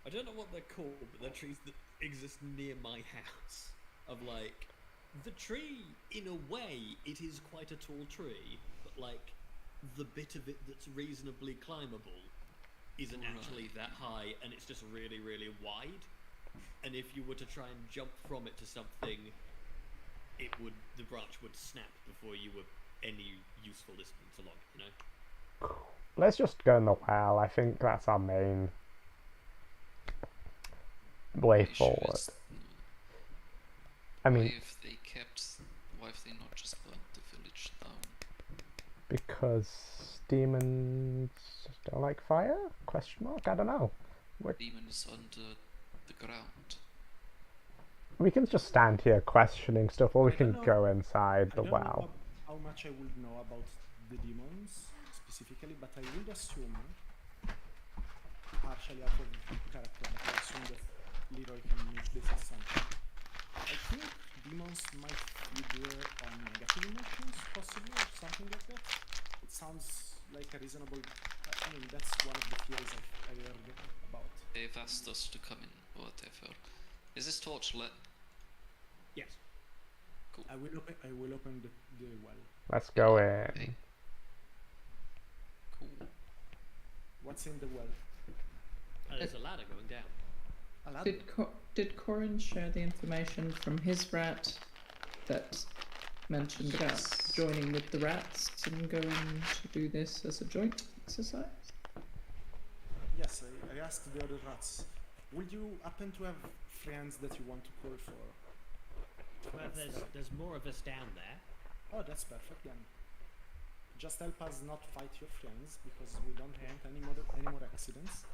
I don't know what they're called, but they're trees that exist near my house. Of like the tree, in a way, it is quite a tall tree, but like the bit of it that's reasonably climbable isn't actually that high, and it's just really, really wide. And if you were to try and jump from it to something, the branch would snap before you were any useful distance along, you know? Let's just go in the well. I think that's our main way The issue forward. is, I why mean, have they not just burnt the village down? because demons don't like fire? Question mark? I don't know. Demons under the ground. We can just stand here questioning stuff, or we I can don't know- go inside I the don't well. know how much I would know about the demons specifically, but I would assume, partially out of character, but I assume that Leroy can make this assumption. I think demons might feed on negative emotions, possibly, or something like that. It sounds like a reasonable. I mean, that's one of the theories I heard about. They've asked us to come in, whatever. Is this torch lit? Yes. I will open the well. Let's go Okay. in. Cool. What's in the well? There's a ladder going down. A ladder? Did Corin share the information from his rat that mentioned about joining with the rats and going to do this as a joint exercise? Yes, I asked the other rats. Would you happen to have friends that you want to call for? Well, there's more of us down there. Oh, that's perfect then. Just help us not fight your friends because we don't want any more accidents.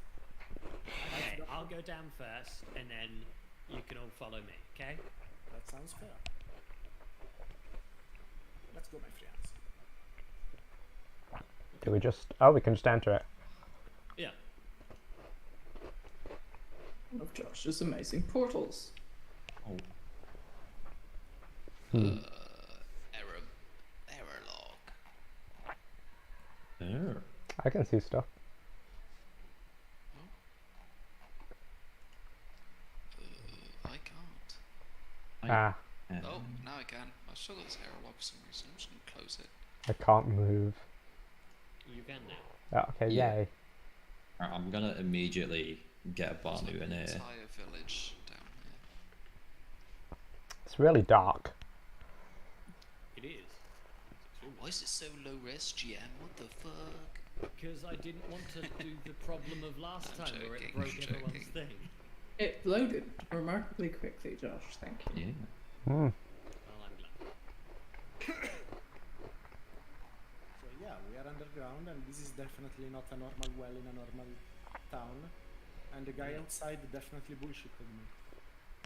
Okay, I'll go down first, and then you can all follow me, okay? That sounds fair. Let's go, my friends. Do we just... Oh, we can just enter it. Yeah. One of Josh's amazing portals. Oh, Error log. there. I can see stuff. I can't. for some reason. I'm just going to close it. I can't move. You can now. Oh, okay, Yeah. yay. Alright, I'm gonna immediately get a There's Banu like in an here. entire village down here. It's really dark. It is. Why is it so low res, GM? What the fuck? Because I didn't want to do the problem of last I'm time where it joking, broke I'm everyone's joking. thing. It loaded remarkably quickly, Josh. Thank you. Yeah. Hmm. Well, I'm glad. So yeah, we are underground, and this is definitely not a normal well in a normal town. And the guy outside definitely bullshitted me.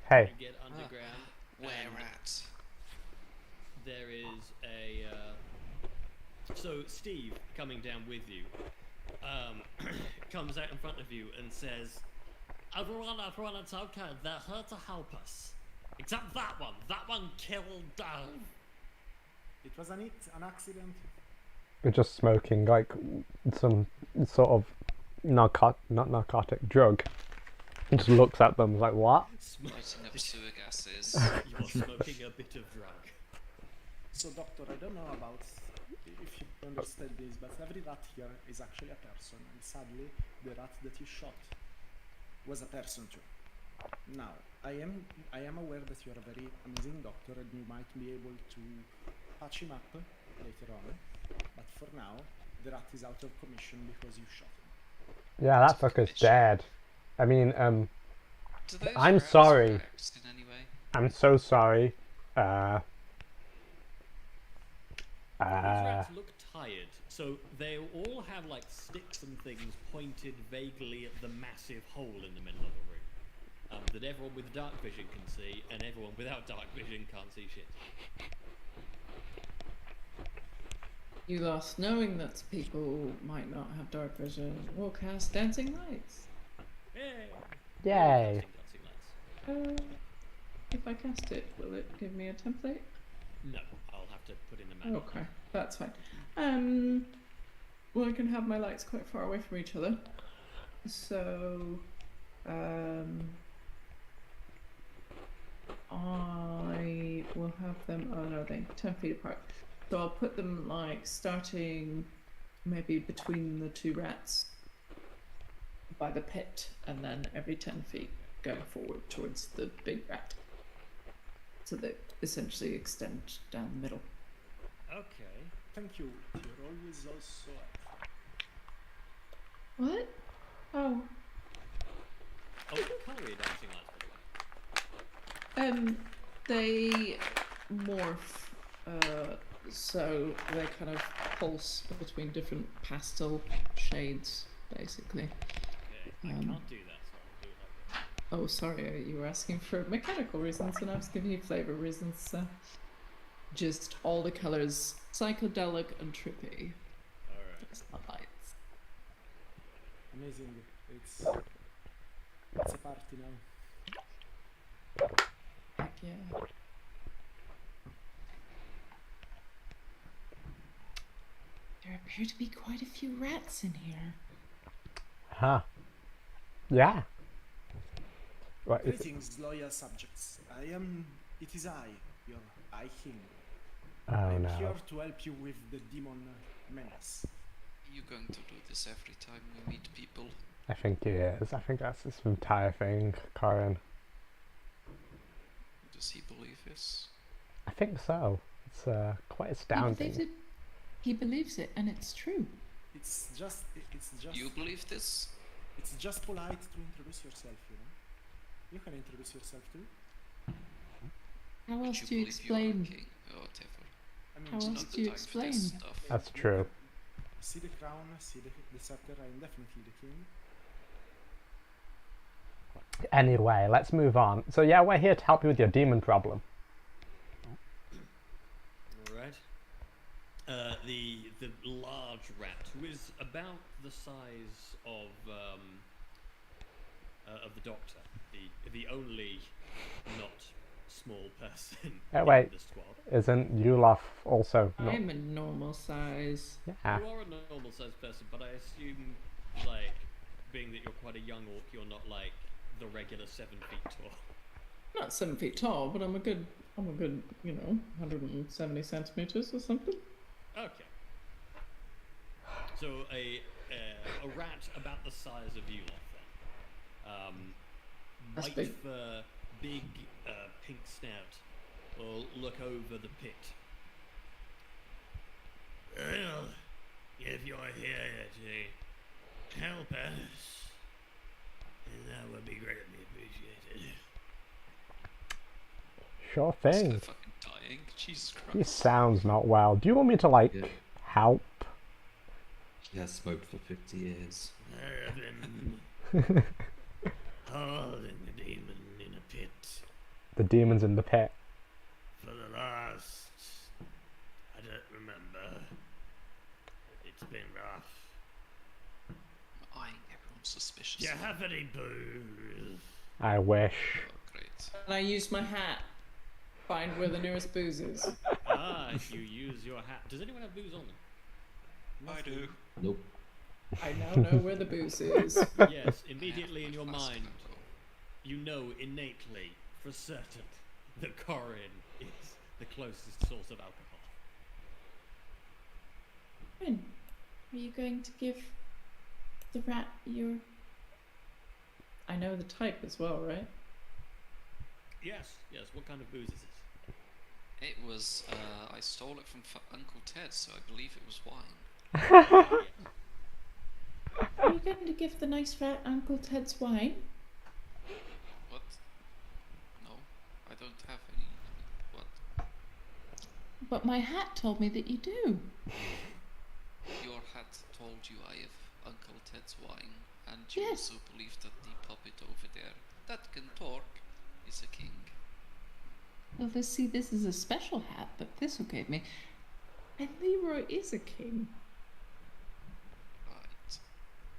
Hey, You get underground. Where and at? there is a. So Steve coming down with you, comes out in front of you and says, "Everyone, it's okay. They're here to help us, except that one. That one killed Dove." It was an accident. we're just smoking like some sort of not narcotic drug. He just looks at them like, what? Lighting up sewer gases. You're smoking a bit of drug. So doctor, I don't know about if you understand this, but every rat here is actually a person, and sadly, the rat that you shot was a person too. Now, I am aware that you are a very amazing doctor, and you might be able to patch him up later on, but for now, the rat is out of commission because you shot him. Yeah, that fucker's dead. I mean, Do those I'm rats sorry. react in any way? I'm so sorry. These rats look tired, so they all have like sticks and things pointed vaguely at the massive hole in the middle of the room that everyone with dark vision can see, and everyone without dark vision can't see shit. You lost knowing that people might not have dark vision will cast dancing lights. Yay! Yay. Dancing lights. If I cast it, will it give me a template? No, I'll have to put in the manual. Okay, that's fine. Well, I can have my lights quite far away from each other. So, I will have them. Oh no, they're 10 feet apart. So I'll put them like starting maybe between the two rats by the pit, and then every 10 feet going forward towards the big rat. So they essentially extend down the middle. Okay. Thank you. You're always also. What? Oh, Oh, what colour are your dancing lights, by the way? they morph, so they kind of pulse between different pastel shades, basically. Okay, I can't do that, so I'll do it like that. Oh, sorry, you were asking for mechanical reasons, and I was giving you flavor reasons. So just all the colors, psychedelic and trippy. Alright. That's not lights. Amazing. It's a party now. Heck yeah. There appear to be quite a few rats in here. Huh. Yeah. What is it? Greetings, loyal subjects. It is I, your Eye King. Oh I'm no. here to help you with the demon menace. Are you going to do this every time we meet people? I think he is. I think that's his entire thing, Corin. Does he believe this? I think so. It's quite He believes astounding. it. He believes it, and it's true. It's just You believe this? it's just polite to introduce yourself, you know. You can introduce yourself too. How Would else you do you believe you are explain? king? Oh, whatever. I mean, How It's else not do the you time for this explain? stuff. That's true. See the crown, see the scepter. I am definitely the king. Anyway, let's move on. So yeah, we're here to help you with your demon problem. Alright. The large rat, who is about the size of the doctor, the only not small person Oh, in wait. the squad. Isn't Yulof also not? I'm a normal size. Yeah. You are a normal sized person, but I assume, like, being that you're quite a young orc, you're not like the regular 7 feet tall. not 7 feet tall, but I'm a good, 170 centimeters or something. Okay. So a rat about the size of you, then. That's White big. fur, big pink snout, will look over the pit. Well, if you're here to help us, then that would be greatly appreciated. Sure This guy thing. fucking dying. Jesus He Christ. sounds not well. Do you want me to, like, Yeah. help? He has smoked for 50 years. I have been holding the demon in a pit The demon's in the pit. for the last... I don't remember. It's been rough. I'm eyeing everyone suspicious. Do you have any booze? I wish. Oh, great. And I use my hat. Find where the nearest booze is. Ah, you use your hat. Does anyone have booze on them? I do. Nope. I now know where the booze is. Yes, immediately in your Flask mind, of alcohol. you know innately, for certain, that Corin is the closest source of alcohol. Rin, are you going to give the rat your... I know the type as well, right? Yes, what kind of booze is this? It was, I stole it from Uncle Ted, so I believe it was wine. Are you going to give the nice rat Uncle Ted's wine? What? No, I don't have any. What? But my hat told me that you do. Your hat told you I have Uncle Ted's wine, and you Yes. also believe that the puppet over there that can talk is a king. Well, this is a special hat that Thistle gave me. And Leroy is a king. Right.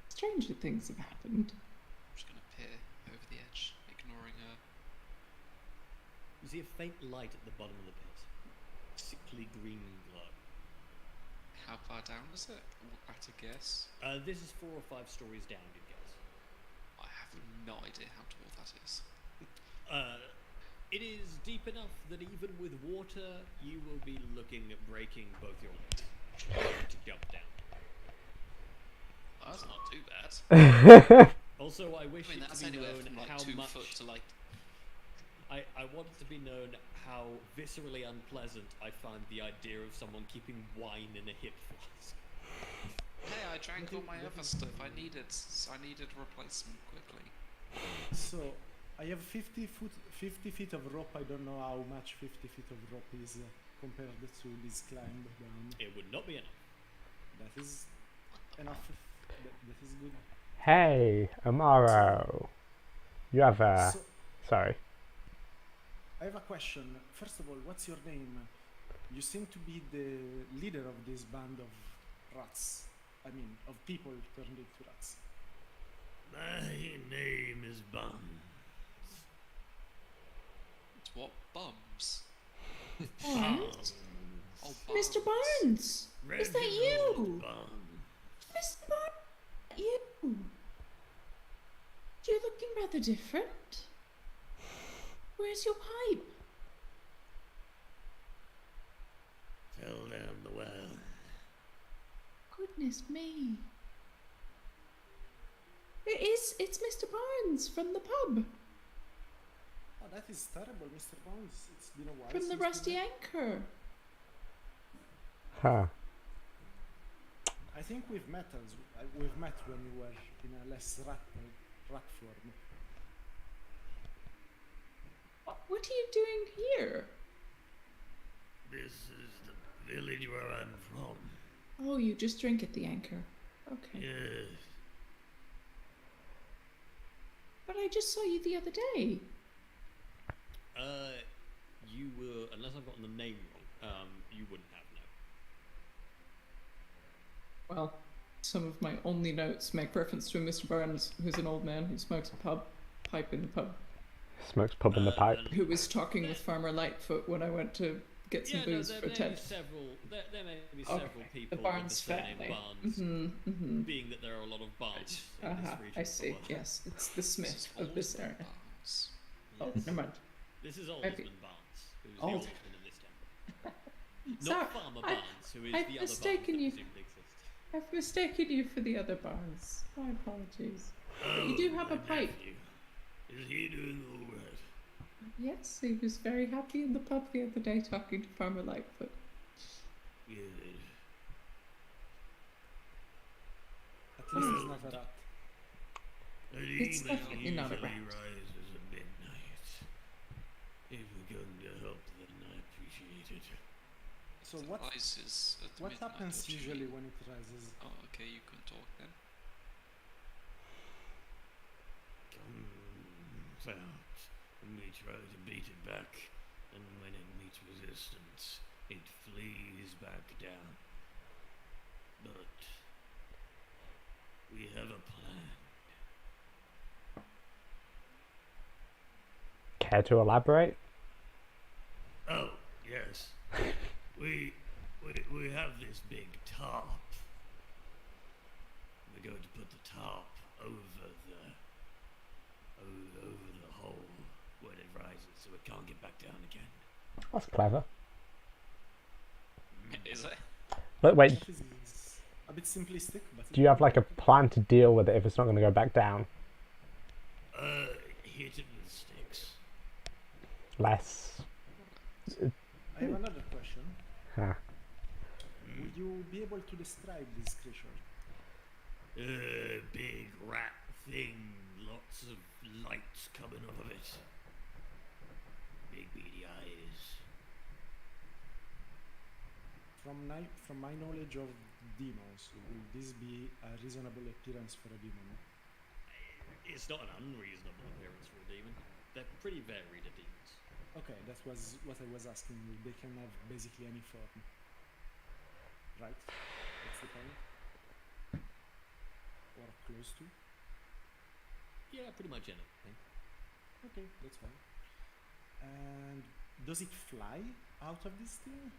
Stranger things have happened. I'm just gonna peer over the edge, ignoring her. You see a faint light at the bottom of the pit. Sickly green glow. How far down is it? At a guess. This is 4 or 5 stories down, you'd guess. I have no idea how tall that is. It is deep enough that even with water, you will be looking at breaking both your legs. Trying to jump down. That's not too bad. Also, I wish I mean, it that's to be anywhere known from like how 2 much... foot to like. I want it to be known how viscerally unpleasant I find the idea of someone keeping wine in a hip flask. Hey, I drank all my other stuff. I needed replacement quickly. So I have 50 feet of rope. I don't know how much 50 feet of rope is compared to this climb down. It would not be enough. That is enough. That is good. Hey, Amaro. You have a... So Sorry. I have a question. First of all, what's your name? You seem to be the leader of this band of rats. I mean, of people turned into rats. My name is Buns. It's what bums? Barnes? Oh, Mr. bums. Barnes! Is that you? Buns. Mr. Barnes! You! You're looking rather different. Where's your pipe? Fell down the well. Goodness me. It's Mr. Barnes from the pub. Oh, that is terrible, Mr. Bones. It's been a while. From the since Rusty we met. Anchor. Huh. I think we've met we've met when you were in a less rat form. What are you doing here? This is the village where I'm from. Oh, you just drink at the Anchor. Okay. Yes. But I just saw you the other day. You were, unless I've gotten the name wrong, you wouldn't have, no. Well, some of my only notes make reference to a Mr. Barnes, who's an old man who smokes a pipe in the pub, Smokes pub in the pipe. who was talking with Farmer Lightfoot when I went to get some booze there for may Ted. be several. There may be Okay, several the people Barnes with the surname family. Barnes, being that there are a lot of Barnes in this region. I of the see. world. Yes, it's the This is Smith of this Osborne area. Barnes. Oh, Yes. never mind. This is Maybe- Alderman Barnes, who is the Ald- alderman in this temple. Sorry, Not Farmer Barnes, who is I've the other mistaken Barnes you. that presumably exists. I've mistaken you for the other Barnes. My apologies. But you do have a pipe. Is he doing all right? Yes, he was very happy in the pub the other day talking to Farmer Lightfoot. Good. At least it's not a rat. The It's demon definitely not a usually rat. rises at midnight. If we're going to help, then I appreciate it. So The what rises at what midnight, happens what do you usually mean? when it rises? Oh, okay, you can talk then. Comes out, and we try to beat it back, and when it meets resistance, it flees back down. But we have a plan. Care to elaborate? Oh, yes. we have this big tarp. We're going to put the tarp over the hole when it rises, so it can't get back down again. That's clever. Is it? But wait, That is a bit simplistic, but do you have like a plan to deal with it if it's not going to go back down? Hit it with sticks. Less. I have another question. Huh. Would you be able to describe this creature? Big rat thing, lots of lights coming off of it. Big beady eyes. From my knowledge of demons, will this be a reasonable appearance for a demon? It's not an unreasonable appearance for a demon. They're pretty varied at demons. Okay, that was what I was asking you. They can have basically any form. Right? That's the point? Or close to? Yeah, pretty much anything. Okay, that's fine. And does it fly out of this thing?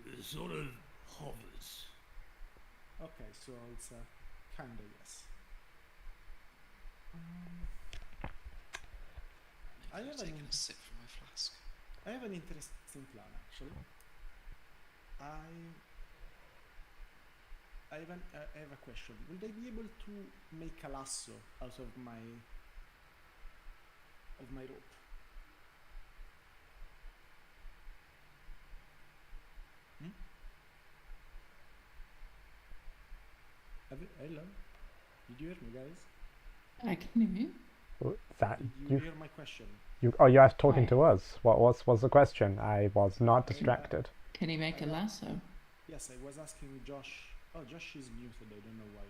It sort of hovers. Okay, so it's a kinda yes. I Maybe have I've an taken a sip from my flask. I have an interesting plan actually. I have a question. Will they be able to make a lasso out of my rope? Hello? Did you hear me, guys? I can hear you. Is that Did you you? hear my question? Oh, you're talking Hi. to us. What was the question? I was not distracted. Can he make a lasso? Yes, I was asking Josh. Oh, Josh is muted. I don't know why.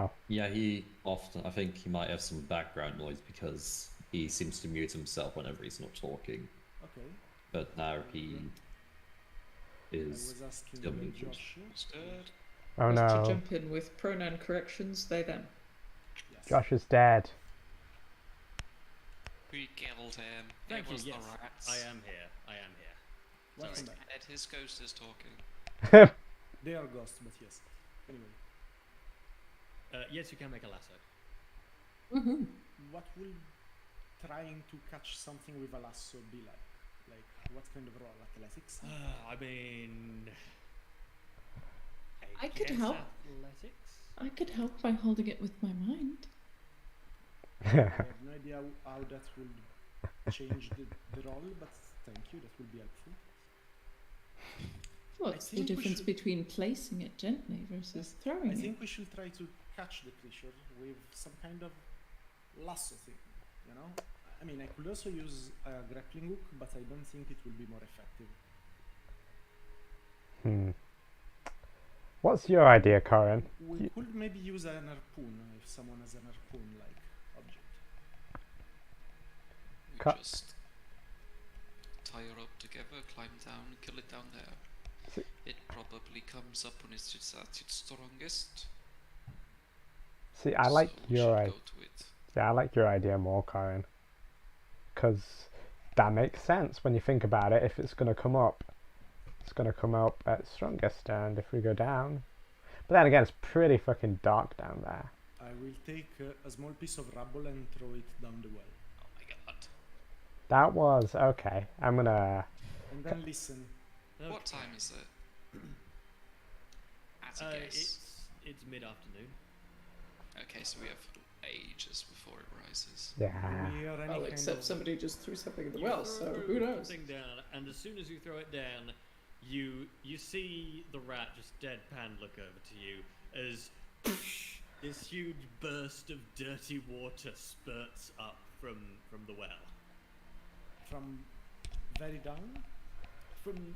Oh, Yeah, I think he might have some background noise because he seems to mute himself whenever he's not talking. Okay. But now he I is was asking still muted. Josh. Who's dead? oh Just to no. jump in with pronoun corrections, they them. Yes. Josh is dead. We killed him. Thank it you, was yes. the rats. I am here. Welcome He's back. dead. His ghost is talking. They are ghosts, but yes. Anyway, Yes, you can make a lasso. Woohoo! what will trying to catch something with a lasso be like? Like, what kind of roll? Athletics? I mean, I could guess help. Athletics. I could help by holding it with my mind. I have no idea how that will change the roll, but thank you. That will be helpful. What's the think we difference should- between placing it gently versus throwing I it? think we should try to catch the creature with some kind of lasso thing. You know? I mean, I could also use a grappling hook, but I don't think it will be more effective. What's your idea, Corin? We could maybe use an harpoon if someone has an harpoon-like object. We Cut. just tie her up together, climb down, and kill it down there. It probably comes up when it's at its strongest. See, I like so we your should idea. go to it. Yeah, I like your idea more, Corin. Because that makes sense when you think about it. If it's going to come up, it's going to come up at strongest, and if we go down... But then again, it's pretty fucking dark down there. I will take a small piece of rubble and throw it down the well. Oh my god. That was okay. I'm gonna. And then listen. What time is it? At a guess. It's mid-afternoon. Okay, so we have ages before it rises. Yeah. Do we hear any Well, kind except of... somebody just threw something in the You well, throw so who knows? something down, and as soon as you throw it down, you see the rat just deadpan look over to you as this huge burst of dirty water spurts up from the well. From very down? From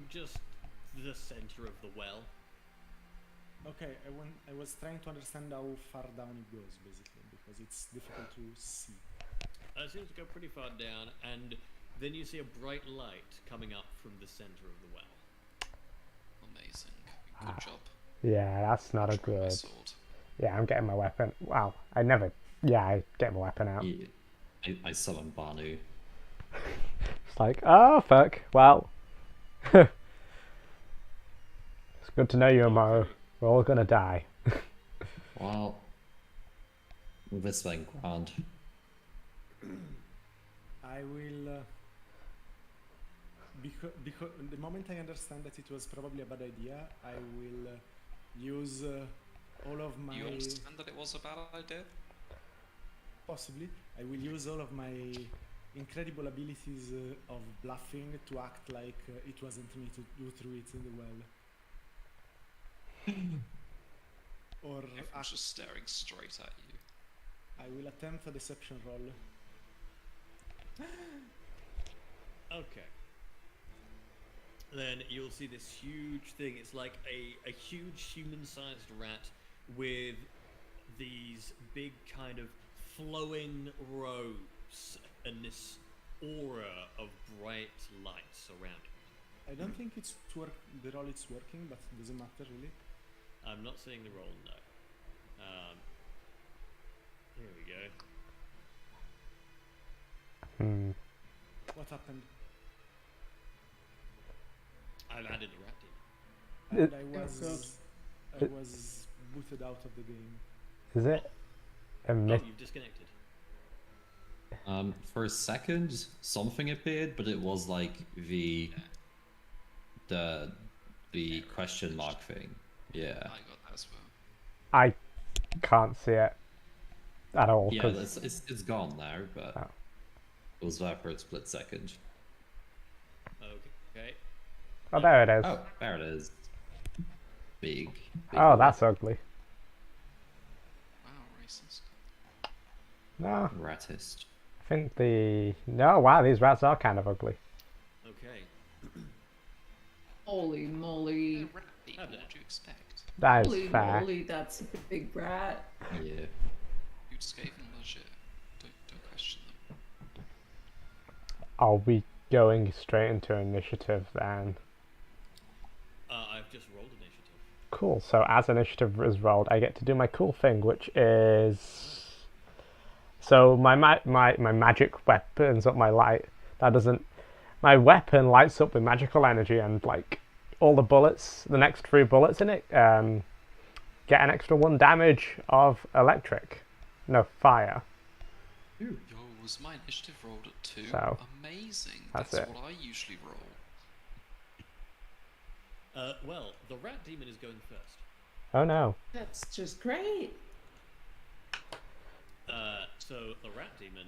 just the center of the well. Okay, I was trying to understand how far down it goes, basically, because it's difficult to see. It seems to go pretty far down, and then you see a bright light coming up from the center of the well. Amazing. Good job. Yeah, that's not a Drawing my good. sword. Yeah, I'm getting my weapon. Wow, I never. Yeah, I get my weapon out. Yeah. I summon Banu. It's like, oh fuck. Well, it's good to know you, Amaru. We're all gonna die. Well, this went grand. I will... because the moment I understand that it was probably a bad idea, I will use all of my... You understand that it was a bad idea? Possibly. I will use all of my incredible abilities of bluffing to act like it wasn't me who threw it in the well. Or Everyone's just staring straight at you. I will attempt a deception roll. Okay. Then you'll see this huge thing. It's like a huge human-sized rat with these big kind of flowing robes and this aura of bright light surrounding it. I don't think it's the roll is working, but it doesn't matter really. I'm not seeing the roll, no. Here we go. Hmm. What happened? I've added the rat in. And I was booted out of the game. Is it a Oh, myth? you've disconnected. For a second, something appeared, but it was like the question mark thing. Yeah. I got that as well. I can't see it at all. Yeah, 'Cause- it's gone now, but Oh. it was there for a split second. Okay. oh, there it is. Oh, there it is. Big. Oh, that's ugly. Wow, racist. No, Ratist. I think no. Wow, these rats are kind of ugly. Okay. Holy moly. Rat people, what do you expect? That Holy is fair. moly, that's a big rat. Yeah. You just gave them legit. Don't question them. Are we going straight into initiative then? I've just rolled initiative. Cool. So as initiative is rolled, I get to do my cool thing, which is so my magic weapons up my light. That doesn't. My weapon lights up with magical energy, and like all the bullets, the next 3 bullets in it, get an extra 1 damage of electric, no fire. Yo, was my initiative rolled at 2? So, amazing. that's That's it. what I usually roll. Well, the rat demon is going first. Oh no. That's just great. So the rat demon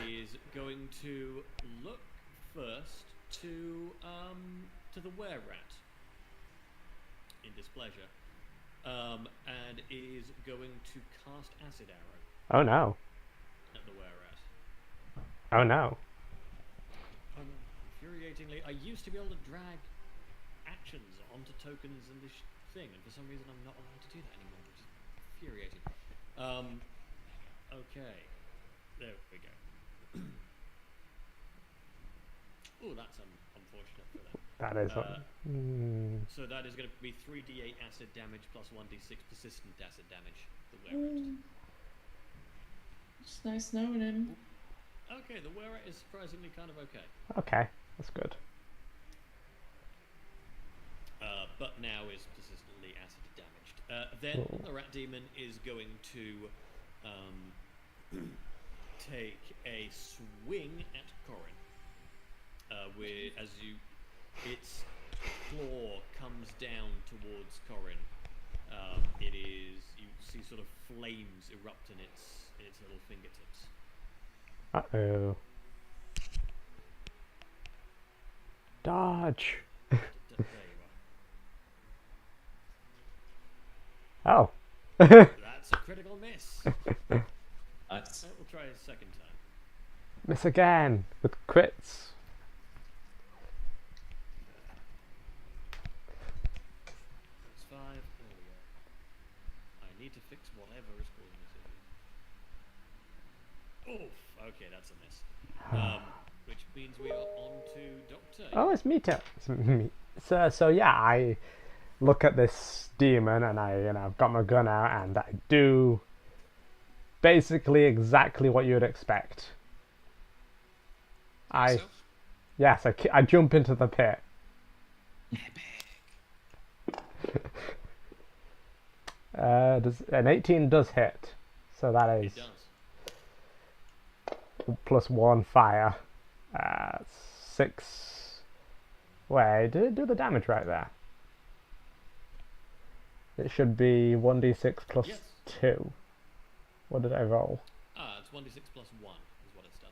is going to look first to the were-rat in displeasure, and is going to cast acid arrow Oh no. at the were-rat. Oh no. Infuriatingly, I used to be able to drag actions onto tokens in this thing, and for some reason I'm not allowed to do that anymore, which is infuriating. Okay. There we go. Oh, that's unfortunate for them. That is. So that is going to be 3d8 acid damage plus 1d6 persistent acid damage. The were-rat. It's nice knowing him. Okay, the were-rat is surprisingly kind of okay. Okay, that's good. But now is persistently acid damaged. Then the rat demon is going to take a swing at Corin. Its claw comes down towards Corin. You see sort of flames erupt in its little fingertips. Uh-oh. Dodge. There you are. Oh. That's a critical miss. Nice. We'll try a second time. Miss again with crits. That's 5. There we go. I need to fix whatever is causing this. Oof. Okay, that's a miss. Which means we are on to Doctor. Oh, it's me too. It's me. So yeah, I look at this demon and I've got my gun out and I do basically exactly what you'd expect. Yes, I jump into the pit. An 18 does hit, so that is It does. +1 fire. 6. Wait, did it do the damage right there? It should be 1d6 plus Yes. 2. What did I roll? It's 1d6 plus 1 is what it's done.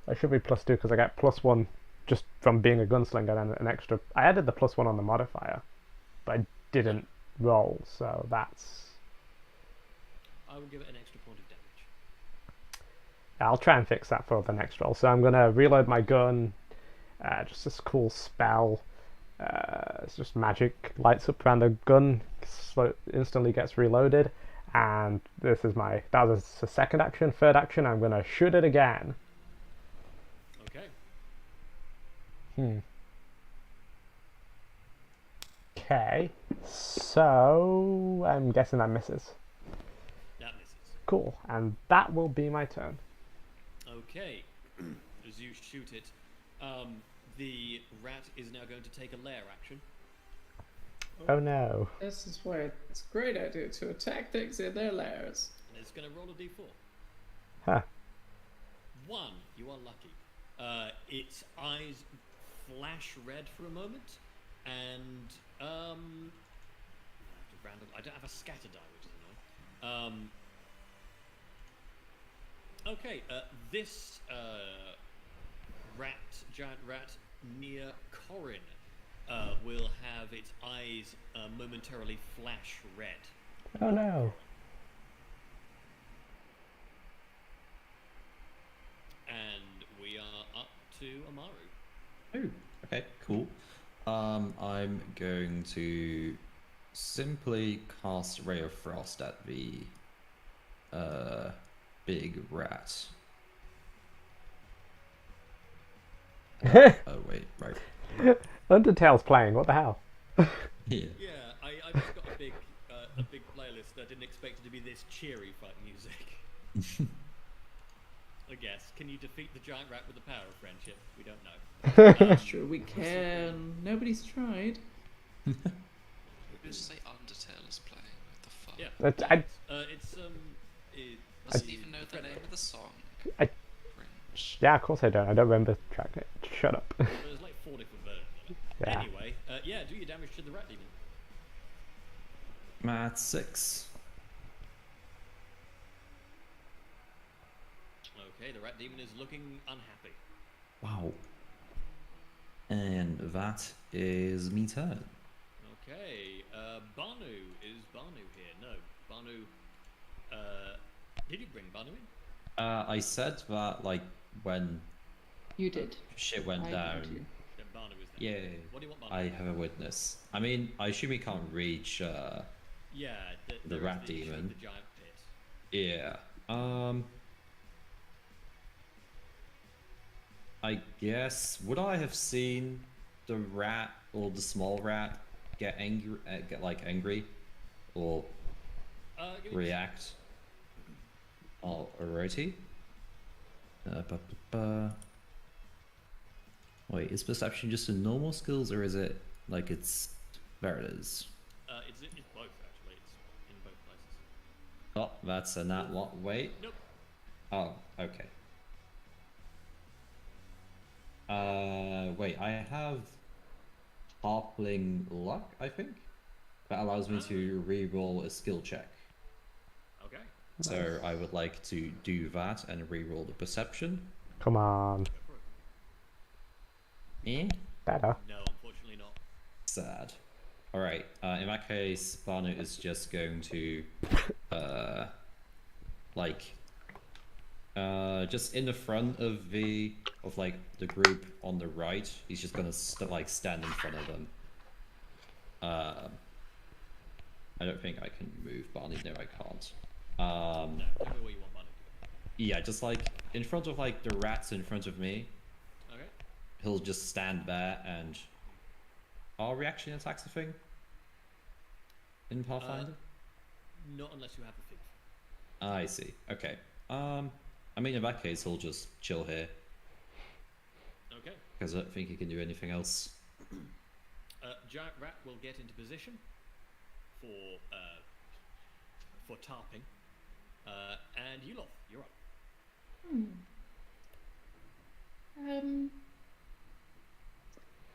It should be +2 because I get +1 just from being a gunslinger and an extra. I added the +1 on the modifier, but I didn't roll, so that's. I will give it an extra point of damage. I'll try and fix that for the next roll. So I'm gonna reload my gun. Just this cool spell. It's just magic, lights up around the gun, instantly gets reloaded, and that was the second action. Third action, I'm gonna shoot it again. Okay. Okay, so I'm guessing that misses. That misses. Cool, and that will be my turn. Okay. As you shoot it, the rat is now going to take a lair action. Oh no. This is why it's a great idea to attack things in their lairs. And it's going to roll a d4. Huh. 1, you are lucky. Its eyes flash red for a moment, and I don't have a scatter die, which is annoying. Okay, this giant rat near Corin will have its eyes momentarily flash red. Oh no. And we are up to Amaru. Oh, okay, cool. I'm going to simply cast Ray of Frost at the big rat. Oh wait, right. Undertale's playing, what the hell? Yeah. Yeah, I just got a big playlist. I didn't expect it to be this cheery fight music. I guess. Can you defeat the giant rat with the power of friendship? We don't know. Sure, we can. Nobody's tried. Just say Undertale is playing. What the fuck? Yeah. Doesn't even know the name of the song. I- Cringe. Yeah, of course I don't. I don't remember tracking it. Shut up. There's like 4 different versions of it. Yeah. Anyway, do your damage to the rat demon. Math 6. Okay, the rat demon is looking unhappy. Wow. And that is me turn. Okay, Banu. Is Banu here? No. Banu. Did you bring Banu in? I said that like when You did. shit went I down. heard you. Yeah, Banu is there. Yeah. What do you want Banu I to have a witness. I mean, I assume he can't reach. Yeah, The there is rat issue with demon. The giant pit. Yeah. I guess would I have seen the rat or the small rat get angry, angry, or Give me react? Alrighty. Wait, is perception just a normal skills or is it like it's there it is? It's both actually. It's in both Oh, that's a nat what? Wait. Nope. Oh, okay. Wait, I have Harpling Luck, I think? That allows me to re-roll a skill check. Okay. So I would like to do that and re-roll the perception. Come on. Go for it. Eh? Better. No, unfortunately not. Sad. Alright, in that case, Banu is just going to, just in the front of the group on the right, he's just gonna stand in front of them. I don't think I can move Barney. No, I can't. No, tell me what you want, Barney. Yeah, just like in front of like the rats in front of me. Okay. He'll just stand there and. Are reaction attacks a thing? In Pathfinder? Not unless you have the thief. I see. Okay. I mean, in that case, he'll just chill here Okay. because I don't think he can do anything else. Giant rat will get into position for tarping. And Yulof, you're up.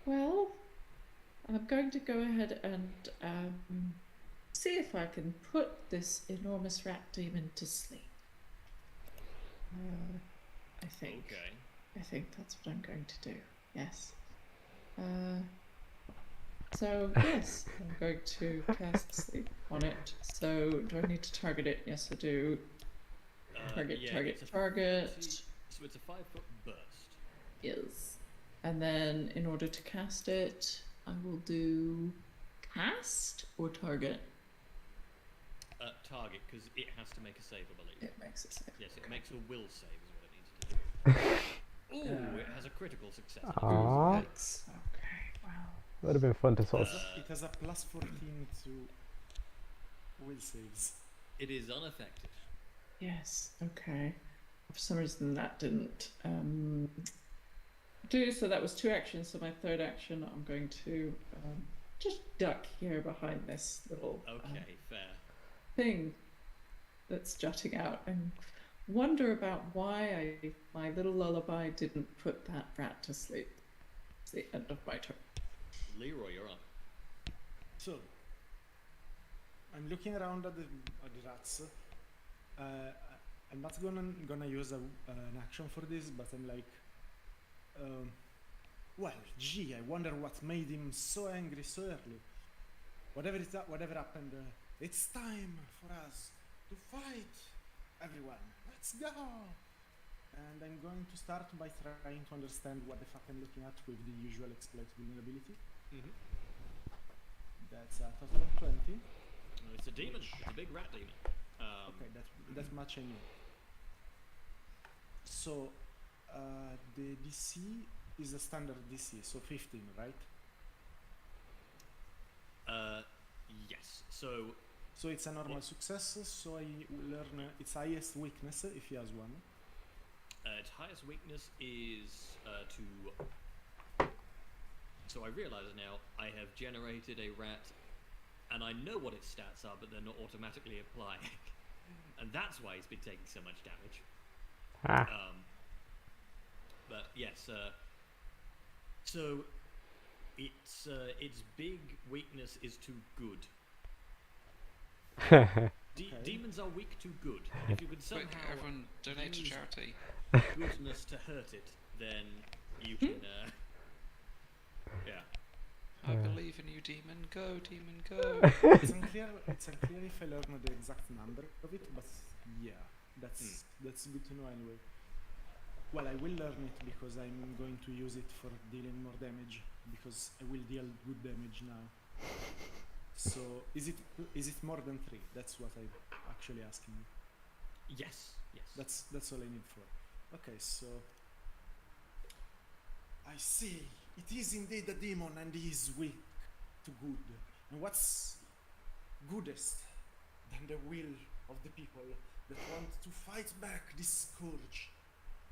Well, I'm going to go ahead and see if I can put this enormous rat demon to sleep. I think. Okay. I think that's what I'm going to do. Yes. So yes, I'm going to cast sleep on it. So do I need to target it? Yes, I do. Target, yeah, target, it's a- target. So it's a 5-foot burst. Yes. And then in order to cast it, I will do cast or target. Target, because it has to make a save, I believe. It makes it save. Yes, it makes a will save, is what it needs to do. Ooh, it has a critical success. Aww. Yikes. Okay, well. Would have been fun to sort of. It has a plus 14 to will saves. It is unaffected. Yes, okay. For some reason that didn't do, so that was 2 actions, so my third action I'm going to just duck here behind this little Okay, fair. thing that's jutting out and wonder about why my little lullaby didn't put that rat to sleep. It's the end of my turn. Leroy, you're up. So, I'm looking around at the rats. I'm not gonna use an action for this, but I'm like, well, gee, I wonder what made him so angry so early. Whatever happened, it's time for us to fight, everyone. Let's go! And I'm going to start by trying to understand what the fuck I'm looking at with the usual exploit vulnerability. Mm-hmm. That's a total of 20. It's a demon. It's a big rat demon. Okay, that much I know. So, the DC is a standard DC, so 15, right? Yes. So it's a normal success, so I will learn its highest weakness if he has one. its highest weakness is to. So I realise now I have generated a rat, and I know what its stats are, but they're not automatically applying, and that's why he's been taking so much damage. Ah. But yes, so its big weakness is to good. Demons are weak to good. If you could somehow Quick, everyone donate to use charity. goodness to hurt it, then you can. Yeah. I believe in you, demon. Go, demon, go. It's unclear if I learn the exact number of it, but yeah, that's good to know anyway. Well, I will learn it because I'm going to use it for dealing more damage, because I will deal good damage now. So, is it more than 3? That's what I'm actually asking you. Yes. Yes. That's all I need for. Okay, so I see. It is indeed a demon, and he is weak to good. And what's goodest than the will of the people that want to fight back this scourge?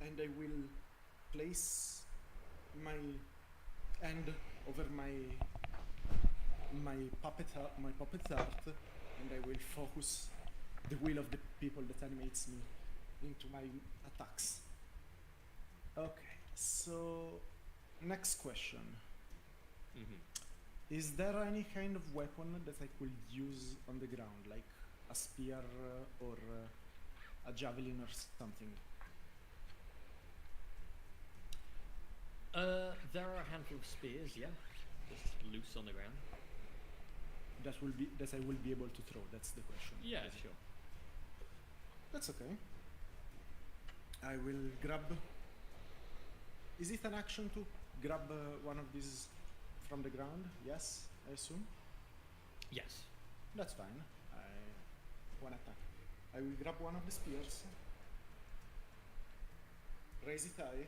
And I will place my hand over my puppet art, and I will focus the will of the people that animates me into my attacks. Okay, so next question. Is there any kind of weapon that I could use on the ground, like a spear or a javelin or something? There are a handful of spears, yeah, just loose on the ground. That I will be able to throw. That's the question. Yeah, sure. That's okay. I will grab. Is it an action to grab one of these from the ground? Yes, I assume. Yes. That's fine. One attack. I will grab one of the spears, raise it high,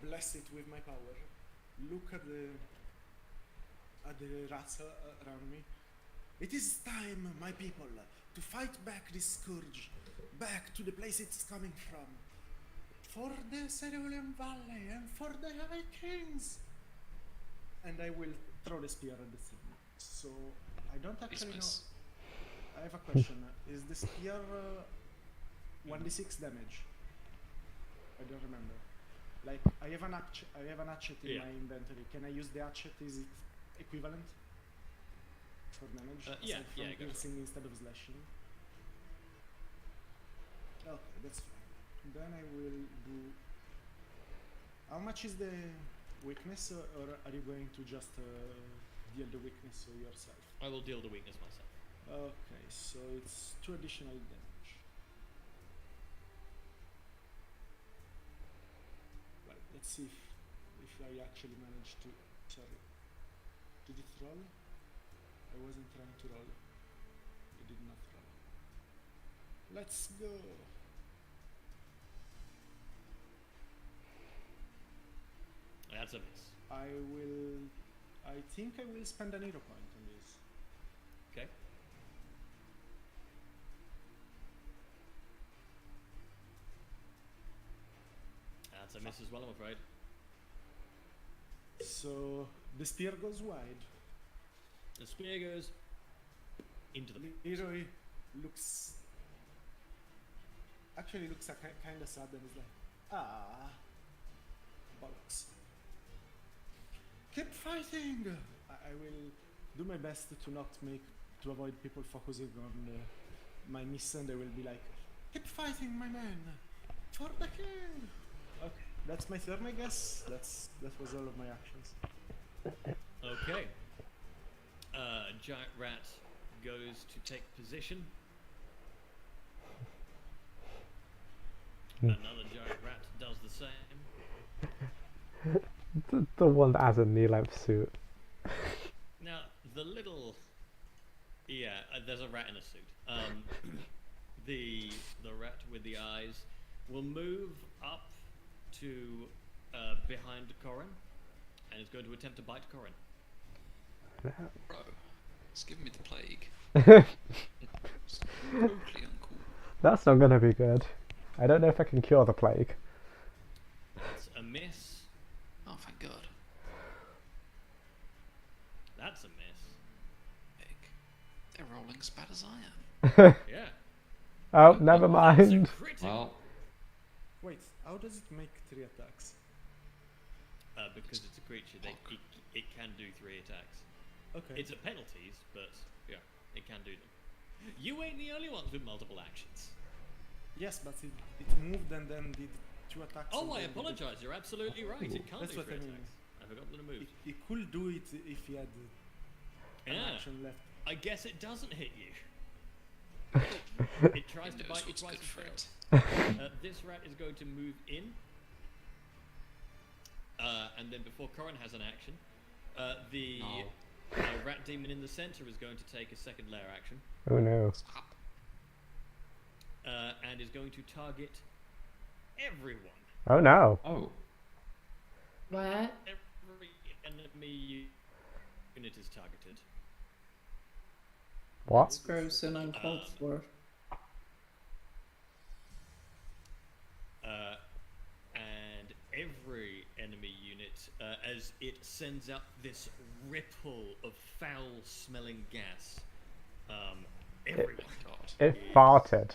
bless it with my power, look at the rats around me. It is time, my people, to fight back this scourge, back to the place it's coming from, for the Cerulean Valley and for the High Kings. And I will throw the spear at the thing. So I don't actually know. I have a question. Is the spear 1d6 damage? I don't remember. Like I have an hatchet in my inventory. Can I use the hatchet? Is it equivalent for damage? Yeah, Aside from go for it. piercing instead of slashing. Okay, that's fine. Then I will do. How much is the weakness, or are you going to just deal the weakness yourself? I will deal the weakness myself. Okay, so it's 2 additional damage. Well, let's see if I actually managed to. Sorry. Did it roll? I wasn't trying to roll. It did not roll. Let's go. That's a miss. I think I will spend an hero point on this. Okay. That's a miss as well, I'm afraid. So the spear goes wide. The spear goes into the. Leroy looks kind of sad and is like, bollocks. Keep fighting. I will do my best to avoid people focusing on my miss, and I will be like, keep fighting, my man, for the king. Okay, that's my turn, I guess. That was all of my actions. Okay. Giant rat goes to take position. Another giant rat does the same. The one that has a knee-length suit. Now, the little... Yeah, there's a rat in a suit. The rat with the eyes will move up to behind Corin and is going to attempt to bite Corin. Bro, it's giving me the plague. It's totally uncool. That's not gonna be good. I don't know if I can cure the plague. That's a miss. Oh, thank God. That's a miss. Big. They're rolling as bad as I am. Yeah. Oh, never That's a mind. critical. Well, Wait, how does it make 3 attacks? Because it's a creature, it can do 3 attacks. Okay. It's a penalties, but yeah, it can do them. You ain't the only ones with multiple actions. Yes, but it moved and then did 2 attacks. Oh, and I then apologise. You're absolutely right. It can't That's do what 3 I mean. attacks. I forgot that it moved. It could do it if he had an Yeah. action left. I guess it doesn't hit you. It tries to Knows bite you what's twice good for and it. fails. This rat is going to move in. And then before Corin has an action, the rat demon in the center is going to take a second layer action. Oh no. And is going to target everyone. Oh no. oh, Where? Every enemy unit is targeted. What? It's gross and uncalled for. And every enemy unit, as it sends up this ripple of foul-smelling gas, everyone. God. It is, farted.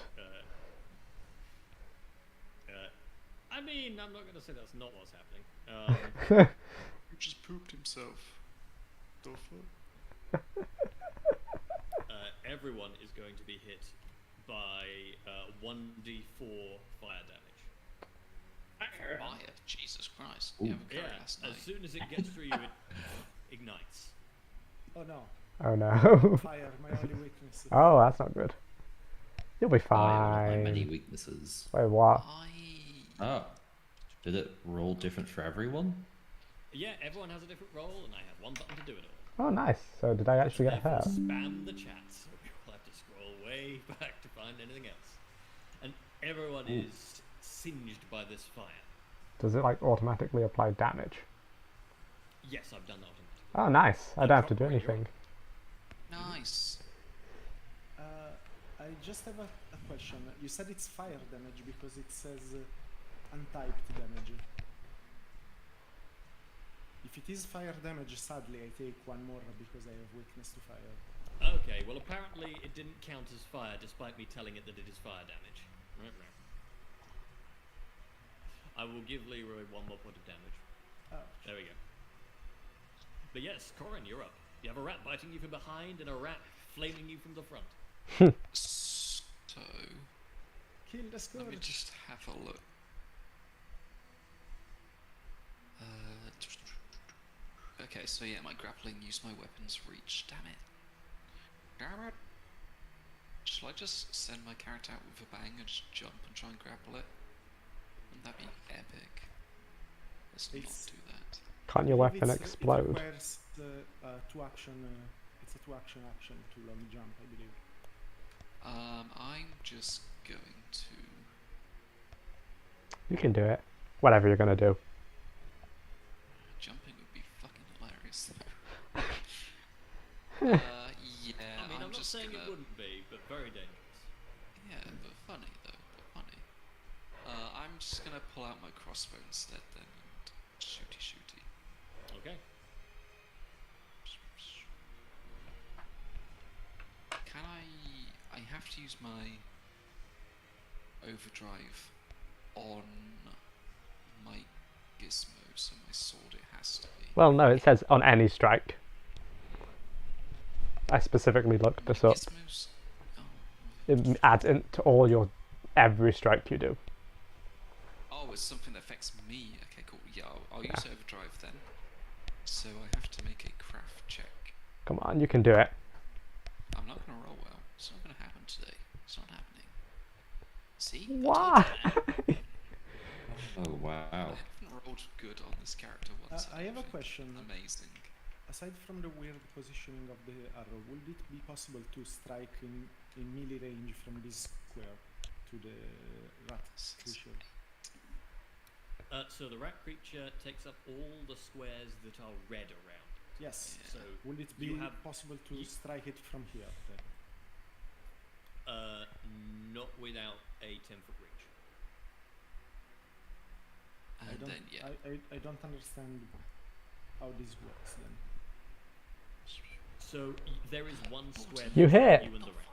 I mean, I'm not going to say that's not what's happening. He just pooped himself. The fuck? Everyone is going to be hit by 1d4 fire damage. Fire, Jesus Christ. Ooh. You haven't carried Yeah, last as night. soon as it gets through you, it ignites. Oh no, Oh no. fire, my only weakness. Oh, that's not good. You'll be One of my many fine. weaknesses. Wait, what? Oh. Did it roll different for everyone? Yeah, everyone has a different role, and I have one button to do it all. Oh, nice. So did I actually get Therefore, hurt? spam the chat, so we will have to scroll way back to find anything else. And everyone is singed by this fire. Does it like automatically apply damage? Yes, I've done that automatically. Oh, nice. I don't have to do Right, you're anything. Nice. I just have a question. You said it's fire damage because it says untyped damage. If it is fire damage, sadly I take one more because I have weakness to fire. Okay, well apparently it didn't count as fire despite me telling it that it is fire damage. Right. I will give Leroy one more point of damage. Oh, There we go. But yes, Corin, you're up. You have a rat biting you from behind and a rat flaming you from the front. So, kill the scourge. let me just have a look. Okay, so yeah, my grappling, use my weapons reach. Damn it. Damn it. Shall I just send my carrot out with a bang and just jump and try and grapple it? Wouldn't that be epic? Let's It's- not do that. Can't your weapon explode? It requires two action. It's a two-action to long jump, I believe. I'm just going to... You can do it. Whatever you're gonna do. Jumping would be fucking hilarious. Yeah, I mean, I'm not just saying gonna... it wouldn't be, but very dangerous. Yeah, but funny though, but funny. I'm just gonna pull out my crossbow instead then and shooty. Okay. Can I have to use my overdrive on my gizmo, so my sword it has to be. Well, no, it says on any strike. I specifically looked My this up. gizmos... Oh. It adds into all your every strike you do. Oh, it's something that affects me. Okay, cool. Yeah, I'll use overdrive then. So I have to make a craft check. Come on, you can do it. I'm not gonna roll well. It's not gonna happen today. It's not happening. See? I told Why? you. Oh, wow. I haven't rolled good on this character once. I have a don't think. question. Amazing. Aside from the weird positioning of the arrow, would it be possible to strike in melee range from this square to the rat creature? So the rat creature takes up all the squares that are red around. Yes. So Would it be you have possible to strike it from here? Then? not without a 10-foot reach. I And don't. then yeah. I don't understand how this works then. So there is one square You between hit. you and the rat.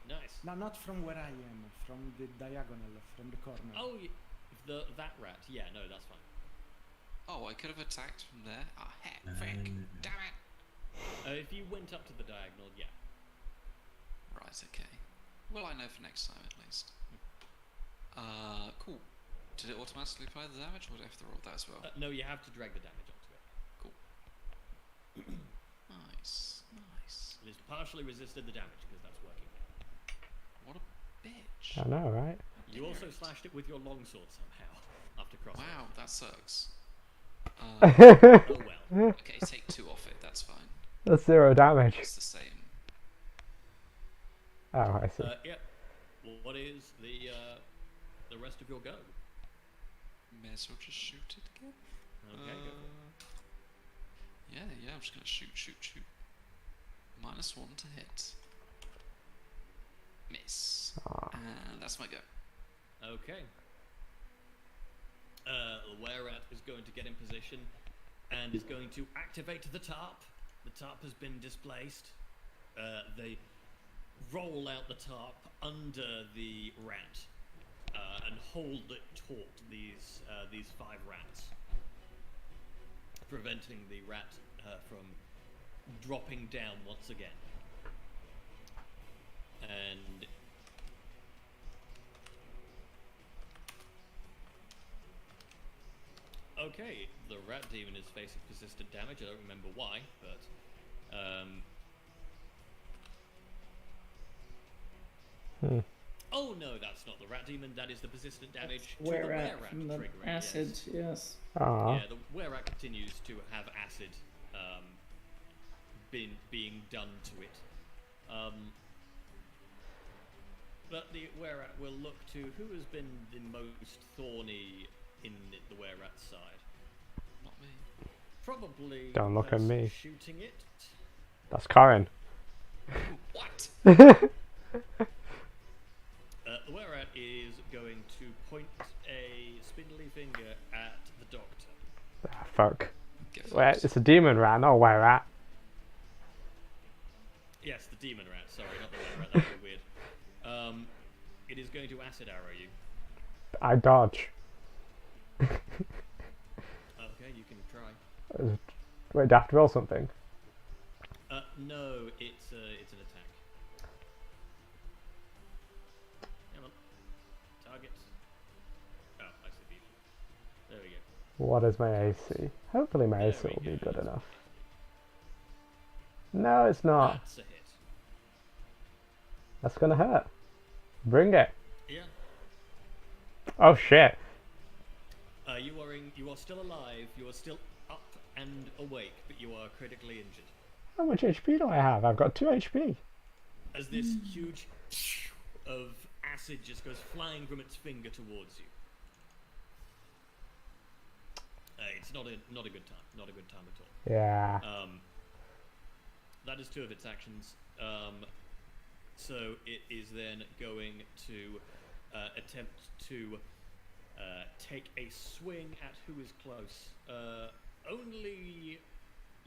Nice. No, not from where I am. From the diagonal, from the corner. Oh, that rat. Yeah, no, that's fine. Oh, I could have attacked from there. Ah, heck, frick, damn it. If you went up to the diagonal, yeah. Right, okay. Well, I know for next time at least. Cool. Did it automatically apply the damage, or do I have to roll that as well? No, you have to drag the damage onto it. Cool. Nice. It is partially resisted the damage because that's working. What a bitch. I know, right? You also slashed it with your longsword somehow after crossing. Wow, that sucks. Oh well. Okay, take 2 off it, that's fine. That's 0 damage. It's the same. Oh, I see. Yep. Well, what is the rest of your go? May as well just shoot it again. Okay, go for it. Yeah, I'm just gonna shoot. -1 to hit. Miss. And that's my go. Okay. The were-rat is going to get in position and is going to activate the tarp. The tarp has been displaced. roll out the tarp under the rat and hold it taut. These 5 rats, preventing the rat from dropping down once again. And okay, the rat demon is facing persistent damage. I don't remember why, but oh no, that's not the rat demon. That is the persistent damage to the Where were-rat at from the triggering. acid? Yes. Ah. Yeah, the were-rat continues to have acid being done to it. But the were-rat will look to who has been the most thorny in the were-rat's side. Not me. Probably Don't the look at person me. shooting it. That's Corin. What? The were-rat is going to point a spindly finger at the doctor. Ah, fuck. Get Wait, fucked. it's a demon rat, not a were rat. Yes, the demon rat. Sorry, not the were-rat. That would be weird. It is going to acid arrow you. I dodge. Okay, you can try. Wait, do I have to roll something? No, it's an attack. Come on. Target. Oh, I see people. There we go. What is my AC? Hopefully my There AC we will be go. good enough. No, it's not. That's a hit. That's gonna hurt. Bring it. Yeah. Oh shit. You are still alive. You are still up and awake, but you are critically injured. How much HP do I have? I've got 2 HP. As this huge of acid just goes flying from its finger towards you. It's not a good time. Not a good time at all. Yeah. That is 2 of its actions. So it is then going to attempt to take a swing at who is close. Only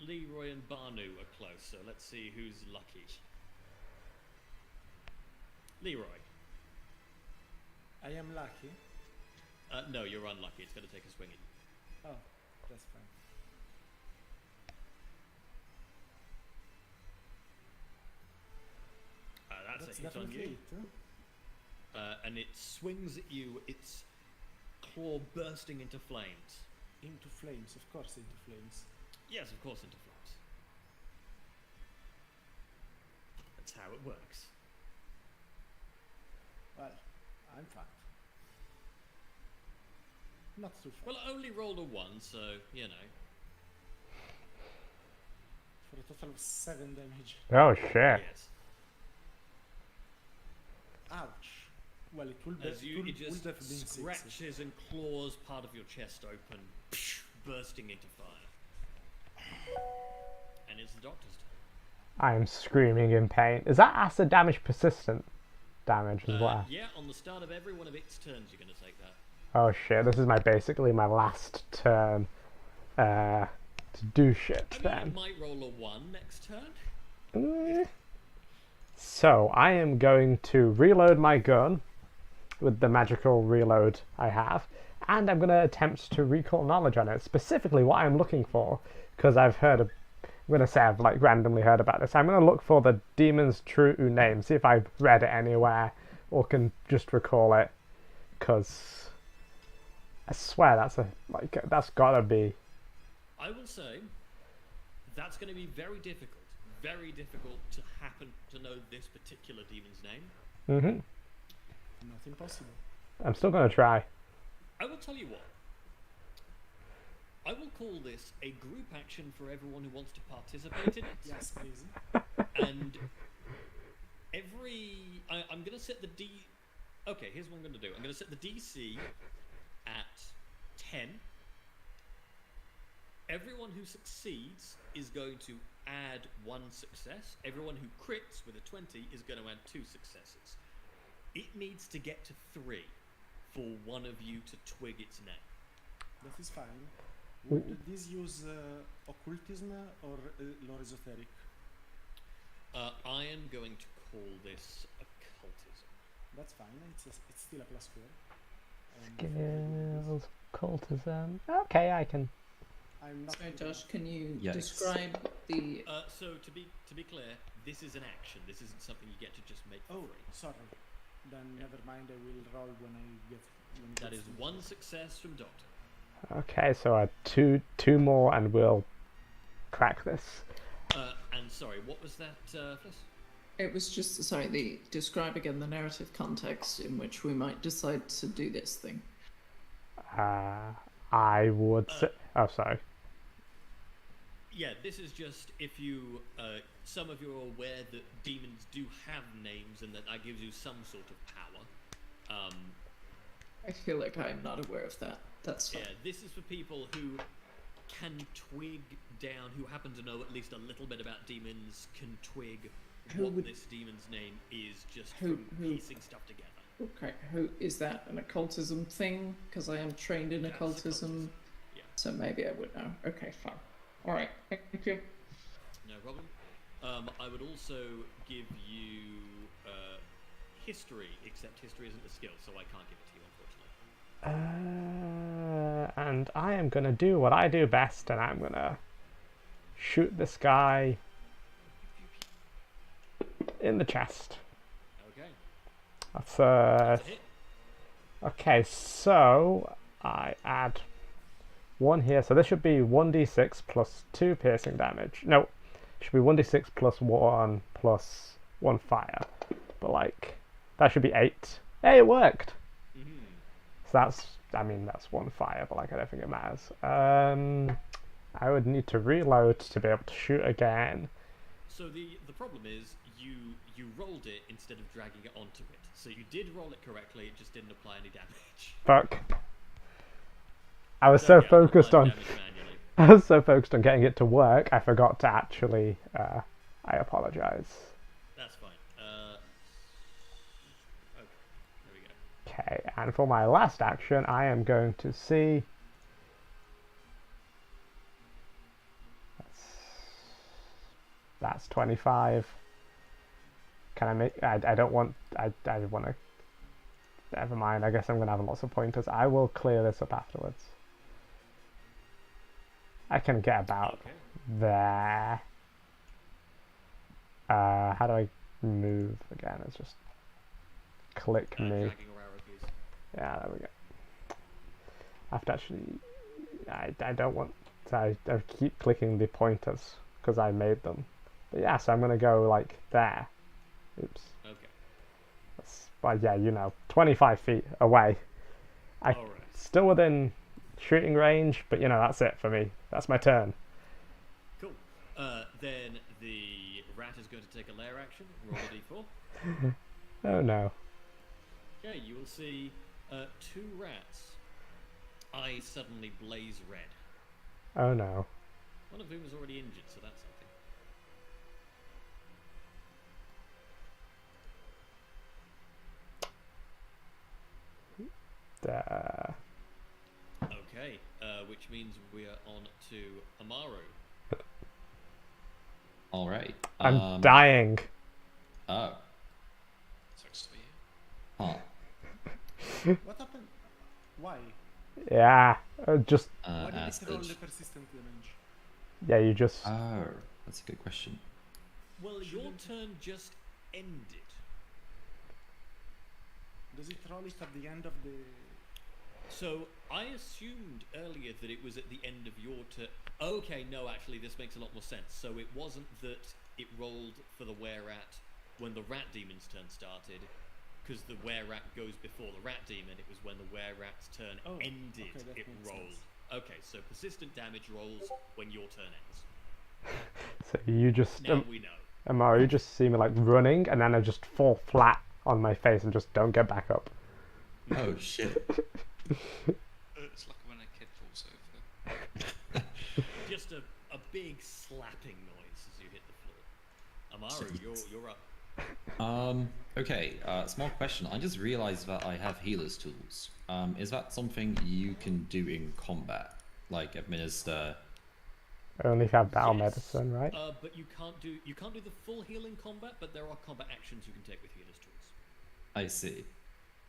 Leroy and Banu are close, so let's see who's lucky. Leroy. I am lucky. No, you're unlucky. It's going to take a swing at you. Oh, that's fine. That's That's a hit on definitely you. it. Huh? And it swings at you, its claw bursting into flames. Into flames, of course, into flames. Yes, of course, into flames. That's how it works. Well, I'm fucked. Not too far. Well, I only rolled a 1, so, you know. For a total of 7 damage. Oh shit. Yes. Ouch. Well, it will be. As you, it just scratches and claws part of your chest open, bursting into fire. And it's the doctor's turn. I am screaming in pain. Is that acid damage persistent damage as well? Yeah, on the start of every one of its turns, you're going to take that. Oh shit, this is basically my last turn to do shit I mean, then. you might roll a 1 next turn. So I am going to reload my gun with the magical reload I have, and I'm going to attempt to recall knowledge on it. Specifically what I'm looking for, because I'm going to say I've like randomly heard about this. I'm going to look for the demon's true name, see if I've read it anywhere or can just recall it, because I swear that's gotta be. I will say that's going to be very difficult to happen to know this particular demon's name. Not impossible. I'm still going to try. I will tell you what. I will call this a group action for everyone who wants to participate in it. Yes, please. And I'm going to set the D... Okay, here's what I'm going to do. I'm going to set the DC at 10. Everyone who succeeds is going to add 1 success. Everyone who crits with a 20 is going to add 2 successes. It needs to get to 3 for one of you to twig its name. That is fine. Would this use occultism or lore esoteric? I am going to call this occultism. That's fine. It's still a +4. And Skills, cultism. Okay, I can. I'm not. Sorry, Josh, can you Yes. describe the... So to be clear, this is an action. This isn't something you get to just make for Oh, free. sorry. Then never mind. I will roll when I get. When it That gets is to- one success from Doctor. Okay, so two more, and we'll crack this. And sorry, what was that, Fliss? It was just, sorry, describe again the narrative context in which we might decide to do this thing. I would say. Oh, sorry. Yeah, this is just if you, some of you are aware that demons do have names and that gives you some sort of power. I feel like I'm not aware of that. That's fine. Yeah, this is for people who can twig down, who happen to know at least a little bit about demons, can twig Who what would- this demon's name is just Who- from who- piecing stuff together. Okay, who is that an occultism thing? Because I am trained in That's occultism, Yeah, so maybe I would know. Okay, fine. All right, thank you. no problem. I would also give you history, except history isn't a skill, so I can't give it to you, unfortunately. And I am gonna do what I do best, and I'm gonna shoot this guy in the chest. Okay, That's that's a hit. okay. So I add one here, so this should be 1d6 plus 2 piercing damage. No, it should be 1d6 plus 1 plus 1 fire. But like, that should be 8. Hey, it worked! Mhm. So that's, I mean, that's 1 fire, but like, I don't think it matters. I would need to reload to be able to shoot again. So the problem is you rolled it instead of dragging it onto it. So you did roll it correctly, it just didn't apply any damage. Fuck. I was so Okay, I'll apply focused on, damage manually. I was so focused on getting it to work, I forgot to actually, I apologize. That's fine. Okay, there we go. Okay, and for my last action, I am going to see. That's 25. Can I make? I don't want. I want to. Never mind. I guess I'm gonna have lots of pointers. I will clear this up afterwards. I can get about Okay. there. How do I move again? It's just click me. Dragging or arrow keys. Yeah, there we go. I have to actually. I don't want. I keep clicking the pointers because I made them. But yeah, so I'm gonna go like there. Oops. Okay. But yeah, 25 feet away. All right. Still within shooting range, but that's it for me. That's my turn. Cool. Then the rat is going to take a lair action. Roll a d4. Oh no. Okay, you will see 2 rats. Eyes suddenly blaze red. Oh no. One of whom is already injured, so that's something. Okay, which means we are on to Amaru. All right. I'm dying. Oh. Sucks to be you. Huh. What happened? Why? Yeah. Just Why did Acid. it roll the persistent damage? yeah. You just. Oh, that's a good question. Well, your turn just ended. Does it roll it at the end of the? So I assumed earlier that it was at the end of your turn. Okay, no, actually, this makes a lot more sense. So it wasn't that it rolled for the were-rat when the rat demon's turn started, because the were-rat goes before the rat demon. It was when the were-rat's turn Oh, ended, okay, that it makes rolled. sense. Okay, so persistent damage rolls when your turn ends. So you just. Now we know. Amara, you just see me like running, and then I just fall flat on my face and just don't get back up. Oh shit. It's like when a kid falls over. Just a big slapping noise as you hit the floor. Amaru, you're up. Okay. Small question. I just realized that I have healer's tools. Is that something you can do in combat, like administer Only if you have battle Yes, medicine, right? But you can't do the full heal in combat, but there are combat actions you can take with healer's tools. I see.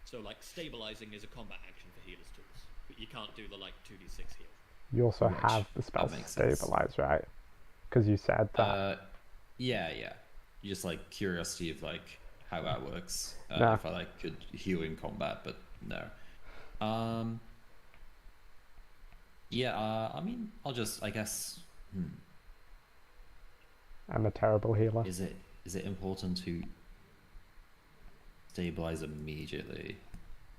So like stabilizing is a combat action for healer's tools, but you can't do the like 2d6 heal. You also Right, have the spell that makes sense. stabilize, right? Because you said that. Yeah. Just like curiosity of like how that works. No. If I like could heal in combat, but no. Yeah. I mean, I'll just. I guess. I'm a terrible healer. Is it important to stabilize immediately?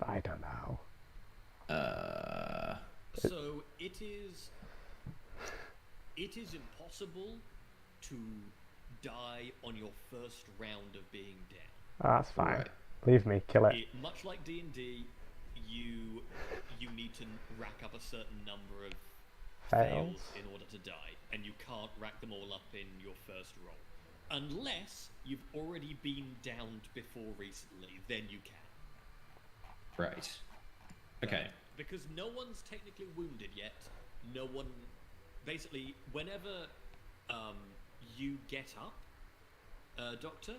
I don't know. So it is impossible to die on your first round of being down. Oh, that's fine. Right. Leave me, kill it. Much like D&D, you need to rack up a certain number of fails in order to die, and you can't rack them all up in your first roll. Unless you've already been downed before recently, then you can. Right. Okay. Because no one's technically wounded yet. No one... Basically, whenever you get up, Doctor,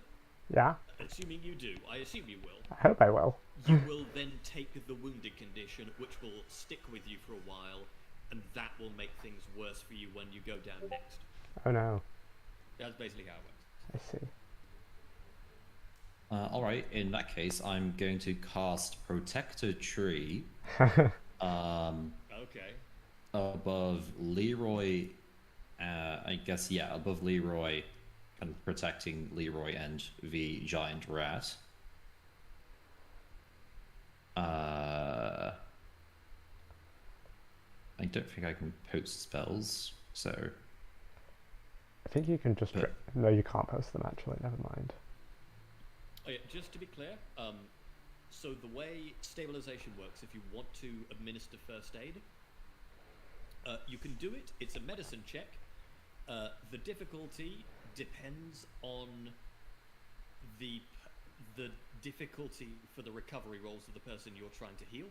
Yeah, assuming you do, I assume you will, I hope I will. you will then take the wounded condition, which will stick with you for a while, and that will make things worse for you when you go down next. Oh no, That's basically how it works. I see. Alright, in that case, I'm going to cast Protector Tree Okay. above Leroy. I guess, yeah, above Leroy, kind of protecting Leroy and the giant rat. I don't think I can post spells, so... I think you can just... No, you can't post them actually, never mind. Oh yeah, just to be clear, so the way stabilization works, if you want to administer first aid, you can do it. It's a medicine check. The difficulty depends on the difficulty for the recovery rolls of the person you're trying to heal.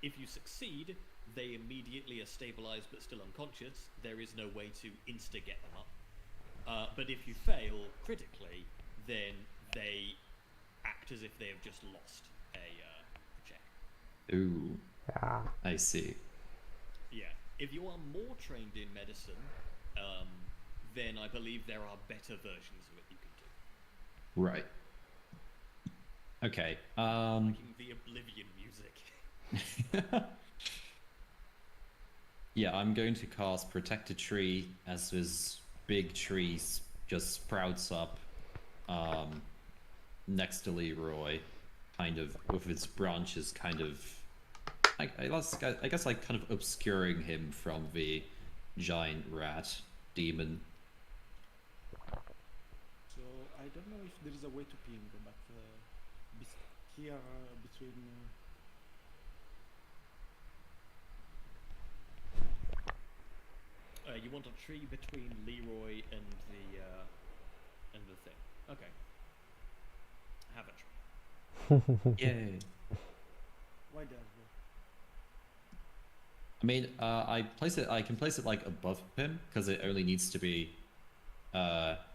If you succeed, they immediately are stabilized but still unconscious. There is no way to insta-get them up. But if you fail critically, then they act as if they have just lost a check. Ooh, Yeah. I see. Yeah. If you are more trained in medicine, then I believe there are better versions of it you can do. Right. Okay. Making the Oblivion music. Yeah, I'm going to cast Protected Tree as this big tree just sprouts up next to Leroy, kind of with its branches kind of, I guess like kind of obscuring him from the giant rat demon. So I don't know if there is a way to ping, but here between. You want a tree between Leroy and the thing. Okay. Have a tree. Yay. Why there? I mean, I can place it like above him because it only needs to be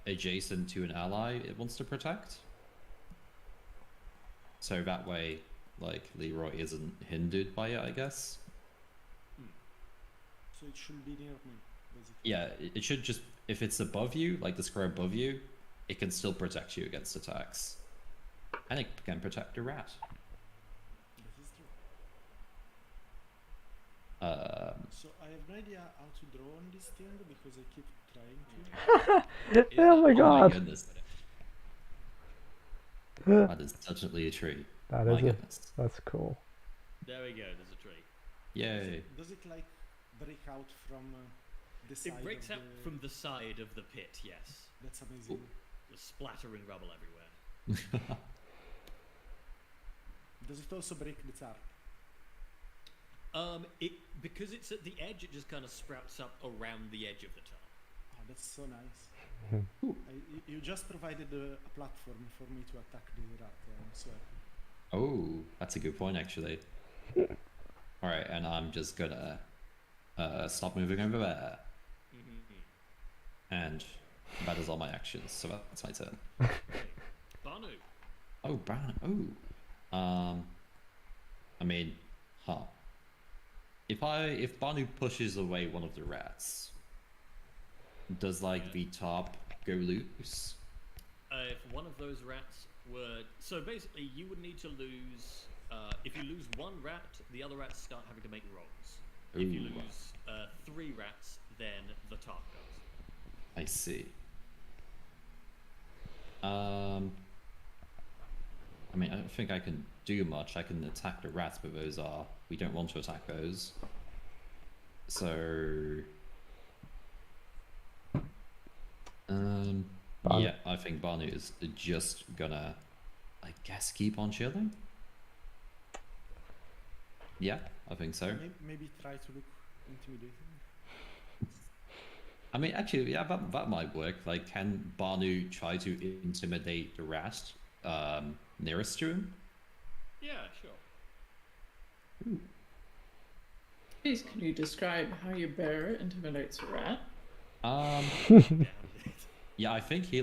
adjacent to an ally it wants to protect. So that way, like, Leroy isn't hindered by it, I guess. So it should be near me, basically. Yeah, it should just, if it's above you, like the square above you, it can still protect you against attacks. And it can protect a rat. That is true. So I have no idea how to draw on this thing because I keep trying to. Oh my Oh my god. goodness. That is definitely a tree. That My is goodness. that's cool. There we go, there's a tree. Yay. Does it like break out from the side? It breaks of out from the side of the pit, yes. That's amazing. There's splattering rubble everywhere. Does it also break the tarp? Because it's at the edge, it just kind of sprouts up around the edge of the tarp. Oh, that's so nice. You just provided a platform for me to attack the rat. I'm so happy. Oh, that's a good point, actually. Alright, and I'm just gonna stop moving over there. Mm-hmm. And that is all my actions, so that's my turn. Banu. Oh, Banu. Oh. I mean, huh. If Banu pushes away one of the rats, does like the top go loose? If one of those rats were... So basically, you would need to lose... if you lose one rat, the other rats start having to make rolls. If you Ooh. lose 3 rats, then the top goes. I see. I mean, I don't think I can do much. I can attack the rats, but those are... We don't want to attack those. So... yeah, I think Banu is just gonna, I guess, keep on chilling? Yeah, I think so. Maybe try to look intimidating. I mean, actually, yeah, that might work. Like, can Banu try to intimidate the rat nearest to him? Yeah, sure. Ooh. Please, can you describe how your bear intimidates a rat? Yeah, I think he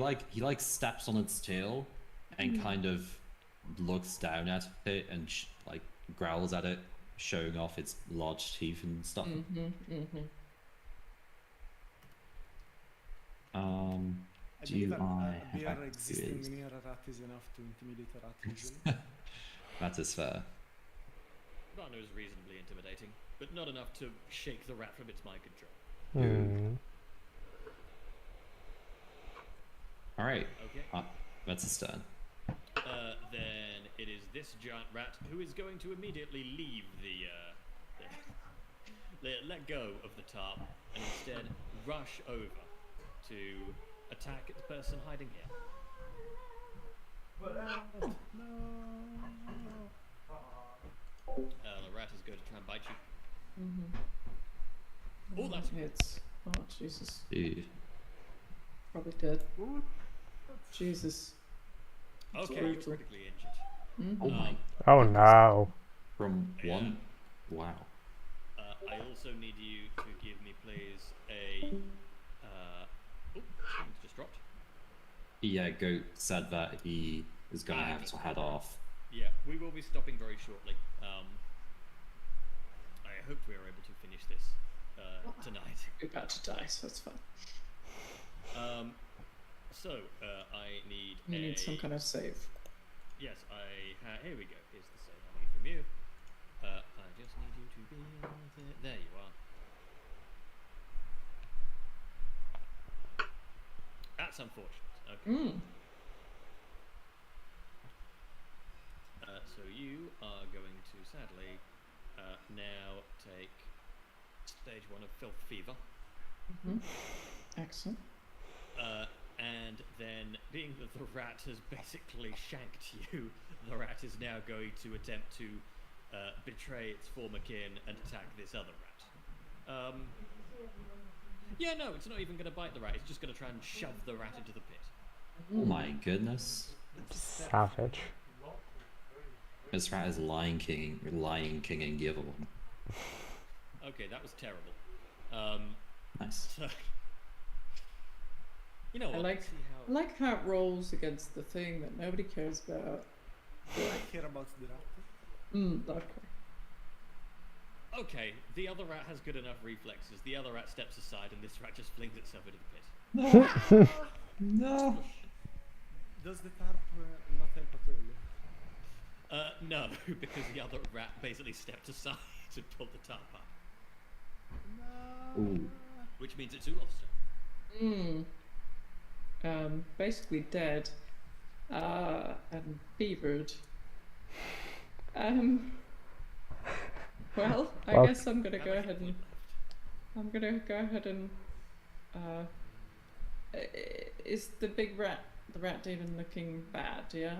steps on its tail and kind of looks down at it and like growls at it, showing off its large teeth and stuff. I Do believe I a bear have existing activities? near a rat is enough to intimidate a rat usually. That is fair. Banu is reasonably intimidating, but not enough to shake the rat from its mind control. All right. Okay. That's his turn. Then it is this giant rat who is going to immediately leave let go of the tarp and instead rush over to attack the person hiding here. The rat is going to try and bite you. Oh, that's It's... Oh, Jesus. Dude. Probably dead. Jesus. okay. You're brutal. critically injured. Oh my. Oh no. From Yeah. one. Wow. I also need you to give me, please, a. Something's just dropped. Yeah, Goat said that he is gonna have to head off. Yeah, we will be stopping very shortly. I hope we are able to finish this tonight. We're about to die, so it's fine. I need You need some kind of save. Yes, here we go. Here's the save I need from you. I just need you to be there. You are. That's unfortunate. Okay. So you are going to sadly now take stage 1 of filth fever. Excellent. And then, being that the rat has basically shanked you, the rat is now going to attempt to betray its former kin and attack this other rat. Yeah, no, it's not even going to bite the rat. It's just going to try and shove the rat into the pit. Oh my goodness. Savage. This rat is Lion King and evil. Okay, that was terrible. Nice. So, you know what? I like let's see how... how it rolls against the thing that nobody cares about. I care about the rat. Okay. Okay, the other rat has good enough reflexes. The other rat steps aside, and this rat just flings itself into the pit. No. Does the tarp not help at all? No, because the other rat basically stepped aside and pulled the tarp up. Ooh. Which means it's Ulof's turn. Basically dead. And fevered. Well, I guess I'm gonna go ahead and is the rat demon looking bad, yeah?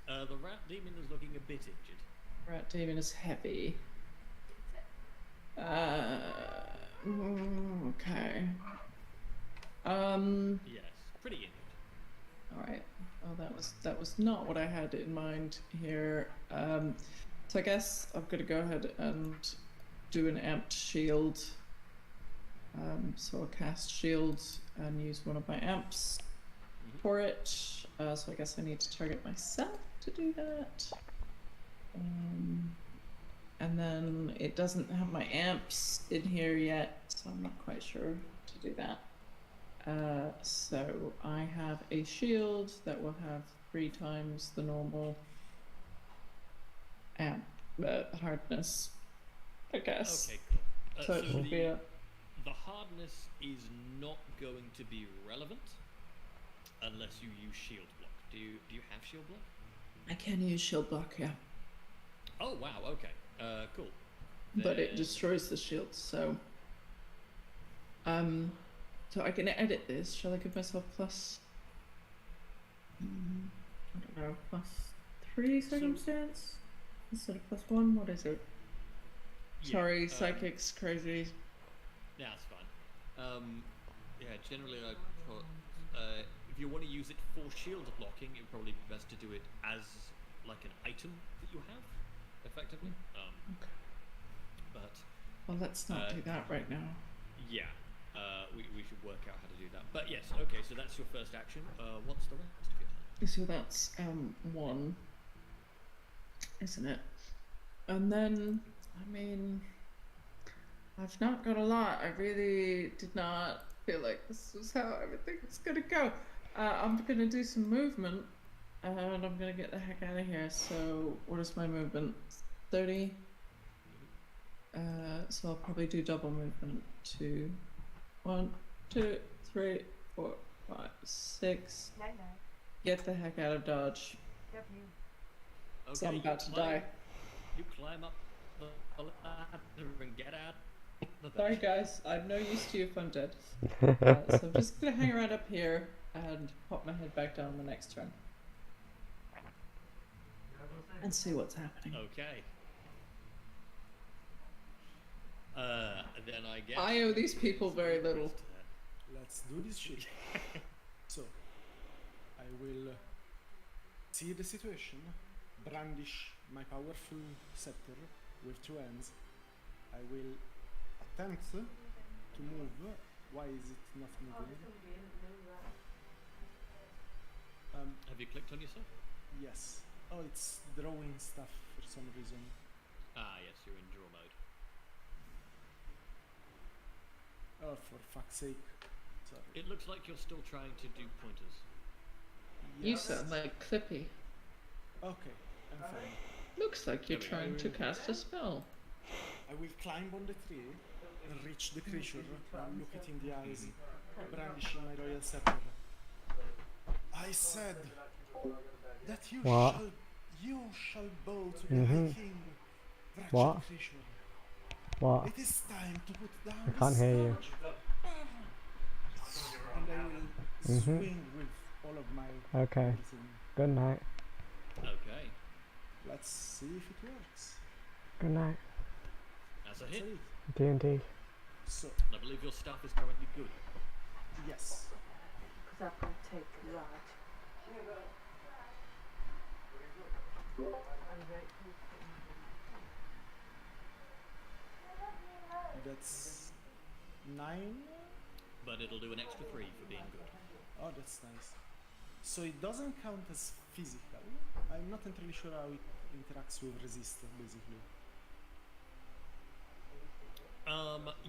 The rat demon is looking a bit injured. Rat demon is heavy. Okay. Yes, pretty injured. Alright. Well, that was not what I had in mind here. So I guess I'm gonna go ahead and do an amped shield So I'll cast shields and use one of my amps for it. So I guess I need to target myself to do that. And then it doesn't have my amps in here yet, so I'm not quite sure to do that. So I have a shield that will have 3 times the normal amp hardness, I guess. Okay, cool. So it should be a... The hardness is not going to be relevant unless you use shield block. Do you have shield block? I can use shield block, yeah. Oh wow, okay. Cool. But it Then- destroys the shield, so so I can edit this. Shall I give myself plus I don't know, +3 circumstance instead of +1? What is it? Yeah, Sorry, psychic's crazy. Yeah, it's fine. Yeah, generally I put if you want to use it for shield blocking, it would probably be best to do it as like an item that you have, effectively. Okay. But Well, let's not do that right now. yeah, we should work out how to do that. But yes, okay, so that's your first action. What's the rest of your turn? So that's 1, isn't it? And then, I mean, I've not got a lot. I really did not feel like this was how everything was gonna go. I'm gonna do some movement, and I'm gonna get the heck out of here. So, what is my movement? 30. So I'll probably do double movement. 2, 1, 2, 3, 4, 5, 6. Get the heck out of Dodge. Okay, So I'm you about to climb- die. You climb up the ladder and get out. the Sorry bed. guys, I'm no use to you if I'm dead. So I'm just gonna hang around up here and pop my head back down the next turn. And see what's happening. Okay. Then I guess. I owe these people very little. Let's do this shit. So, I will see the situation, brandish my powerful scepter with 2 hands. I will attempt to move. Why is it not moving? Have you clicked on yourself? Yes. Oh, it's drawing stuff for some reason. Ah, yes, you're in draw mode. Oh, for fuck's sake. Sorry. It looks like you're still trying to do pointers. You Yes. sound like Clippy. Okay, I'm fine. Looks like you're There we trying to cast a spell. I will climb on the tree and reach the creature and look it in the eyes, brandishing my royal scepter. I said that What? you shall bow to the Mhm. High King, wretched What? creature. What? It is time to put down I this can't hear you. scourge. And I will Mhm. swing with all of my Okay. everything. Good night. Okay. Let's see if it works. Good night. That's a That's hit. it. D&D. So, I believe your stuff is currently good. yes. Because I can take a lot. That's 9. But it'll do an extra 3 for being good. Oh, that's nice. So it doesn't count as physical. I'm not entirely sure how it interacts with resist, basically.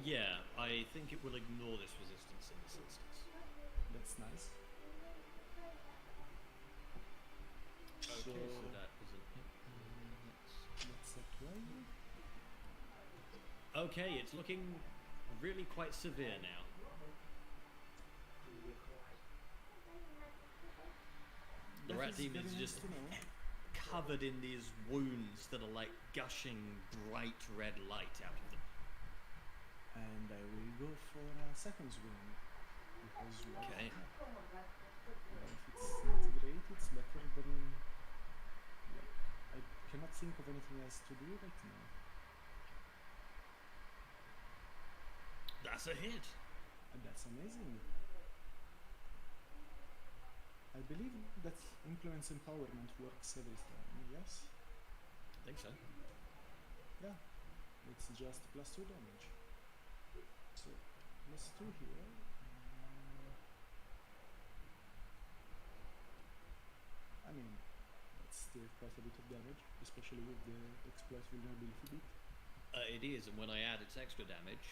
Yeah, I think it will ignore this resistance in this instance. That's nice. Okay, so that is an hit. That's that way. Okay, it's looking really quite severe now. The That rat is demon's very just nice to know. covered in these wounds that are like gushing bright red light out of them. And I will go for a second swing. Because well, Okay. if it's not great, it's better than. Like, I cannot think of anything else to do right now. That's a hit. And that's amazing. I believe that influence empowerment works every time, yes? I think so. Yeah. It's just +2 damage. So Plus 2 here. I mean, that's still quite a bit of damage, especially with the exploit vulnerability bit. It is, and when I add its extra damage,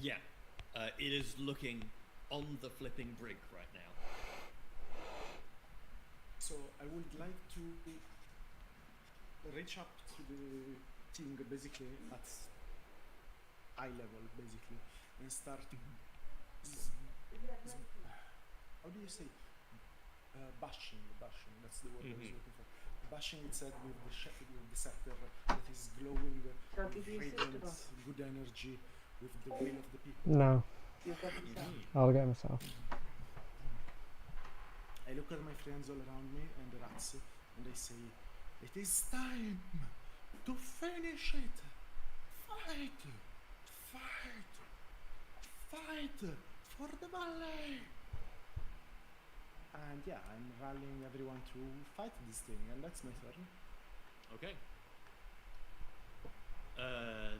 yeah, it is looking on the flipping brink right now. So I would like to reach up to the thing basically at eye level, basically, and start. How do you say? Bashing. That's the word I was looking for. Bashing its head with the scepter that is glowing Shall I give you a radiant, sister box? good energy with the will of the people. No, You'll get it yourself. I'll get it myself. I look at my friends all around me and the rats, and I say, "It is time to finish it. Fight, fight, fight for the ballet." And yeah, I'm rallying everyone to fight this thing, and that's my turn. Okay.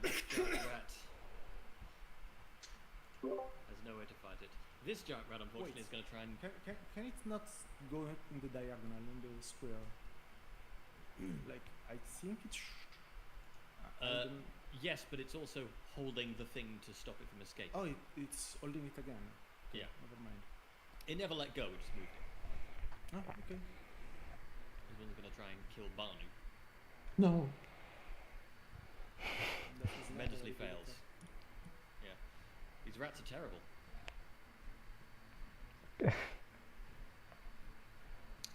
This giant rat has nowhere to fight it. This giant rat, unfortunately, Wait. is going to try and. Can it not go in the diagonal, in the square? Like, I think it Yes, but it's also holding the thing to stop it from escaping. Oh, it's holding it again. Okay, Yeah. never mind. It never let go, it just moved it. Oh, okay. This one's going to try and kill Barney. No. That is not Tremendously a very good fails. attack. Yeah. These rats are terrible.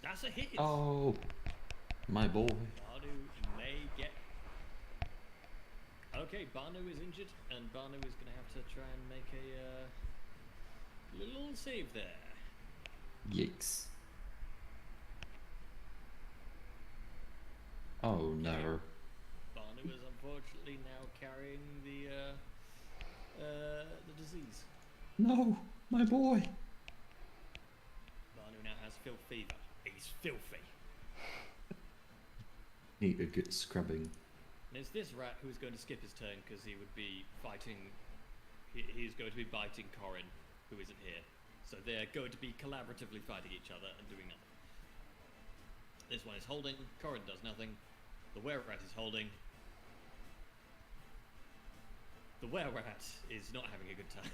That's a hit! Oh, my boy. Banu may get. Okay, Banu is injured, and Banu is going to have to try and make a little save there. Yikes. Oh no. Banu is unfortunately now carrying the disease. No, my boy. Banu now has filth fever. He's filthy. Need a good scrubbing. And it's this rat who is going to skip his turn because he would be fighting. He's going to be biting Corin, who isn't here. So they're going to be collaboratively fighting each other and doing nothing. This one is holding. Corin does nothing. The were-rat is holding. The were-rat is not having a good time.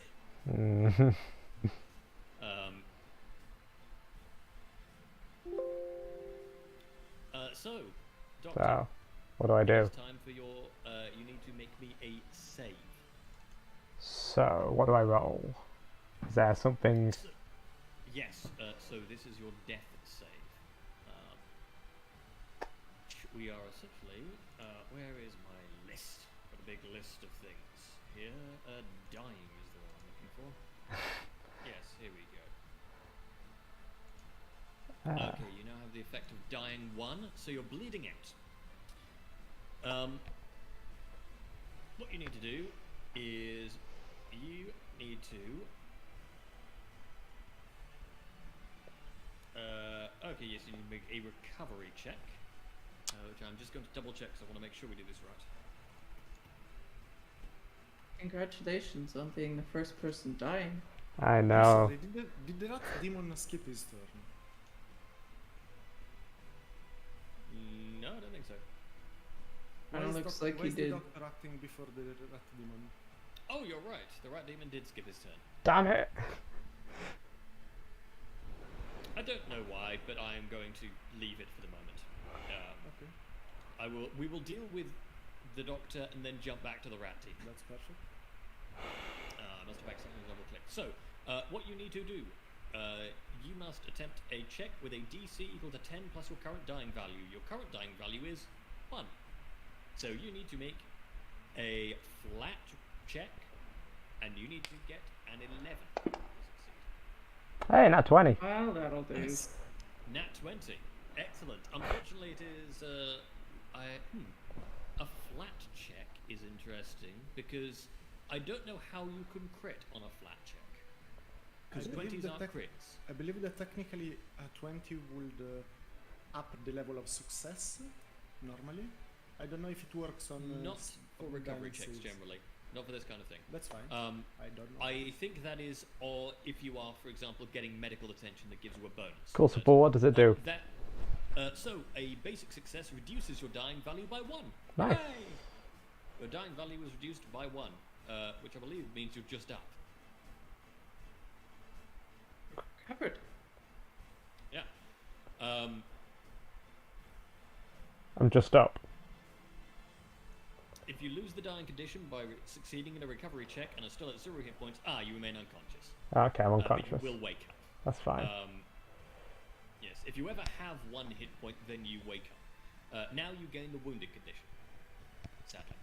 So, Doctor. So, what do I do? It's time for your. You need to make me a save. So, what do I roll? Is there something? Yes. So this is your death save. We are essentially. Where is my list? Got a big list of things here. Dying is the one I'm looking for. Yes. Here we go. Okay. You now have the effect of dying 1, so you're bleeding out. What you need to do is you need to. Okay, yes, you need to make a recovery check, which I'm just going to double check because I want to make sure we do this right. Congratulations on being the first person dying. I I'm know. sorry, did the rat demon skip his turn? No, I don't think so. Looks like why he is did. the doctor acting before the rat demon? Oh, you're right. The rat demon did skip his turn. Damn it! I don't know why, but I am going to leave it for the moment. Okay, We will deal with the doctor and then jump back to the rat team. that's perfect. I must have accidentally double clicked. So, what you need to do, you must attempt a check with a DC equal to 10 plus your current dying value. Your current dying value is 1. So you need to make a flat check, and you need to get an 11 to succeed. Hey, not 20. Well, that'll do. Nat 20. Excellent. Unfortunately, it is a flat check is interesting because I don't know how you can crit on a flat check. Because I believe 20s that aren't crits. I believe that technically a 20 would up the level of success normally. I don't know if it works on Not for recovery dying checks saves. generally. Not for this kind of thing. That's fine. I don't know. I think that is, or if you are, for example, getting medical attention, that gives you a bonus. Cool support, what does it do? So, a basic success reduces your dying value by 1. Nice. Hooray! Your dying value is reduced by 1, which I believe means you're just up. Covered. Yeah. I'm just up. If you lose the dying condition by succeeding in a recovery check and are still at 0 hit points, you remain unconscious. Okay, I'm But unconscious. you will wake up. That's fine. Yes, if you ever have 1 hit point, then you wake up. Now you gain the wounded condition. Sadly.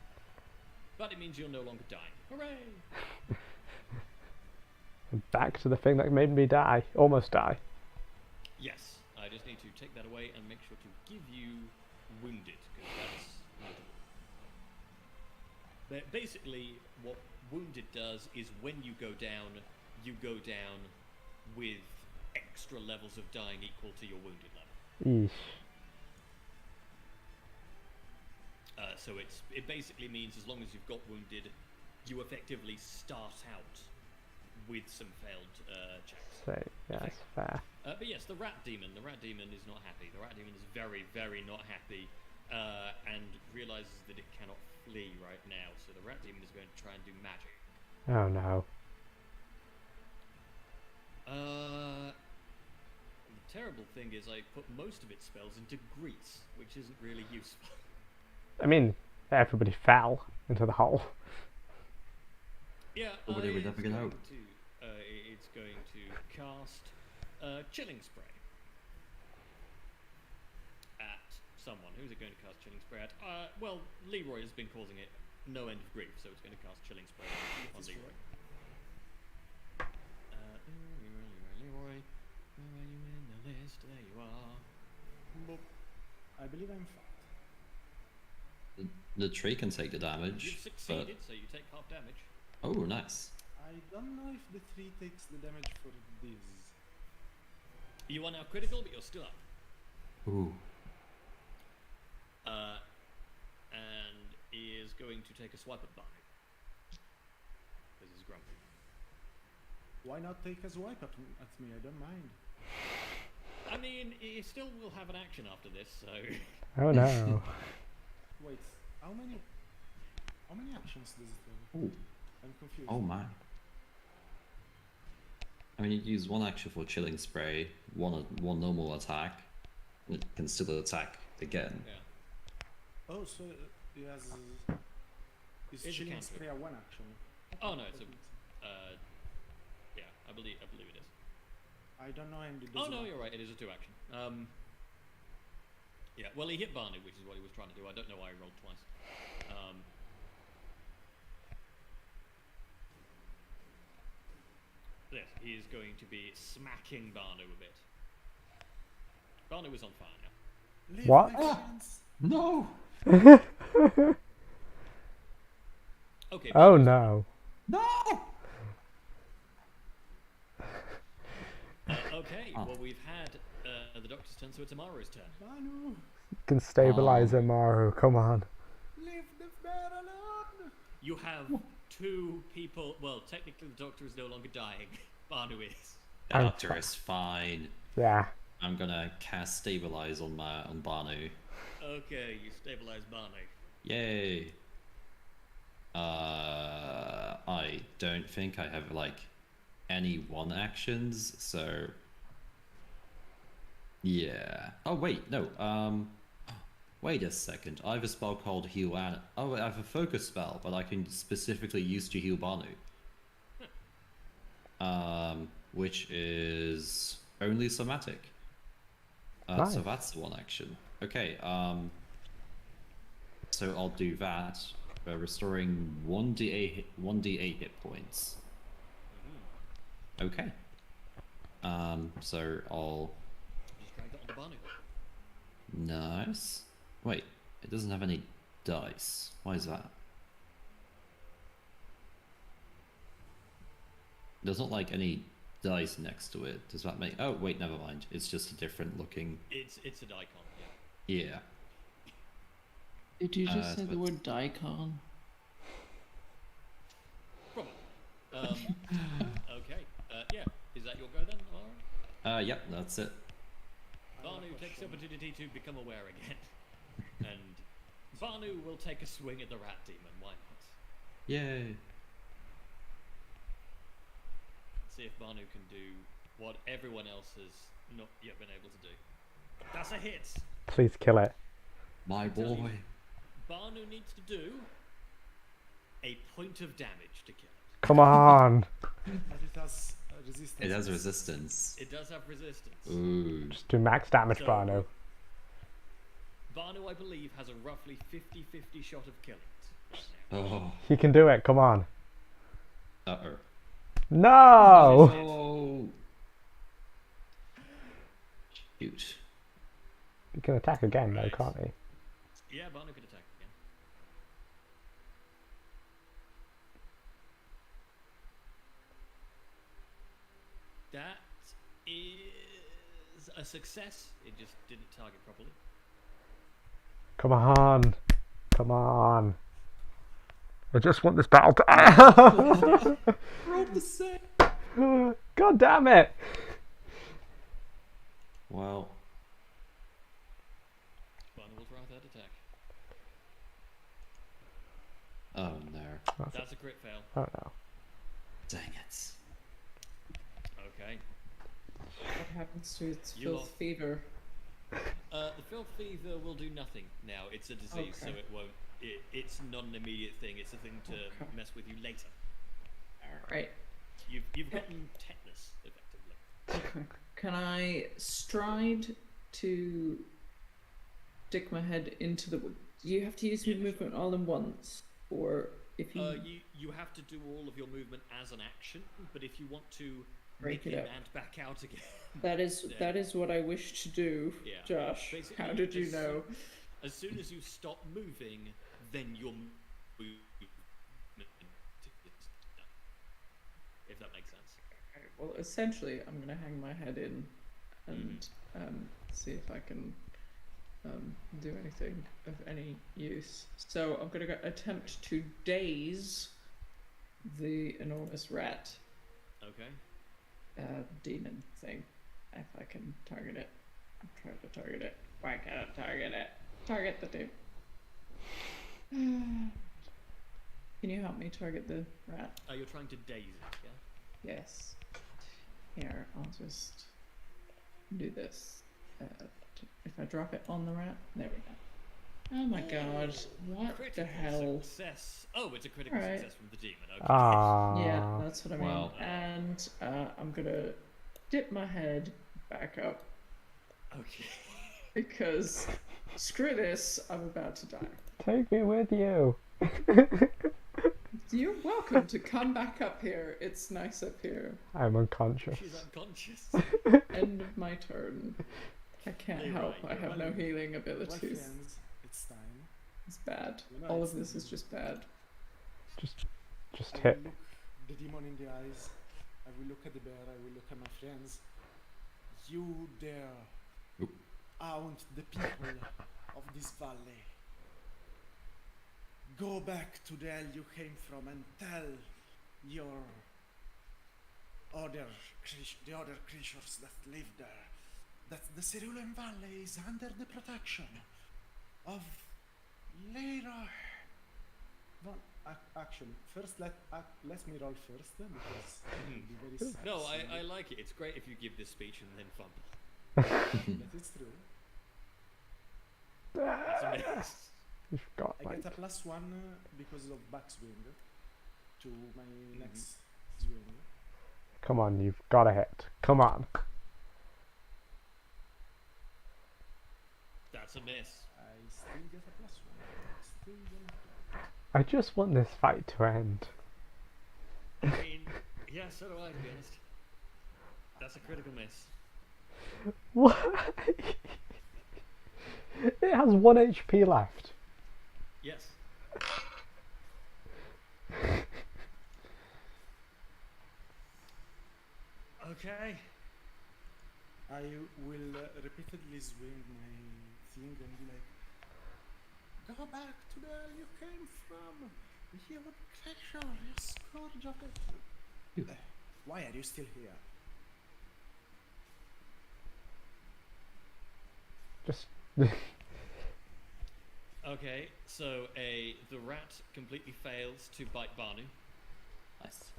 But it means you're no longer dying. Hooray! Back to the thing that made me die. Almost die. Yes, I just need to take that away and make sure to give you wounded, because that's notable. But basically, what wounded does is when you go down with extra levels of dying equal to your wounded level. Eesh. So it basically means as long as you've got wounded, you effectively start out with some failed checks. So, yeah, that's fair. But yes, the rat demon is not happy. The rat demon is very, very not happy, and realizes that it cannot flee right now. So the rat demon is going to try and do magic. Oh no. The terrible thing is I put most of its spells into grease, which isn't really useful. I mean, everybody fell into the hole. But they would never get out. It's going to cast chilling spray at someone. Who's it going to cast chilling spray at? Well, Leroy has been causing it no end of grief, so it's going to cast chilling spray on Leroy. Leroy, where are you in the list? There you are. Boop. I believe I'm fucked. The tree can take the damage. You've succeeded, so you take half damage. Oh, nice. I don't know if the tree takes the damage for this. You are now critical, but you're still up. Ooh. And he is going to take a swipe at Barney. Because he's grumpy. Why not take a swipe at me? I don't mind. I mean, he still will have an action after this, so... Oh no. Wait, how many actions does it have? Ooh. I'm confused. Oh my. I mean, you use 1 action for chilling spray, one normal attack, and it can still attack again. Yeah. Oh, so he has... Is It's a chilling cantrip. spray a 1 action? Oh no, it's a... yeah, I believe it is. I don't know, and it Oh doesn't... no, you're right, it is a 2 action. Yeah, well he hit Barney, which is what he was trying to do. I don't know why he rolled twice. Yes, he is going to be smacking Barney a bit. Barney was on fire now. Leave What? my chance. No! Okay. Oh Barney's- no. No! Okay, well we've had the doctor's turn, so it's Amaru's turn. Manu, You can stabilize him, Maru. Come on. leave the bear alone. You have 2 people. Well, technically the doctor is no longer dying. Banu is. The I'm doctor is fine. Yeah. I'm gonna cast stabilize on Banu. Okay, you stabilize Barney. Yay! I don't think I have like any 1 actions, so yeah. Oh wait, no. Wait a second. I have a spell called Heal and I have a focus spell, but I can specifically use to heal Banu. Which is only somatic. Nice. So that's the 1 action. Okay. So I'll do that, restoring 1d8 hit points. Okay. So I'll. Just drag that onto Banu. Nice. Wait, it doesn't have any dice. Why is that? There's not like any dice next to it. Does that make? Oh wait, never mind. It's just a different looking. It's a daikon, yeah. Yeah. Did you just say the but- word daikon? Okay. Yeah. Is that your go then, Laura? Yep, that's it. Barnu takes the opportunity to become aware again. And Barnu will take a swing at the rat demon. Why not? Yay. See if Barnu can do what everyone else has not yet been able to do. That's a hit. Please kill it. My boy. Barnu needs to do a point of damage to kill it. Come on. But it has resistance. It has resistance. It does have resistance. Ooh. Just do max damage, So- Barno. Barnu, I believe, has a roughly 50-50 shot of killing it. Oh. He can do it. Come on. Uh-oh. No. Oh. Shoot. He can attack again, though, Right. can't he? Yeah, Barnu can attack again. That is a success. It just didn't target properly. Come on. Come on. I just want this battle to. Rolled the same. God damn it. Well, Barnu will try a third attack. oh no. That's a crit fail. Oh no. Dang it. Okay. What happens to its You filth lost. fever? The filth fever will do nothing now. It's a disease, so Okay. it won't. It's not an immediate thing. It's a thing to Okay. mess with you later. Right. You've gotten tetanus, effectively. Can I stride to stick my head into the? Do you have to use your Yeah, movement all in once, or if you? You have to do all of your movement as an action, but if you want to Break nip it in up. and back out again, That is what I wish to do, Yeah. Josh. Basically, How did you as know? as soon as you stop moving, then your movement is done. If that makes sense. Okay, well, essentially, I'm gonna hang my head in and see if I can do anything of any use. So I'm gonna attempt to daze the enormous rat Okay. demon thing. If I can target it, I'm trying to target it. Why can't I target it? Target the demon. Can you help me target the rat? You're trying to daze it, yeah? Yes. Here, I'll just do this. If I drop it on the rat, there we go. Oh my god, what Critical the hell? success. Oh, it's a critical Alright. success from the demon. Okay. Ah. Yeah, that's what I mean. Wow. And I'm gonna dip my head back up Okay. because screw this, I'm about to die. Take me with you. You're welcome to come back up here. It's nice up here. I'm unconscious. She's unconscious. End of my turn. I can't You're help. right, I you're have no healing Well, abilities. friends, it's time. It's bad. You know, All it's of this is just bad. Just I hit. will look the demon in the eyes. I will look at the bear. I will look at my friends. You dare Oop. haunt the people of this valley. Go back to the hell you came from and tell your the other creatures that live there that the Cerulean Valley is under the protection of Leroy. Well, actually, first let me roll first because it will be very sad. No, so I like it. It's great if you give this speech and then fumble. that is true. It's a mess. You forgot, I like. get a +1 because of backswing to my next swing. Come on, you've got to hit. Come on. That's a miss. I still get a +1. Still gonna I just want this fight to end. I mean, yeah, so do I, to be honest. That's a critical miss. What? It has 1 HP left. Yes. Okay. I will repeatedly swing my thing and be like, go back to the hell you came from. You would treasure, you scourge of it. Why are you still here? Just. Okay, so the rat completely fails to bite Banu. Nice.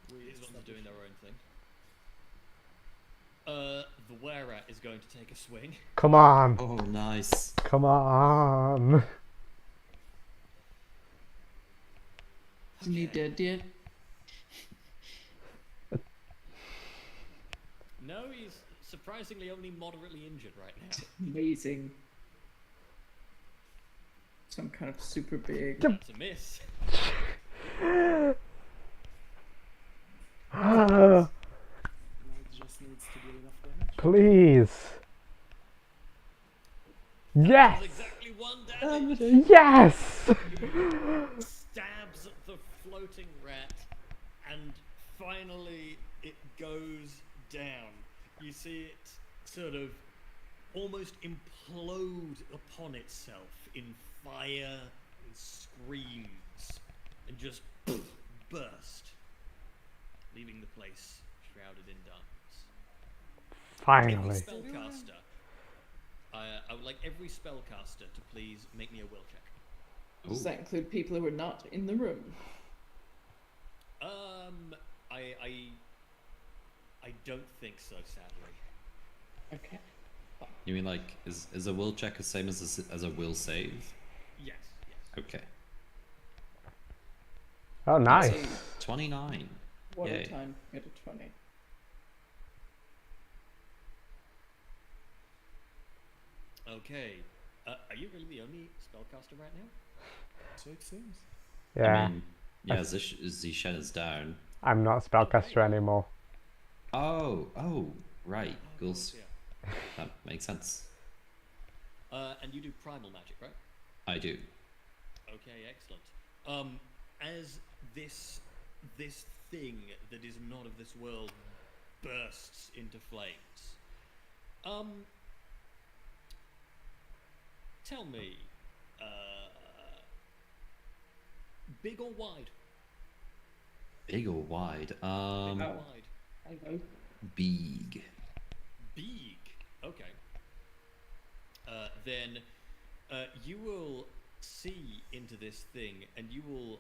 These ones are doing their own thing. The were-rat is going to take a swing. Come on. Oh, nice. Come on. Isn't he dead yet? No, he's surprisingly only moderately injured right now. Amazing. Some kind of super big. That's a miss. Now it just needs to deal enough damage. Please. Yes. Does exactly one damage. Yes. Stabs at the floating rat, and finally it goes down. You see it sort of almost implode upon itself in fire and screams, and just burst, leaving the place shrouded in darkness. Finally. Every spellcaster, I would like every spellcaster to please make me a will check. Does that include people who are not in the room? I don't think so, sadly. Okay. You mean like is a will check the same as a will save? Yes, yes. Okay. Oh, nice. 29. One at Yay. a time. Get a 20. Okay. Are you really the only spellcaster right now? So it seems. Yeah. I mean, yeah, Zishen is down. I'm not a spellcaster anymore. Oh, right. Oh, of Ghouls. course, yeah. That makes sense. And you do primal magic, right? I do. Okay, excellent. As this thing that is not of this world bursts into flames, tell me, big or wide? Big or wide? Big or wide? I know. Big. Big. Okay. Then you will see into this thing, and you will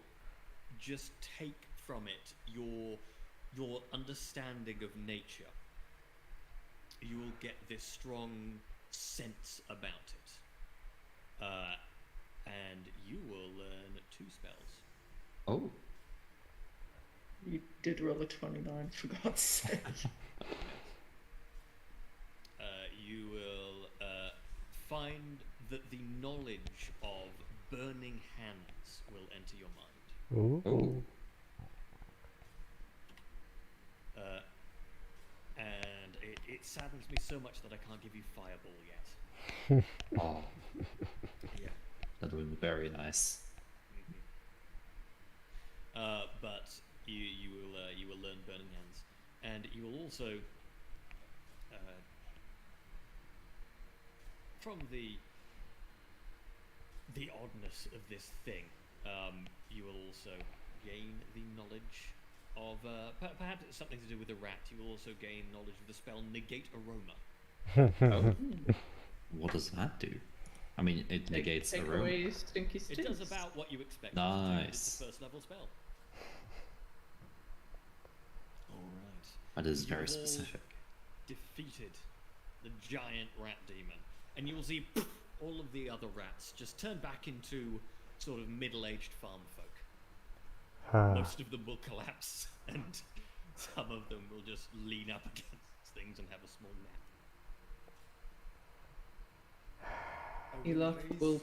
just take from it your understanding of nature. You will get this strong sense about it, and you will learn 2 spells. Oh. You did roll a 29, for God's sake. You will find that the knowledge of burning hands will enter your mind. Ooh. And it saddens me so much that I can't give you fireball yet. Oh, Yeah. that would be very nice. But you will learn burning hands, and you will also from the oddness of this thing, you will also gain the knowledge of perhaps it's something to do with the rat. You will also gain knowledge of the spell negate aroma. Oh. What does that do? I mean, it negates Take aroma. away stinky It stinks. does about what you expect. Nice. It's a first level spell. Alright. That is You very all specific. Defeated the giant rat demon. And you will see all of the other rats just turn back into sort of middle-aged farm folk. Most of them will collapse, and some of them will just lean up against things and have a small nap. Elaf will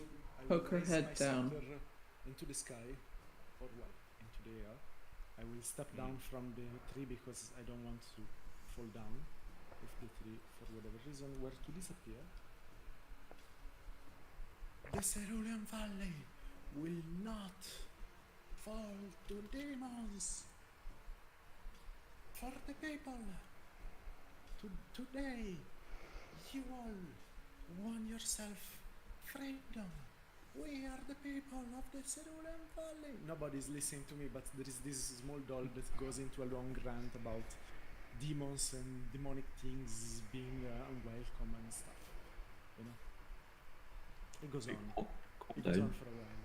poke her raise head my down. scepter into the sky, or well, into the air. I will step down from the tree because I don't want to fall down if the tree, for whatever reason, were to disappear. The Cerulean Valley will not fall to demons. For the people, today, you all won yourself freedom. We are the people of the Cerulean Valley. Nobody's listening to me, but there is this small doll that goes into a long rant about demons and demonic things being unwelcome and stuff. You know, it goes on. It goes on for a while.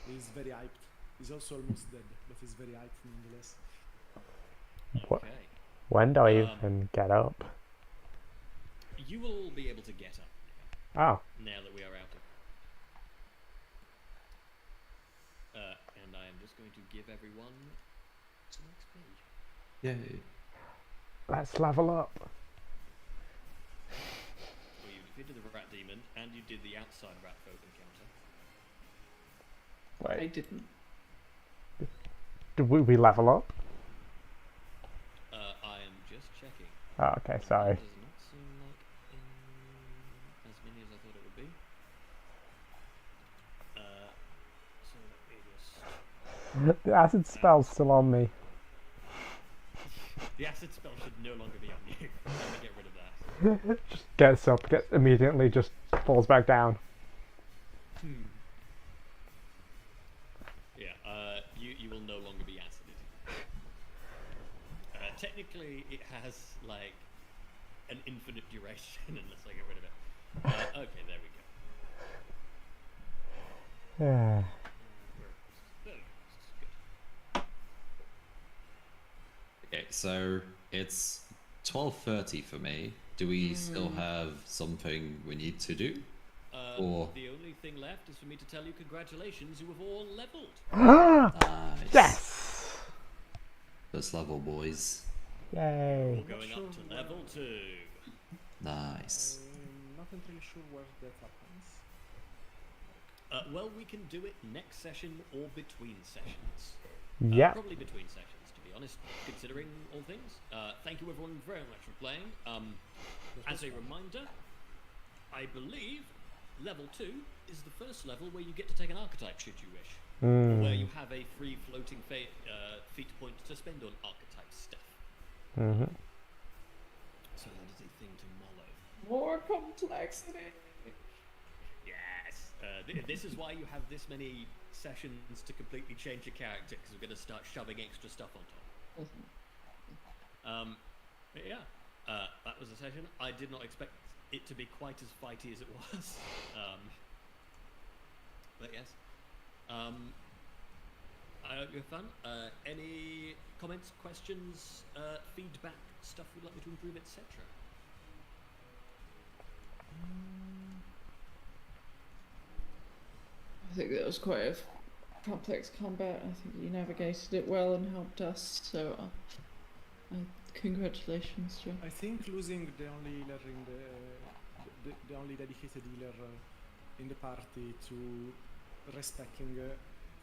He's very hyped. He's also almost dead, but he's very hyped nonetheless. What? Okay. When do I Um, even get up? You will all be able to get up Oh, now that we are out of. And I am just going to give everyone some XP. Yay. let's level up. Well, you defeated the rat demon, and you did the outside rat folk encounter. I Wait, didn't. did we level up? I am just checking. Oh, okay, sorry. That does not seem like as many as I thought it would be. So let me just... The acid spell's still on me. The acid spell should no longer be on you. Let me get rid of that. Just gets up, gets immediately just falls back down. Yeah, you will no longer be acided. Technically, it has, like, an infinite duration unless I get rid of it. Okay, there we go. Yeah. There we go. Good. Okay, so it's 12:30 for me. Do we still have something we need to do? Or The only thing left is for me to tell you congratulations, you have all leveled. nice. Yes! First level, boys. Yay. We're going up to level 2. Nice. I'm not entirely sure where that happens. Well, we can do it next session or between sessions. Yep. Probably between sessions, to be honest, considering all things. Thank you everyone very much for playing. As a reminder, I believe level 2 is the first level where you get to take an archetype should you wish. Or where you have a free floating feat point to spend on archetype stuff. Mm-hmm. So that is a thing to mollow. More complexity. Yes. This is why you have this many sessions to completely change your character, because we're going to start shoving extra stuff on top. But yeah, that was a session. I did not expect it to be quite as fighty as it was. But yes. I hope you had fun. Any comments, questions, feedback, stuff you'd like me to improve, etc.? I think that was quite a complex combat. I think you navigated it well and helped us. So, congratulations, Joe. I think losing the only healer in the only dedicated healer in the party to respecting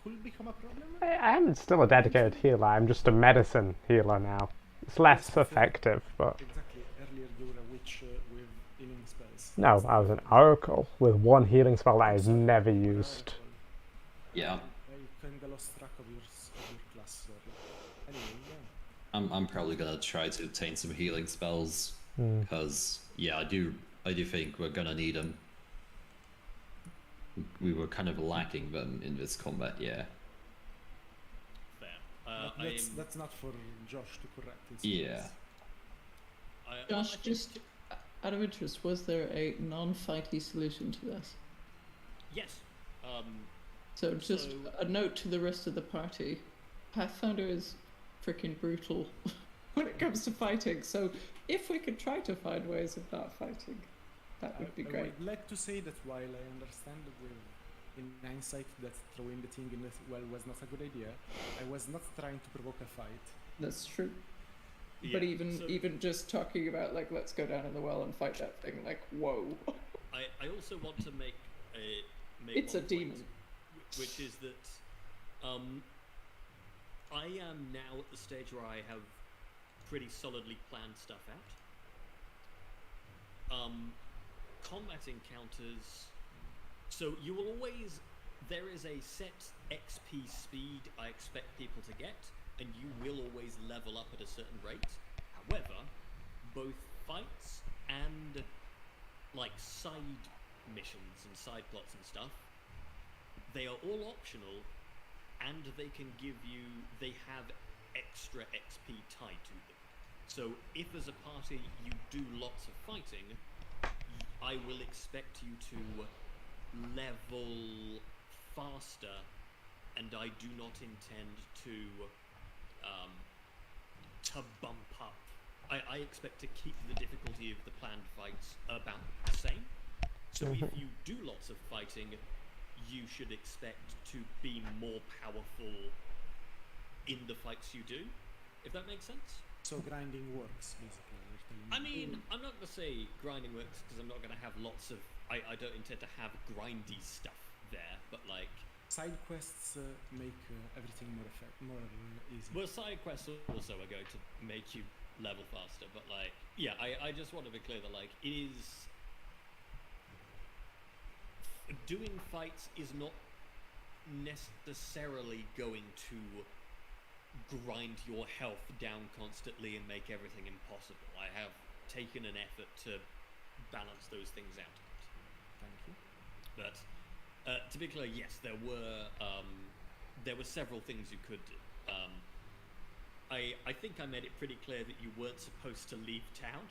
could become a problem. I am still a dedicated healer, I'm just a medicine healer now. It's less effective, but... Exactly. Earlier you were a witch with healing spells. No, I was an oracle with one healing spell that I've never used. Yeah, I kinda lost track of your class. Sorry. Anyway, yeah. I'm probably gonna try to obtain some healing spells because yeah, I do think we're gonna need them. We were kind of lacking them in this combat, yeah. Fair. That's not for Josh to correct. It's Yeah. Josh, just out of interest, was there a non-fighty solution to this? Yes. So just So- a note to the rest of the party. Pathfinder is freaking brutal when it comes to fighting, so if we could try to find ways of not fighting, that would be I great. would like to say that while I understand in hindsight that throwing the thing in the well was not a good idea, I was not trying to provoke a fight. That's true. Yeah, But even so even just talking about like let's go down in the well and fight that thing, like whoa. I also want to make It's one a point, demon. which is that I am now at the stage where I have pretty solidly planned stuff out. Combat encounters. So you will always. There is a set XP speed I expect people to get, and you will always level up at a certain rate. However, both fights and like side missions and side plots and stuff, they are all optional, and they can give you, they have extra XP tied to them. So if as a party you do lots of fighting, I will expect you to level faster, and I do not intend to bump up. I expect to keep the difficulty of the planned fights about the same. So if you do lots of fighting, you should expect to be more powerful in the fights you do, if that makes sense. So grinding works, basically. You're telling I me. mean, I'm not going to say grinding works because I'm not going to have lots of. I don't intend to have grindy stuff there, but like. Side quests make everything more easy. Well, side quests also are going to make you level faster, but like, yeah, I just want to be clear that like it is. Doing fights is not necessarily going to grind your health down constantly and make everything impossible. I have taken an effort to balance those things out. Thank you. But to be clear, yes, there were several things you could do. I think I made it pretty clear that you weren't supposed to leave town.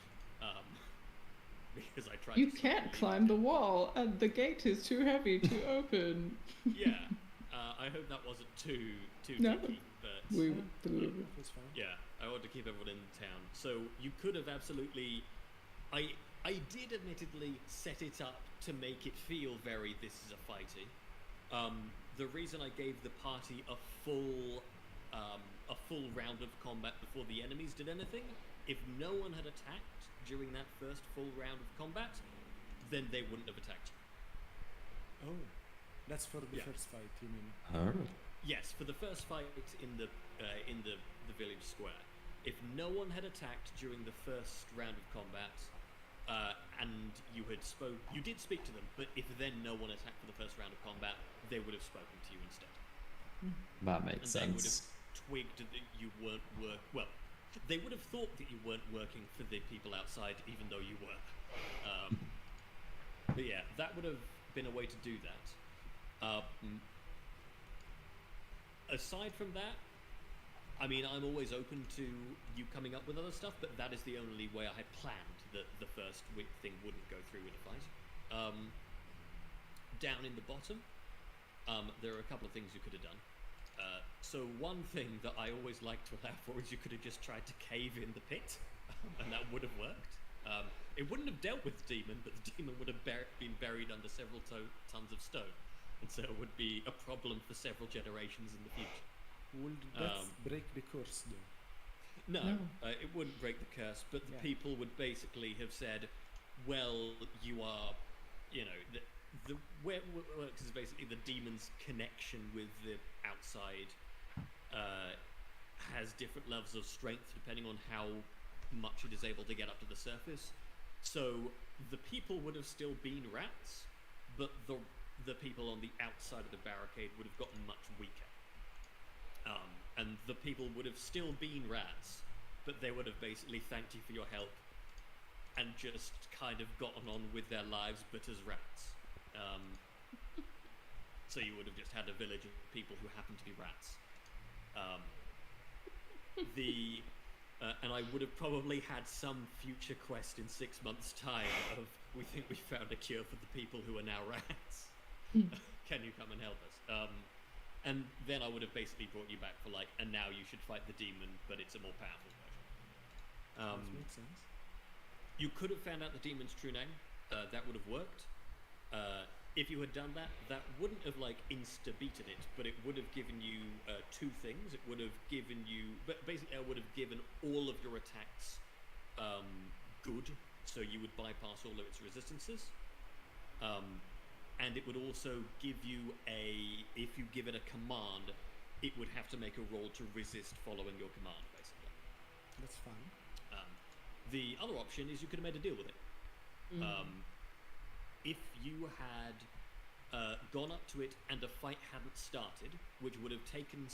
Because I tried. You to can't climb the wall, and the gate is too heavy to open. Yeah, I hope that wasn't too No. tricky, but That's fine. yeah, I want to keep everyone in town. So you could have absolutely. I did admittedly set it up to make it feel very this is a fighty. The reason I gave the party a full round of combat before the enemies did anything, if no one had attacked during that first full round of combat, then they wouldn't have attacked you. Oh, that's for the Yeah. first fight, you mean? Oh. Yes, for the first fight in the village square, if no one had attacked during the first round of combat, and you did speak to them, but if then no one attacked for the first round of combat, they would have spoken to you instead. That makes And they would have sense. twigged that you weren't well, they would have thought that you weren't working for the people outside, even though you were. But yeah, that would have been a way to do that. Aside from that, I mean, I'm always open to you coming up with other stuff, but that is the only way I had planned that the first thing wouldn't go through with a fight. Down in the bottom, there are a couple of things you could have done. So one thing that I always like to allow for is you could have just tried to cave in the pit, and that would have worked. It wouldn't have dealt with the demon, but the demon would have been buried under several tons of stone, and so it would be a problem for several generations in the future. Would that break the curse, though? No, it wouldn't break the curse, but the Yeah. people would basically have said, well, you are, the way it works is basically the demon's connection with the outside has different levels of strength depending on how much it is able to get up to the surface. So the people would have still been rats, but the people on the outside of the barricade would have gotten much weaker. And the people would have still been rats, but they would have basically thanked you for your help and just kind of gotten on with their lives, but as rats. So you would have just had a village of people who happened to be rats. And I would have probably had some future quest in 6 months' time of, we think we found a cure for the people who are now rats. Can you come and help us? And then I would have basically brought you back for like, and now you should fight the demon, but it's a more powerful version. That makes sense. You could have found out the demon's true name. That would have worked. If you had done that, that wouldn't have like insta-beated it, but it would have given you two things. It would have given you, but basically, it would have given all of your attacks good, so you would bypass all of its resistances. And it would also give you if you give it a command, it would have to make a roll to resist following your command, basically. That's fine. The other option is you could have made a deal with it. If you had gone up to it and a fight hadn't started, which would have taken